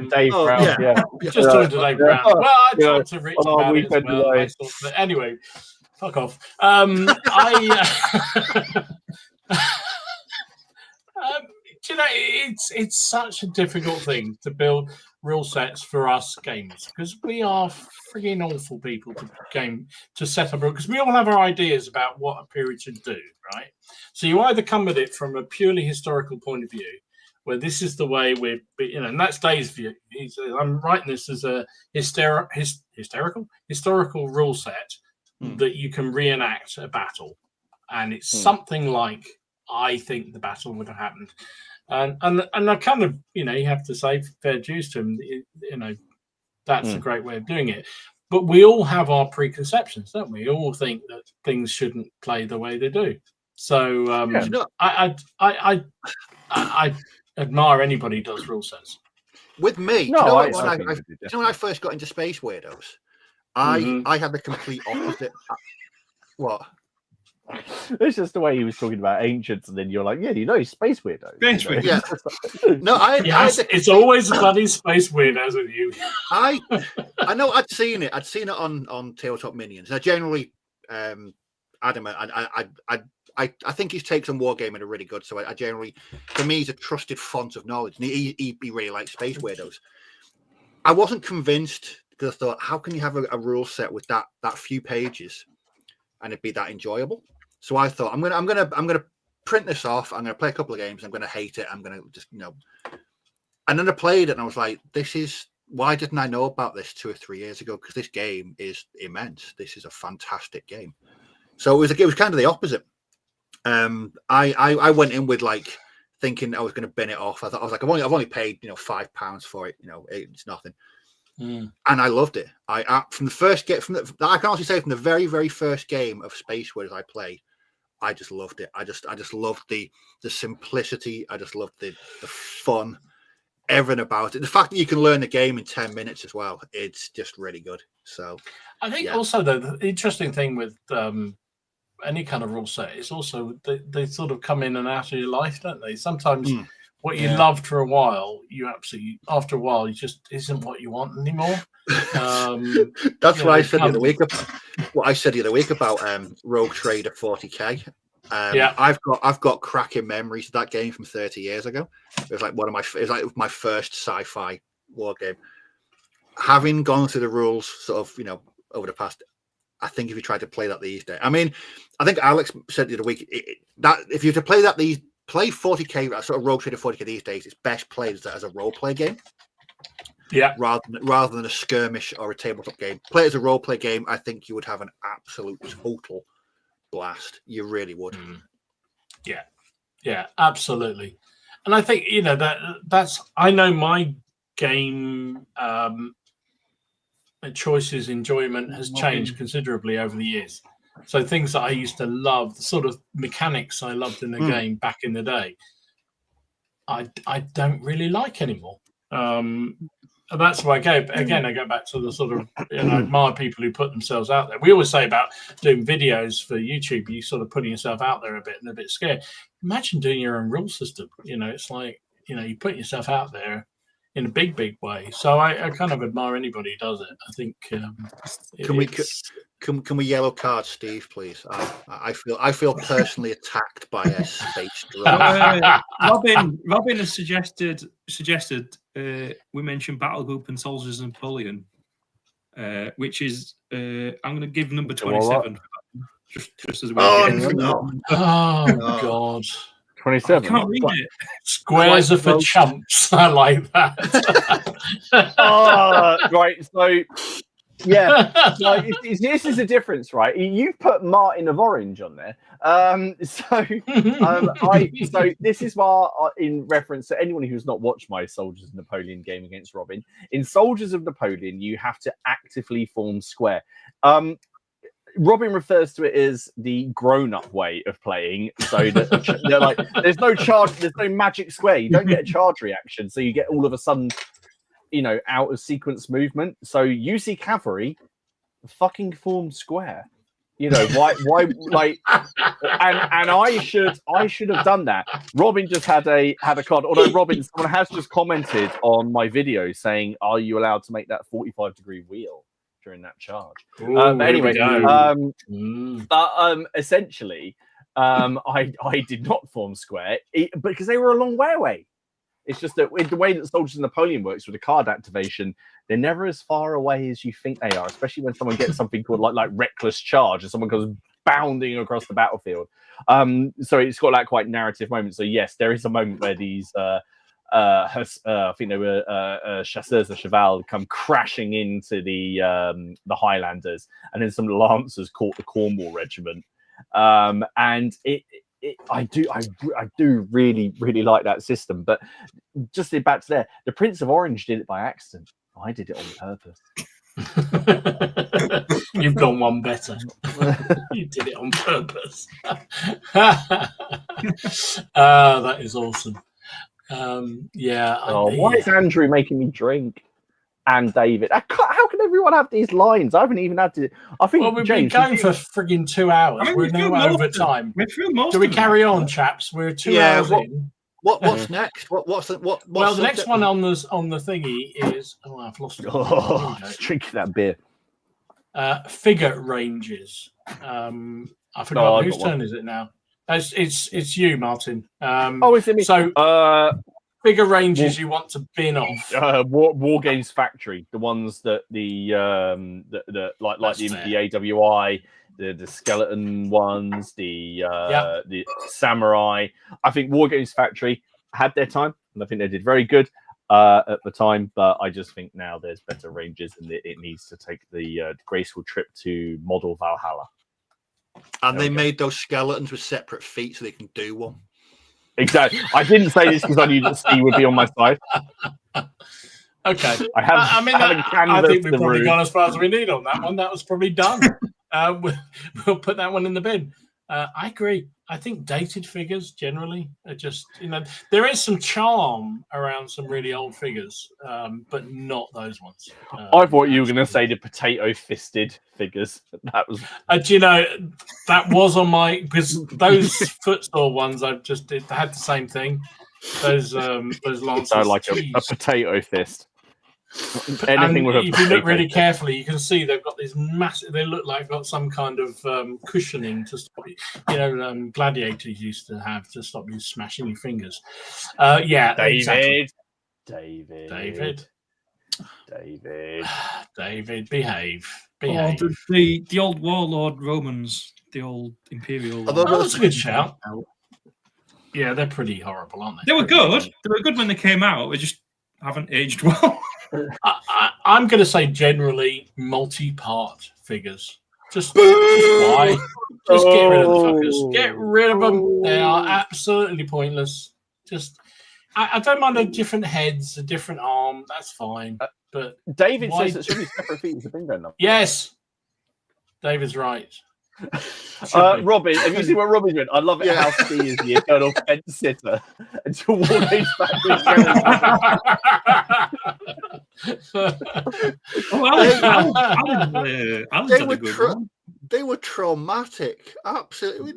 Dave Brown, yeah. Just talking to Dave Brown. Well, I talked to Rich on our about it as weekend well. away. But anyway, fuck off. You know, it's such a difficult thing to build rule sets for us gamers because we are frigging awful people to set up because we all have our ideas about what a period should do, right? So you either come at it from a purely historical point of view, where this is the way and that's Dave's view. I'm writing this as a historical rule set that you can reenact a battle, and it's something like I think the battle would have happened. And I kind of, you have to say fair dues to him. That's a great way of doing it. But we all have our preconceptions, don't we? We all think that things shouldn't play the way they do. So I admire anybody who does rule sets. With me, when I first got into Space Weirdos, I had the complete opposite. What? It's just the way he was talking about ancients, and then you're like, Space Weirdos. Yeah. No, it's always bloody Space Weirdos with you. I know I'd seen it. I'd seen it on Tabletop Minions. I generally, adamant. I think his takes on wargaming are really good. So I generally, for me, he's a trusted font of knowledge, and he really likes Space Weirdos. I wasn't convinced because I thought, how can you have a rule set with that few pages, and it'd be that enjoyable? So I thought I'm gonna print this off. I'm gonna play a couple of games. I'm gonna hate it. I'm gonna just And then I played it, and I was like, why didn't I know about this 2 or 3 years ago? Because this game is immense. This is a fantastic game. So it was kind of the opposite. I went in with like thinking I was going to bin it off. I was like, I've only paid £5 for it. It's nothing. And I loved it. From the first I can honestly say from the very, very first game of Space Weirdos I played, I just loved it. I just loved the simplicity. I just loved the fun, everything about it. The fact that you can learn the game in 10 minutes as well, it's just really good. So I think also the interesting thing with any kind of rule set is also they sort of come in and out of your life, don't they? Sometimes what you loved for a while, after a while, it just isn't what you want anymore. That's what I said the other week. What I said the other week about Rogue Trader 40k. I've got cracking memories of that game from 30 years ago. It was like my first sci-fi war game. Having gone through the rules sort of over the past, I think if you try to play that these days, I mean, I think Alex said the other week that if you were to play 40k, sort of Rogue Trader 40k these days, it's best played as a role play game. Yeah. Rather than a skirmish or a tabletop game. Play it as a role play game, I think you would have an absolute total blast. You really would. Yeah, absolutely. And I think that's I know my game choices, enjoyment has changed considerably over the years. So things that I used to love, the sort of mechanics I loved in the game back in the day, I don't really like anymore. And that's why I go back to the sort of I admire people who put themselves out there. We always say about doing videos for YouTube, you sort of putting yourself out there a bit and a bit scared. Imagine doing your own rule system. It's like you put yourself out there in a big way. So I kind of admire anybody who does it. I think Can we yellow card Steve, please? I feel personally attacked by a space drone. Robin has suggested we mention Battle Group and Soldiers of Napoleon, which is I'm going to give number 27. Just as well. Oh God. 27. I can't read it. Squares are for chumps. I like that. Right. So, yeah. This is a difference, right? You've put Martin of Orange on there. So this is why, in reference to anyone who's not watched my Soldiers of Napoleon game against Robin, in Soldiers of Napoleon, you have to actively form square. Robin refers to it as the grown-up way of playing. So that they're like, there's no charge, there's no magic square. You don't get a charge reaction, so you get all of a sudden, out of sequence movement. So you see Cavalry fucking form square. Why? Like, and I should have done that. Robin just had a card. Although Robin, someone has just commented on my video saying, "Are you allowed to make that 45-degree wheel during that charge?" Ooh, But anyway, essentially, I did not form square because they were a long way away. It's just that the way that Soldiers of Napoleon works with the card activation, they're never as far away as you think they are, especially when someone gets something called like reckless charge and someone goes bounding across the battlefield. So it's got that quite narrative moment. So yes, there is a moment where these I think they were chasseurs de cheval come crashing into the Highlanders, and then some lancers caught the Cornwall regiment, and I do really like that system. But just back to there, the Prince of Orange did it by accident. I did it on purpose. You've gone one better. You did it on purpose. That is awesome. Why is Andrew making me drink? And David, how can everyone have these lines? I haven't even had to. I think we've James, been going for frigging 2 hours. We're now over time. Do we carry on, chaps? We're 2 hours in. What's next? What's the next one on the thingy is I've lost it. Just drinking that beer. Figure ranges. I forgot whose turn is it now. It's you, Martin. Is it me? So figure ranges you want to bin off. War Games Factory, the ones that the AWI, the skeleton ones, the samurai. I think War Games Factory had their time, and I think they did very good at the time. But I just think now there's better ranges, and it needs to take the graceful trip to model Valhalla. And they made those skeletons with separate feet so they can do one. Exactly. I didn't say this because I knew that Steve would be on my side. Okay. I think we've probably gone as far as we need on that one. That was probably done. We'll put that one in the bin. I agree. I think dated figures generally are just, there is some charm around some really old figures, but not those ones. I thought you were going to say the potato-fisted figures. That was, that was on my, because those footsore ones I just did had the same thing. Those lancers. So like a potato fist. Anything with if you look really carefully, you can see they've got these massive. They look like they've got some kind of cushioning to stop you. Gladiators used to have to stop you smashing your fingers. David. Exactly. David, behave. The old warlord Romans, the old imperial. That's a good shout. Yeah, they're pretty horrible, aren't they? They were good. They were good when they came out. They just haven't aged well. I'm going to say generally multi-part figures. Just why? Just get rid of the fuckers. Get rid of them. They are absolutely pointless. I don't mind a different heads, a different arm. That's fine. But David says it should be separate feet as a bingo number. Yes, David's right. Robin, have you seen what Robin's doing? I love it how Steve is the eternal fence sitter until War Games They were traumatic. Absolutely.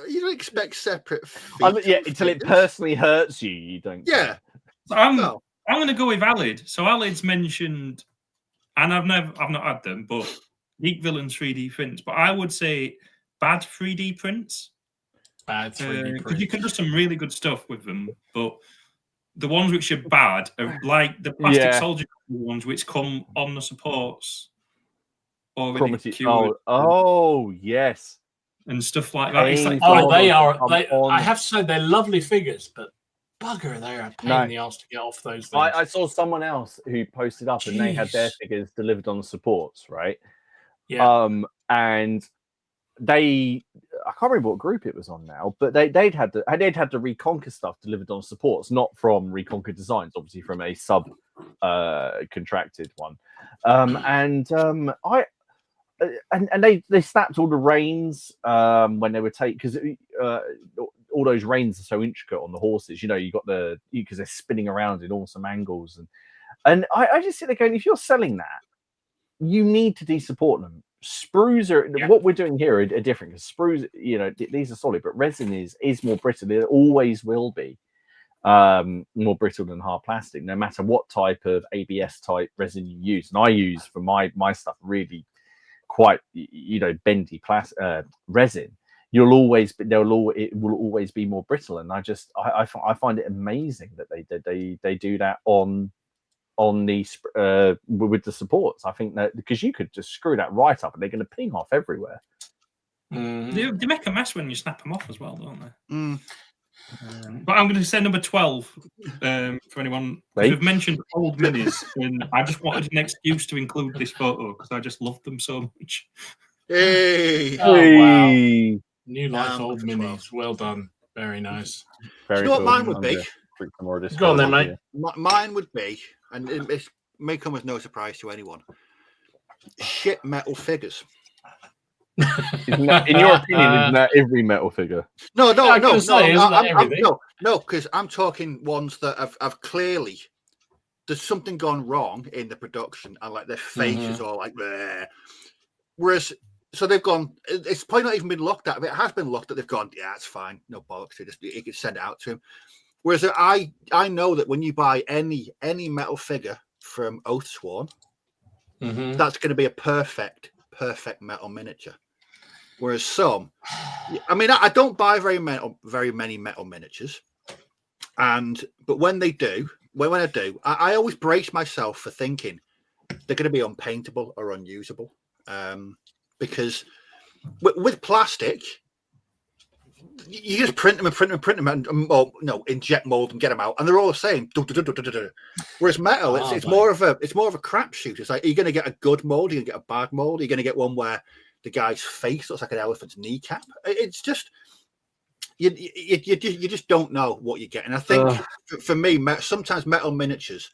You don't expect separate feet. Until it personally hurts you, you don't. Yeah. So I'm going to go with Alid. So Alid's mentioned, and I've not had them, but Geek Villains 3D prints, but I would say bad 3D prints. Bad 3D Because you can do prints. some really good stuff with them, but the ones which are bad are like the plastic soldier ones which come on the supports already cured. Oh, yes. And stuff like that. It's like, they are. I have to say they're lovely figures, but bugger, they're a pain in the ass to get off those things. I saw someone else who posted up and they had their figures delivered on the supports, right? Yeah. And I can't remember what group it was on now, but they'd had the Reconquer stuff delivered on supports, not from Reconquer Designs, obviously from a sub contracted one. And they snapped all the reins when they were because all those reins are so intricate on the horses. You got because they're spinning around in awesome angles, and I just sit there going, if you're selling that, you need to de-support them. Sprues are what we're doing here are different because sprues, these are solid, but resin is more brittle. It always will be more brittle than hard plastic, no matter what type of ABS type resin you use. And I use for my stuff really quite bendy resin. It will always be more brittle, and I find it amazing that they do that on these with the supports. I think that because you could just screw that right up and they're going to ping off everywhere. They make a mess when you snap them off as well, don't they? But I'm going to say number 12 for anyone. We've mentioned old minis, and I just wanted an excuse to include this photo because I just loved them so much. Hey! Oh, wow. New Life old minis. Well done. Very nice. Very cool. What mine would be? Go on then, mate. Mine would be, and it may come as no surprise to anyone, shit metal figures. In your opinion, isn't that every metal figure? No, because I'm talking ones that have clearly there's something gone wrong in the production, and like their faces are like there. Whereas, so they've gone. It's probably not even been looked at. If it has been looked at, they've gone, yeah, it's fine, no bollocks. You can send it out to him. Whereas I know that when you buy any metal figure from Oathsworn, that's going to be a perfect metal miniature. Whereas some, I mean, I don't buy very many metal miniatures, but when I do, I always brace myself for thinking they're going to be unpaintable or unusable, because with plastic, you just print them and inject mold and get them out, and they're all the same. Whereas metal, it's more of a crapshoot. It's like, are you going to get a good mold? Are you going to get a bad mold? Are you going to get one where the guy's face looks like an elephant's kneecap? It's just you just don't know what you get. And I think for me, sometimes metal miniatures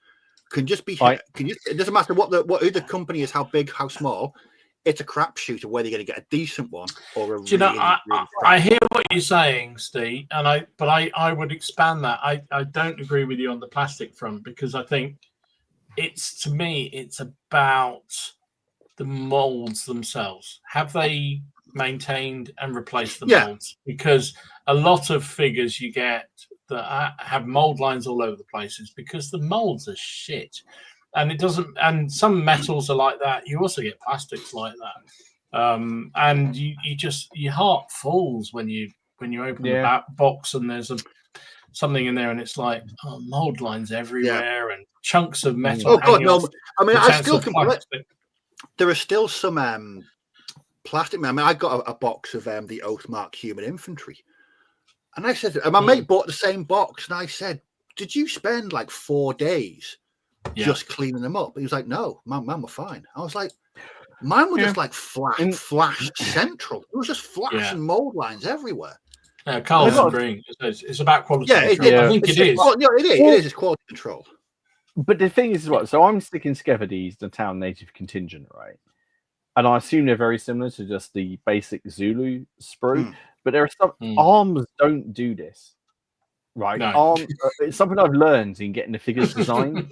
can just be. It doesn't matter who the company is, how big, how small. It's a crapshoot of whether you're going to get a decent one or a I hear what you're saying, Steve, and I would expand that. I don't agree with you on the plastic front, because I think to me it's about the molds themselves. Have they maintained and replaced the molds? Because a lot of figures you get that have mold lines all over the places because the molds are shit. And it doesn't, and some metals are like that. You also get plastics like that, and your heart falls when you open the box and there's something in there, and it's like mold lines everywhere and chunks of metal. Oh God, no! I mean, I still can. There are still some plastic. I mean, I got a box of the Oathmark Human Infantry, and I said, and my mate bought the same box, and I said, "Did you spend like 4 days?" Just cleaning them up? He was like, no, mine were fine. I was like, mine were just like flash central. It was just flash and mold lines everywhere. Carl's agreeing. It's about quality control. I think it is. It is. It's quality control. But the thing is, so I'm sticking together the town native contingent, right? And I assume they're very similar to just the basic Zulu sprue. But there are some arms don't do this. Right, no. It's something I've learned in getting the figures designed.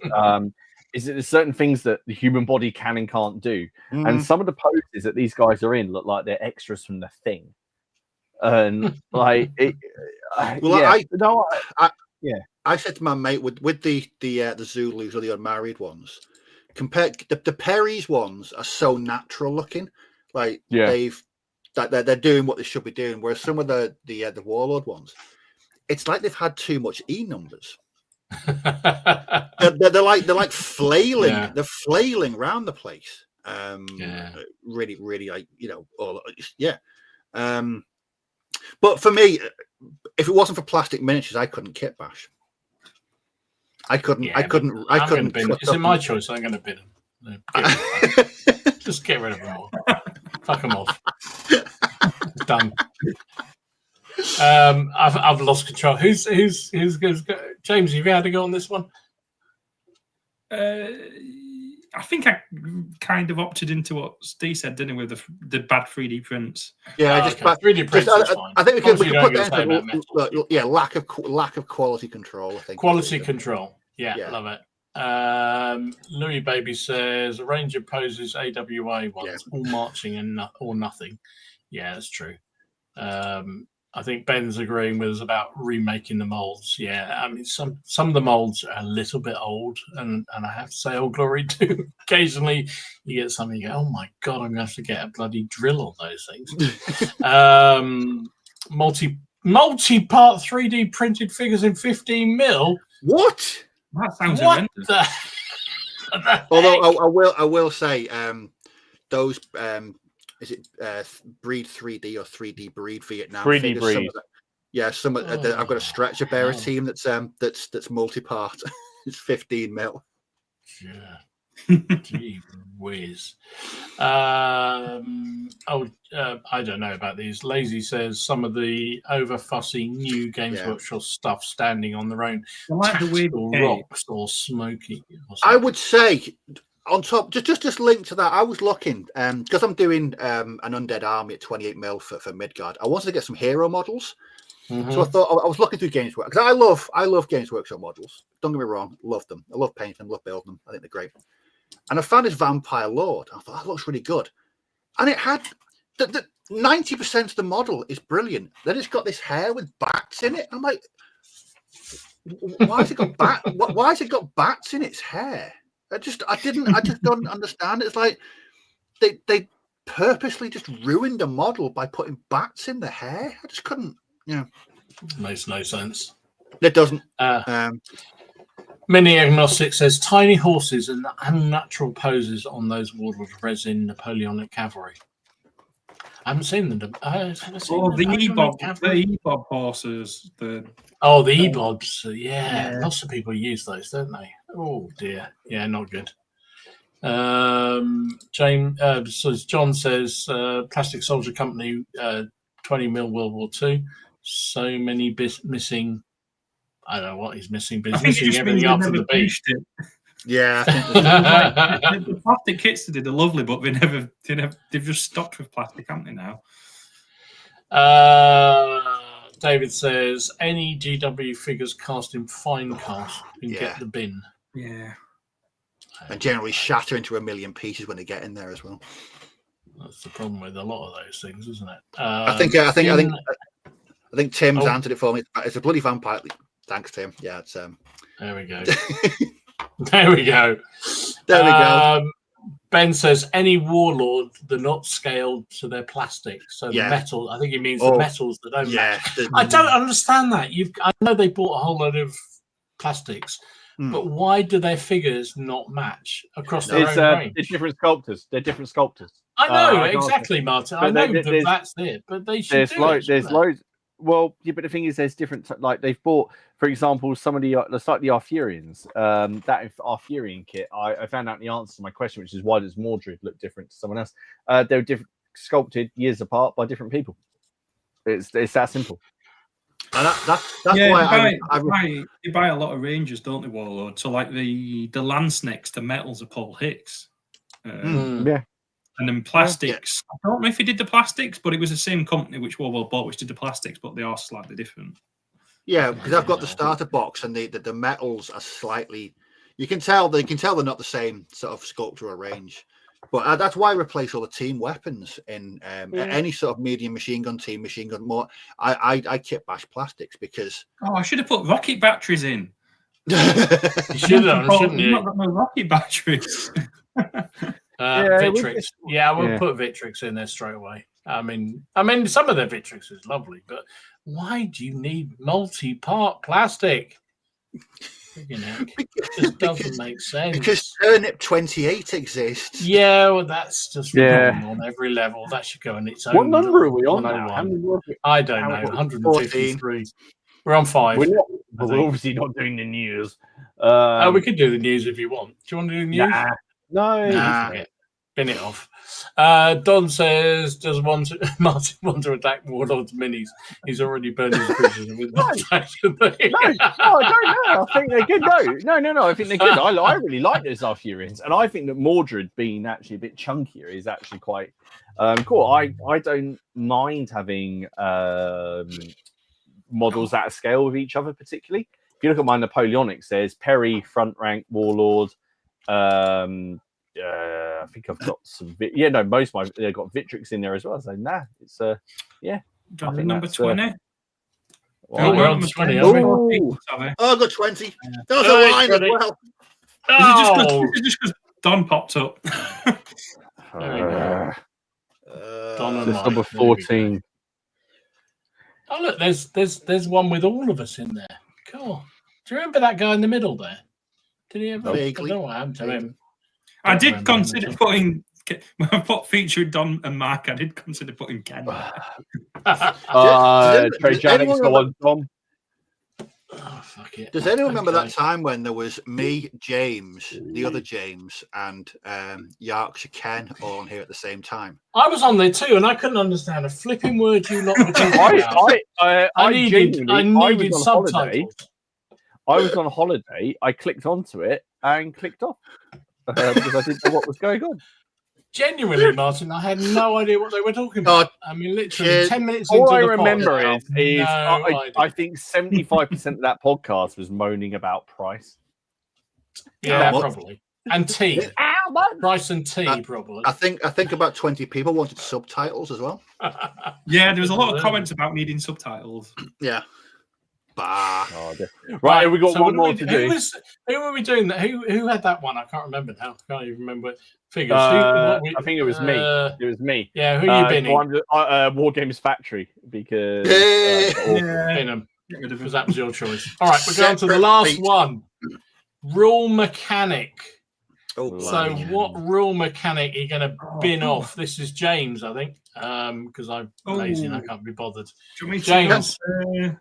Is that there's certain things that the human body can and can't do, and some of the poses that these guys are in look like they're extras from The Thing, and like it. I said to my mate with the Zulus or the unmarried ones, compared the Perry's ones are so natural looking, like Yeah. they're doing what they should be doing. Whereas some of the Warlord ones, it's like they've had too much E numbers. they're like flailing. Yeah. They're flailing around the place. Really, like But for me, if it wasn't for plastic miniatures, I couldn't kit bash. I couldn't. Is it my choice? I'm going to bin them. Just get rid of them all. Fuck them off. It's done. I've lost control. Who's James? Have you had to go on this one? I think I kind of opted into what Steve said, didn't he, with the bad 3D prints? Yeah, 3D prints is fine. I think we can put that. Lack of quality control. I think quality control. Yeah, love it. Louis Baby says a range of poses, AWA ones, all marching and or nothing. Yeah, that's true. I think Ben's agreeing with us about remaking the molds. Yeah, I mean some of the molds are a little bit old, and I have to say, all glory to. Occasionally, you get something. You go, oh my god, I'm going to have to get a bloody drill on those things. Multi-part 3D printed figures in 15 mil. What? That sounds horrendous. Although I will say those is it Breed 3D or 3D Breed Vietnam? 3D Breed. I've got a stretcher bearer team that's multi-part. It's 15 mil. Yeah. Gee whiz. I don't know about these. Lazy says some of the over fussy new Games Workshop stuff standing on their own, like the weird rocks or smoky. I would say on top, just link to that. I was looking because I'm doing an Undead Army at 28 mil for Midgard. I wanted to get some hero models. Mm-hmm. So I thought I was looking through Games Workshop because I love Games Workshop models. Don't get me wrong, love them. I love painting them, love building them. I think they're great. And I found this Vampire Lord. I thought that looks really good, and it had the 90% of the model is brilliant. Then it's got this hair with bats in it. I'm like, why has it got Why has it got bats in its hair? I just don't understand. It's like they purposely just ruined a model by putting bats in the hair. I just couldn't. Makes no sense. It doesn't. Mini Agnostic says tiny horses and unnatural poses on those Warlord resin Napoleonic cavalry. I haven't seen them. The EBOB horses. The EBOBs. Yeah, lots of people use those, don't they? Oh dear. Yeah, not good. John says Plastic Soldier Company 20 mil World War II. So many missing. I don't know what he's missing, but he's missing everything up to the beach. Yeah, the plastic kits they did are lovely, but they've just stopped with plastic, haven't they now? David says any GW figures cast in fine cast can get the bin. Yeah, and generally shatter into a million pieces when they get in there as well. That's the problem with a lot of those things, isn't it? I think Tim's answered it for me. It's a bloody vampire. Thanks, Tim. Yeah, it's There we go. There we go. There we go. Ben says any Warlord, they're not scaled to their plastic. So the metal, I think he means the metals that don't match. I don't understand that. I know they bought a whole load of plastics, but why do their figures not match across their own range? It's different sculptors. They're different sculptors. I know, exactly, Martin. I know that's it, but they should there's loads. Well, yeah, but the thing is, there's different. Like they've bought, for example, some of the Arthurians. That Arthurian kit, I found out the answer to my question, which is why does Mordred look different to someone else? They're different, sculpted years apart by different people. It's that simple. And that's why you buy a lot of Rangers, don't they, Warlord? So like the lance next to metals are Paul Hicks. Yeah. And then plastics. I don't know if he did the plastics, but it was the same company which Warlord bought, which did the plastics, but they are slightly different. Yeah, because I've got the starter box, and the metals are slightly. You can tell they're not the same sort of sculpture or range. But that's why I replace all the team weapons in any sort of medium machine gun team, machine gun more. I kit bash plastics because. Oh, I should have put rocket batteries in. You should have, shouldn't You've you? not got no rocket batteries. Victrix. Yeah, I would Yeah. put Victrix in there straight away. I mean, some of their Victrix is lovely, but why do you need multi-part plastic? It just doesn't make sense. Because Turnip 28 exists. Yeah, well, that's just Yeah. wrong on every level. That should go in its own. What number are we on 101. now? How many were we- I don't how- know. what- 153. We're on 5. We're not. I We're think. obviously not doing the news. We could do the news if you want. Do you want to do the news? Nah. No. Nah. Forget it. Bin it off. Don says, does Martin want to attack Warlord's minis? He's already burned his bridges with that faction thing. No, I don't know. I think they're good. No. I think they're good. I really like those Arthurians, and I think that Mordred being actually a bit chunkier is actually quite cool. I don't mind having models at a scale with each other, particularly. If you look at my Napoleonics, there's Perry, front rank, Warlord. I think I've got some. Most of my they've got Victrix in there as well. So it's John, I think number that's, 20. We're on 20, Oh. aren't we? Oh, I got 20. That was Oh, a line as credit. well. Oh, Is it just because Don popped up? There we go. Don and This Mike. number There we go. 14. Oh, look, there's one with all of us in there. Cool. Do you remember that guy in the middle there? Did he ever? Vaguely. I don't know what happened to him. I Don't did remember consider him. putting. When I put featuring Don and Mark, I did consider putting Ken. Trey Jannings, go on, Tom. Oh, fuck it. Does anyone remember Okay. that time when there was me, James, the other James, and Yorkshire Ken all on here at the same time? I was on there too, and I couldn't understand a flipping word you lot were talking about. I needed was on subtitles. holiday. I was on holiday. I clicked onto it and clicked off because I didn't know what was going on. Genuinely, Martin, I had no idea what they were talking about. I mean, literally cheers. 10 minutes All into I the remember pod, is no I idea. think 75% of that podcast was moaning about price. Yeah, How much? probably. And tea. Price and tea, probably. I think about 20 people wanted subtitles as well. Yeah, there was a lot of comments about needing subtitles. Yeah. Bah. Oh, right, we got so one what more do to we- do. Who were we doing that? Who had that one? I can't remember now. I can't even remember figures. I think it was me. It was me. Yeah, who you binning? War Games Factory because Bin 'em, Get rid of because him. that was your choice. All right, we're going to the Separate last feet. one. Rule mechanic. Oh, So blimey. what rule mechanic are you going to bin off? This is James, I think, because I'm lazy and I can't be bothered. Do you want me to James. go,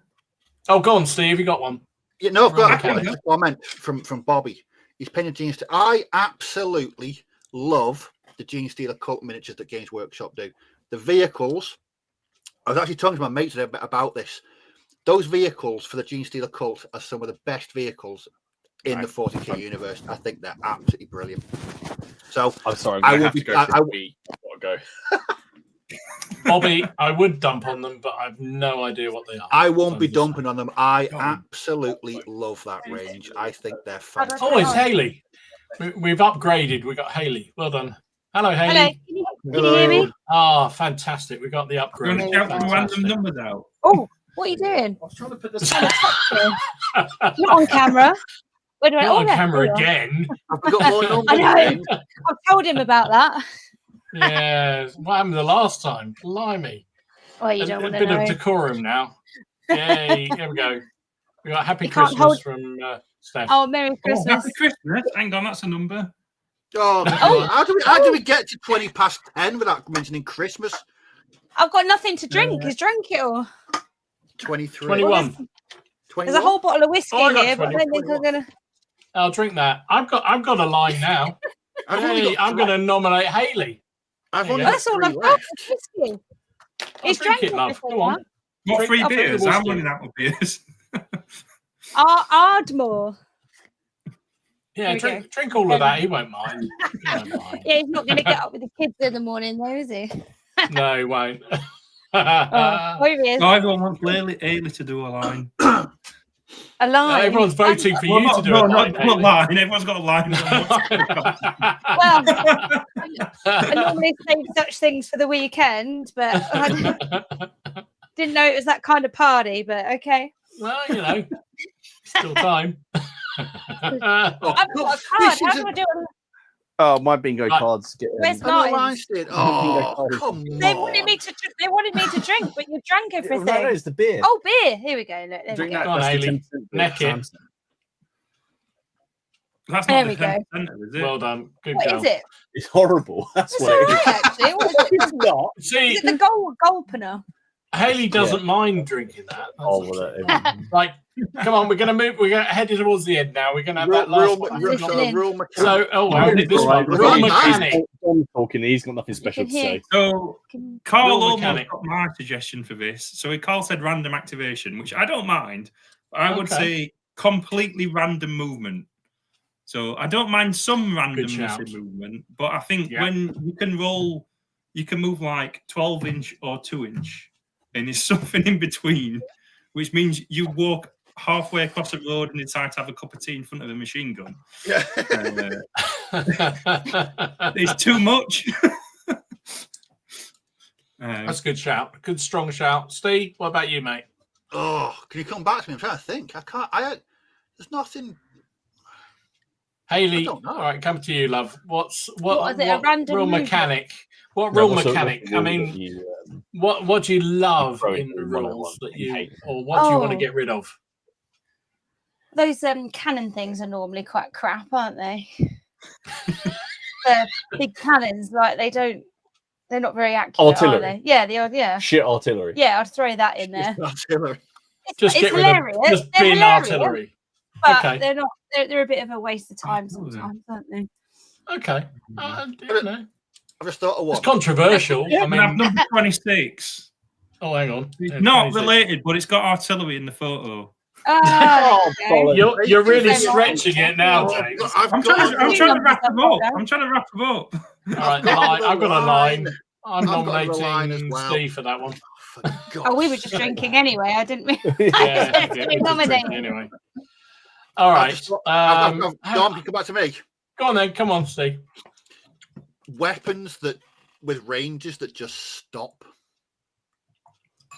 Oh, go on, Steve. You got one? Yeah, no, I've got Mechanic. a comment from Bobby. He's painting Gene Stealer. I absolutely love the Gene Stealer cult miniatures that Games Workshop do. The vehicles, I was actually talking to my mates today about this. Those vehicles for the Gene Stealer cult are some of the best vehicles in the 40k universe. I think they're absolutely brilliant. So I'm sorry, I I'm will going to be- have to go I- for a wee. I've got to go. Bobby, I would dump on them, but I've no idea what they are. I won't be So I'm just dumping on them. I Go on. absolutely love that range. I think they're saying. fantastic. Oh, it's Haley. We've upgraded. We got Haley. Well done. Hello, Haley. Hello, can you hear me? Ah, fantastic. We got the you upgrade. want to count some random Fantastic. numbers out? Oh, what are you doing? I was trying to put Not on camera. Where do I? Not on there camera you are. again. Have we got more numbers? I know. then? I've told him about that. Yeah. What happened the last time? Blimey. Well, you A don't want to bit of know. decorum now. Yay. Here we go. We got Happy You can't Christmas hold- from Steph. Oh, Merry Oh, Christmas. Happy Christmas. Hang on, that's a number. Oh, Oh. how do we get to 20 past 10 without mentioning Christmas? I've got nothing to drink. He's drank it all. 23. 21. There's a whole bottle of whiskey Oh, I got here, but I don't think 20, I'm gonna. I'll drink that. I've got a line now. I've only Hey, got I'm going to nominate Haley. I've There only you got That's all 3 I've got. left. is whiskey. I'll He's drink drank it, love. everything Go on. now. What, Drink- 3 I'll drink the beers? I'm whiskey. running out of beers. Ardmore. Yeah, There we drink all of that. He won't mind. He won't mind. Yeah, he's not going to get up with the kids in the morning, though, is he? No, he won't. Oh, here he is. No, everyone wants Ailey to do a line. A line. Everyone's voting for Well, you to do no, a line. not line. Everyone's got a line. Well, I normally save such things for the weekend, but I didn't know it was that kind of party. But okay. Well, you know, Still time. I've got a card. How do I do it? Oh, my bingo Right. cards get. Where's I know Martin's? Lines did. Oh, come They on. wanted me to. They wanted me to drink, but you drank everything. No, it's the beer. Oh, beer. Here we go. Look, there we Drink go. that. Go on, That's the Hayley. 10% beer, Neck it. Samson. That's There not we the go. 10%, is it? Well done. Good What girl. is it? It's horrible. That's It's what all it is. right, actually. What is it? It's not. See, Is it the goal opener? Haley doesn't mind drinking that. That's Oh, the well, thing. that Right, come on, we're going to move. We're going to head towards the end now. We're going to have that last one. So, this one, Right, real nice. mechanic. Dom's talking. He's got nothing special to can hear. say. So Can- Carl Real almost mechanic. got my suggestion for this. So Carl said random activation, which I don't mind. But I would Okay. say completely random movement. So I don't mind some randomness shout. in movement, but I think Yeah. when you can roll, you can move like 12-inch or 2-inch, and there's something in between, which means you walk halfway across the road and decide to have a cup of tea in front of a machine gun. Yeah. It's too much. That's a good shout. Good, strong shout. Steve, what about you, mate? Oh, can you come back to me? I'm trying to think. I can't. There's nothing. Haley, I don't know. all right, come to you, love. What is it, a random real movement? mechanic? What real What's the- mechanic? what's the I rule mean, that you, what do you love Throw it in the in one on rules one that you you, hate. or what do you want to Oh. get rid of? Those cannon things are normally quite crap, aren't they? The big cannons, like they're not very accurate, Artillery. are they? Yeah, yeah. shit artillery. Yeah, I'd throw that in there. Artillery. Just It's get rid hilarious. of just They're bin hilarious, artillery. but Okay. they're not. They're a bit of a waste of time Oh, yeah. sometimes, aren't they? Okay. You know, I've just thought of it's one. controversial. I And I've mean, number 26. oh, hang on. It's Yeah, not 26. related, but it's got artillery in the photo. Oh, there you go. bollocks. You're really Yeah. stretching it now, Oh, James. I've I'm got trying to numbers wrap them I've up. got I'm trying to wrap them up. All right, got I've got a line. I'm I've got a line as nominating well. Steve for that one. For God's Oh, we were just sake. drinking anyway. I didn't. Yeah, It's yeah, been we did nominated. drink anyway. All I've right. just got- Dom, you come back to me. Go on then. Come on, Steve. Weapons with ranges that just stop.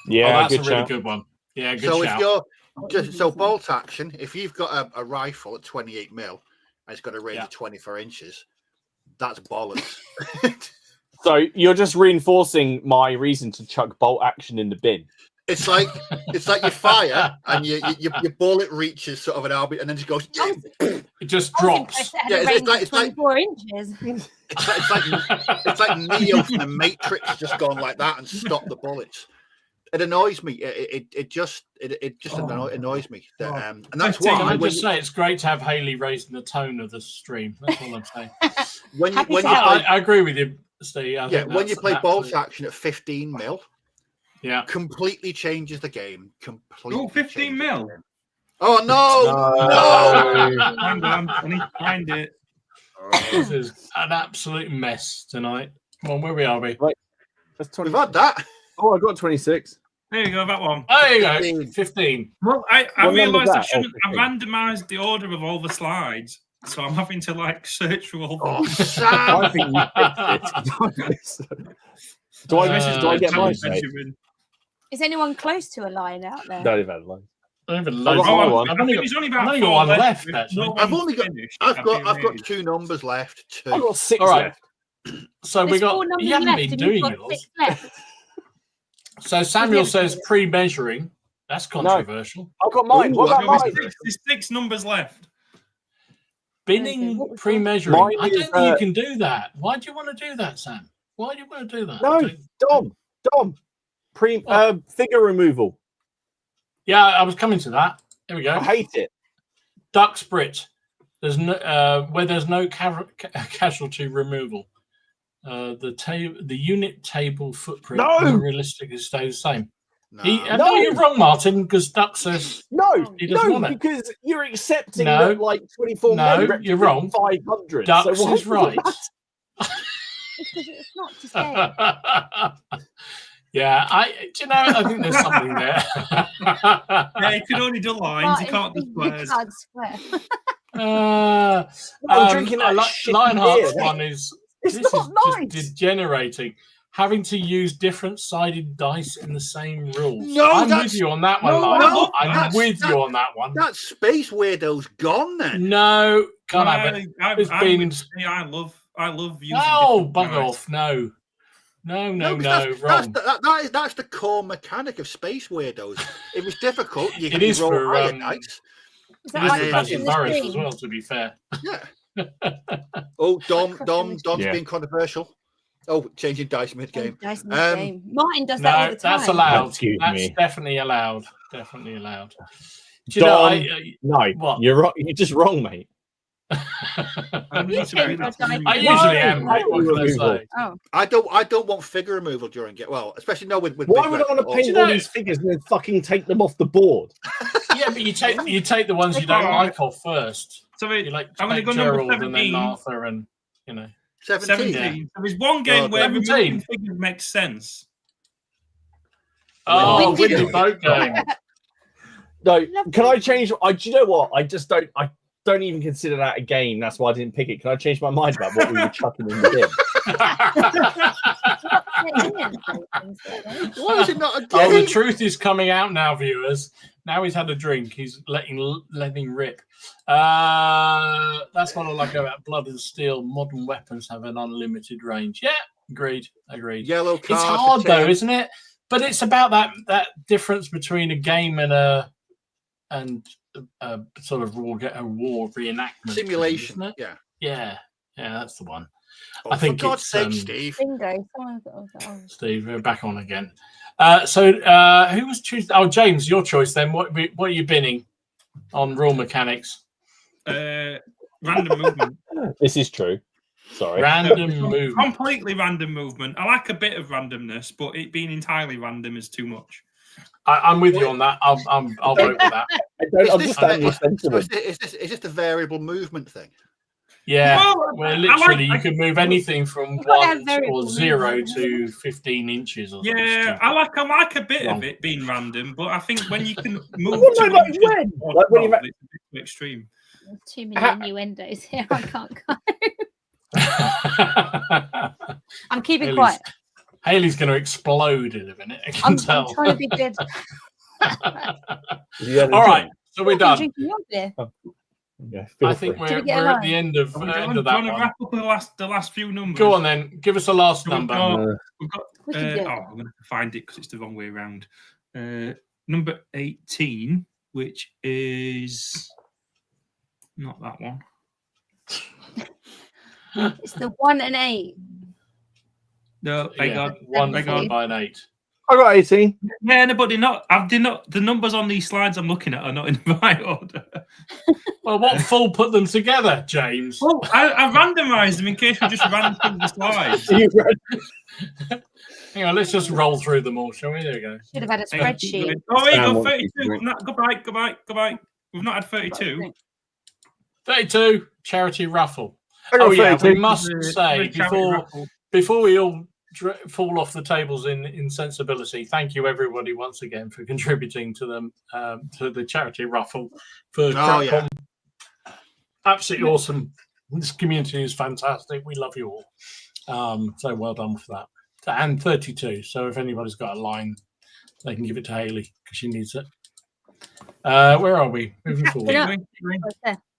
Yeah, Oh, that's a good really shout. good one. Yeah, good So shout. if you're so bolt action, if you've got a rifle at 28 mil and it's got a range Yeah. of 24 inches, that's bollocks. So you're just reinforcing my reason to chuck bolt action in the bin. It's like you fire and your bullet reaches sort of an orbit and then just goes. It just I was drops. impressed it had Yeah, a it's range like- of it's like- 24 inches. It's like Neo from the Matrix just gone like that and stop the bullets. It annoys me. It just annoys me. And that's Can Can I why just say it's great to have Haley raising the tone of the stream. That's all I'm saying. when you Happy when to you help. play, I agree with you, Steve. I yeah think when you that's play bolt absolute- action at 15 mil, Yeah. completely changes the game. Completely. Oh, 15 changes mil? the game. Oh no! Hang on, I need to find it. This is an absolute mess tonight. Come on, where are we? That's 20. We've had that. Oh, I got 26. There you go, that one. There you go. 15. 15. Well, I What number's realised I that? shouldn't. I 15. randomised the order of all the slides, so I'm having to search through all Oh, the. Sam. I think you fixed it. do I get mine, mate? Benjamin. Is anyone close to a line out there? Don't even line. I don't even I've loads got of one. I've I only think got, there's only I've about only got 4 one left. left, actually. No I've one's only got- finished. I've I'd got be amazed. 2 numbers left. I 2. got 6 All right. left. So we There's got. 4 numbers You haven't left been and doing you've got yours. 6 left. So Samuel Yeah. says pre-measuring. That's controversial. I got mine. Ooh, What I've about got mine? There's 6 numbers left. Binning What was that? pre-measuring. Mine I don't is, think you can do that. Why do you want to do that, Sam? Why do you want to do that? No, Dom. Figure removal. Yeah, I was coming to that. Here we go. I hate it. Duck sprit. There's no where there's no casualty removal. The unit table footprint No! realistically stays the same. No. No, you're wrong, Martin, because Duck says No, He doesn't want it. because you're accepting No. that like 24 No, men represent you're wrong. 500. Ducks why is does it right. matter? Because it's not to say. Yeah, I think there's something there. Yeah, he can only do lines. He can't do squares. Square. I'm drinking that shit Lionheart's beer. one is It's this not is nice. just degenerating. having to use different sided dice in the same rules. No, I'm that's- with you on that one, no, Lyle. no, I'm that's- with you on that one. That Space Weirdo's gone then. No, can't have it. It's been- I love using. Oh, different bug dice. off! No, 'cause wrong. That's the core mechanic of Space Weirdos. If it's difficult, you It can is roll for, higher um, dice. Is It that is like for Yeah, Magic in the Forest stream? as well. To be fair, Yeah. Oh, Dom's Yeah. being controversial. Oh, changing dice mid game. Dice in the game. Martin does that all no, the time. that's allowed. Excuse That's me. definitely allowed. Definitely allowed. Do you know, Dom, no, what? you're wrong. You're just wrong, mate. I'm You really sorry, changed that's your dice. really I No, usually am, mate. What can I removal. say? Oh, I don't want figure removal during it. Well, especially no with Why big would I red want to or- paint Do you all know- these figures and then fucking take them off the board? Yeah, but you take the ones you don't like off first. So You like I'm going to take go number Gerald and then 17. Arthur, and you know. 17. 17. So there's one game Oh, where 17. removing figures makes sense. Oh, Windy windy game. boat game. No, Lovely. can I change? Do you know what? I just don't. I don't even consider that a game. That's why I didn't pick it. Can I change my mind about what we were chucking in the bin? Why is it not a Oh, the game? truth is coming out now, viewers. Now he's had a drink. He's letting rip. That's what I like about Blood and Steel. Modern weapons have an unlimited range. Yeah, agreed. Yellow card. It's for hard though, Tim. isn't it? But it's about that difference between a game and a sort of war reenactment Simulation. isn't it? Yeah. Yeah, that's the one. Oh, I think for God's it's, sake, Steve. bingo. Someone's got oh. Steve, we're back on again. So who was choosing? Oh, James, your choice then. What are you binning on rule mechanics? Random movement. This is true. Sorry. Random movement. Completely random movement. I like a bit of randomness, but it being entirely random is too much. I'm with you on that. I'll vote with that. I don't Is this- understand your So sentiment. is this a variable movement thing? Yeah, Well, where I literally like- you can move anything from You've got to have 1 variable or 0 movement, to 15 inches. Or something Yeah, stupid. I like a bit Wrong. of it being random, but I think when you can I move wouldn't to know, like, when? Like, when you it's a bit too extreme. Too many innuendos here. I can't go. I'm keeping Haley's- quiet. Haley's going to explode in a minute. I can I'm tell. trying to be good. Yeah, All right, so we're I'm done. drinking your beer. Yeah, feel I think free. Do we're we get a at line? the end of Do you that want to one. wrap up the last few numbers? Go on then. Give us a last So we've number. got- We've got, We can do it. I'm going to find it because it's the wrong way around. Number 18, which is not that one. It's the 1 and 8. No, Yeah, hang on. one Hang followed on. by an 8. I got 18. Yeah, no, but they're not. The numbers on these slides I'm looking at are not in the right order. Well, what fool put them together, James? Well, I randomised them in case we just ran through the slides. You read- Hang on, let's just roll through them all, shall we? There we go. Should have had a Hang on. spreadsheet. Oh, wait, Sam go wants 32. you to drink. Goodbye. We've not had 32. 32, charity raffle. I got Oh, yeah, we 32. must say, Charity before raffle. before we all fall off the tables in sensibility, thank you everybody once again for contributing to them to the charity raffle for Oh, yeah. Crapcon. Absolutely awesome. This community is fantastic. We love you all. So well done for that. And 32. So if anybody's got a line, they can give it to Haley because she needs it. Where are we? Moving forward. Yeah. Keep going.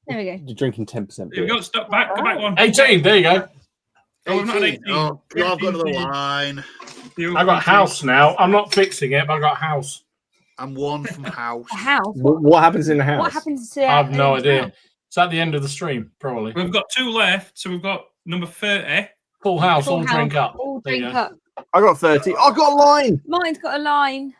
There we go. You're drinking 10% Here we beer. go. Stop back. Go back one. 18. There you go. Oh, we've not had 18. 18. Oh, I've got another line. I got house now. I'm not fixing it, but I got house. I'm one from house. A house. What happens in the house? What happens to? I have no in idea. house? It's at the end of the stream, probably. We've got 2 left, so we've got number 30. Full house, Full all house, drink up. All There you drink go. up. I got 30. I got a line. Martin's got a line.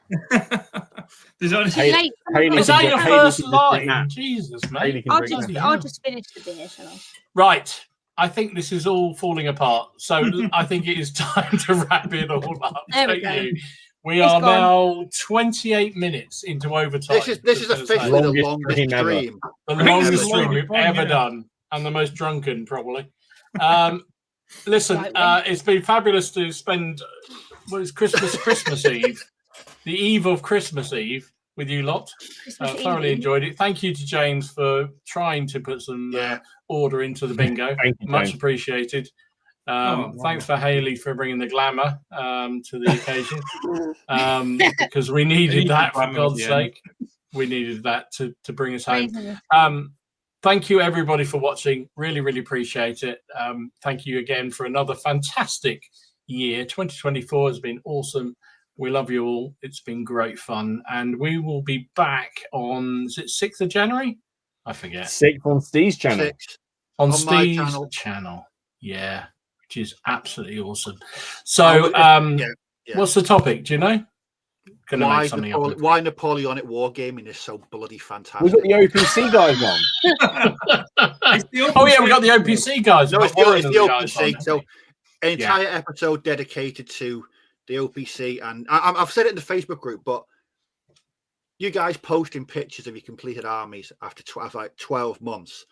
There's only Too Hey, late. Haley Is can that drink- your Haley first can just line? drink that. Jesus, Haley mate. can I'll drink just, that. I'll just finish the beer, shall I? Right. I think this is all falling apart. So I think it is time to wrap it all up. There we Don't go. you? We It's are gone. now 28 minutes into overtime. This is officially the Longest longest stream ever. stream. the I think longest this is stream the we've longest one, ever yeah. done, and the most drunken probably. Listen, Right, it's been fabulous to spend what is Christmas Eve, the eve of Christmas Eve with you lot. Christmas Thoroughly Eve. enjoyed it. Thank you to James for trying to put some Yeah. order into the bingo. Thank you, Much James. appreciated. Thanks for Haley for bringing the glamour to the occasion, because we needed that, for God's sake. We needed that to bring us home. Thank you, everybody, for watching. Really, really appreciate it. Thank you again for another fantastic year. 2024 has been awesome. We love you all. It's been great fun. And we will be back on, is it 6th of January? I forget. 6th on Steve's channel. On Steve's channel. Yeah, which is absolutely awesome. So, what's the topic? Do you know? Why Napoleonic wargaming is so bloody fantastic. We've got the OPC guys on. Oh yeah, we got the OPC guys. No, it's the OPC. So an entire episode dedicated to the OPC, and I've said it in the Facebook group, but you guys posting pictures of your completed armies after 12 months.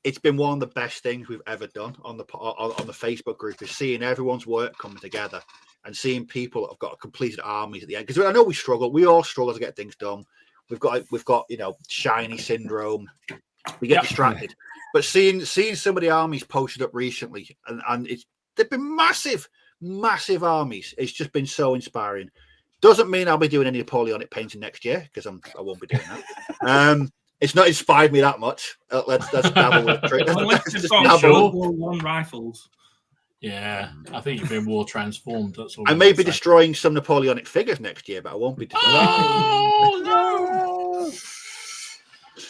It's been one of the best things we've ever done on the Facebook group, is seeing everyone's work coming together and seeing people that have got completed armies at the end. Because I know we all struggle to get things done. We've got shiny syndrome. We get distracted. But seeing some of the armies posted up recently, and they've been massive armies. It's just been so inspiring. Doesn't mean I'll be doing any Napoleonic painting next year, because I won't be doing that. It's not inspired me that much. Let's dabble with it. One rifles. Yeah, I think you've been war transformed. That's all. I may be destroying some Napoleonic figures next year, but I won't be destroying. Oh no!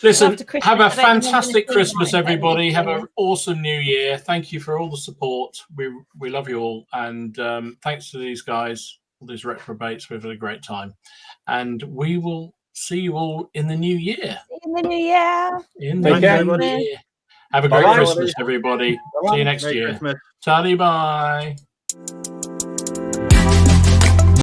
Listen, have a fantastic Christmas, everybody. Have an awesome New Year. Thank you for all the support. We love you all, and thanks to these guys, all these reprobates. We've had a great time, and we will see you all in the new year. In the new year. Have a great Christmas, everybody. See you next year. Christmas. Tally bye.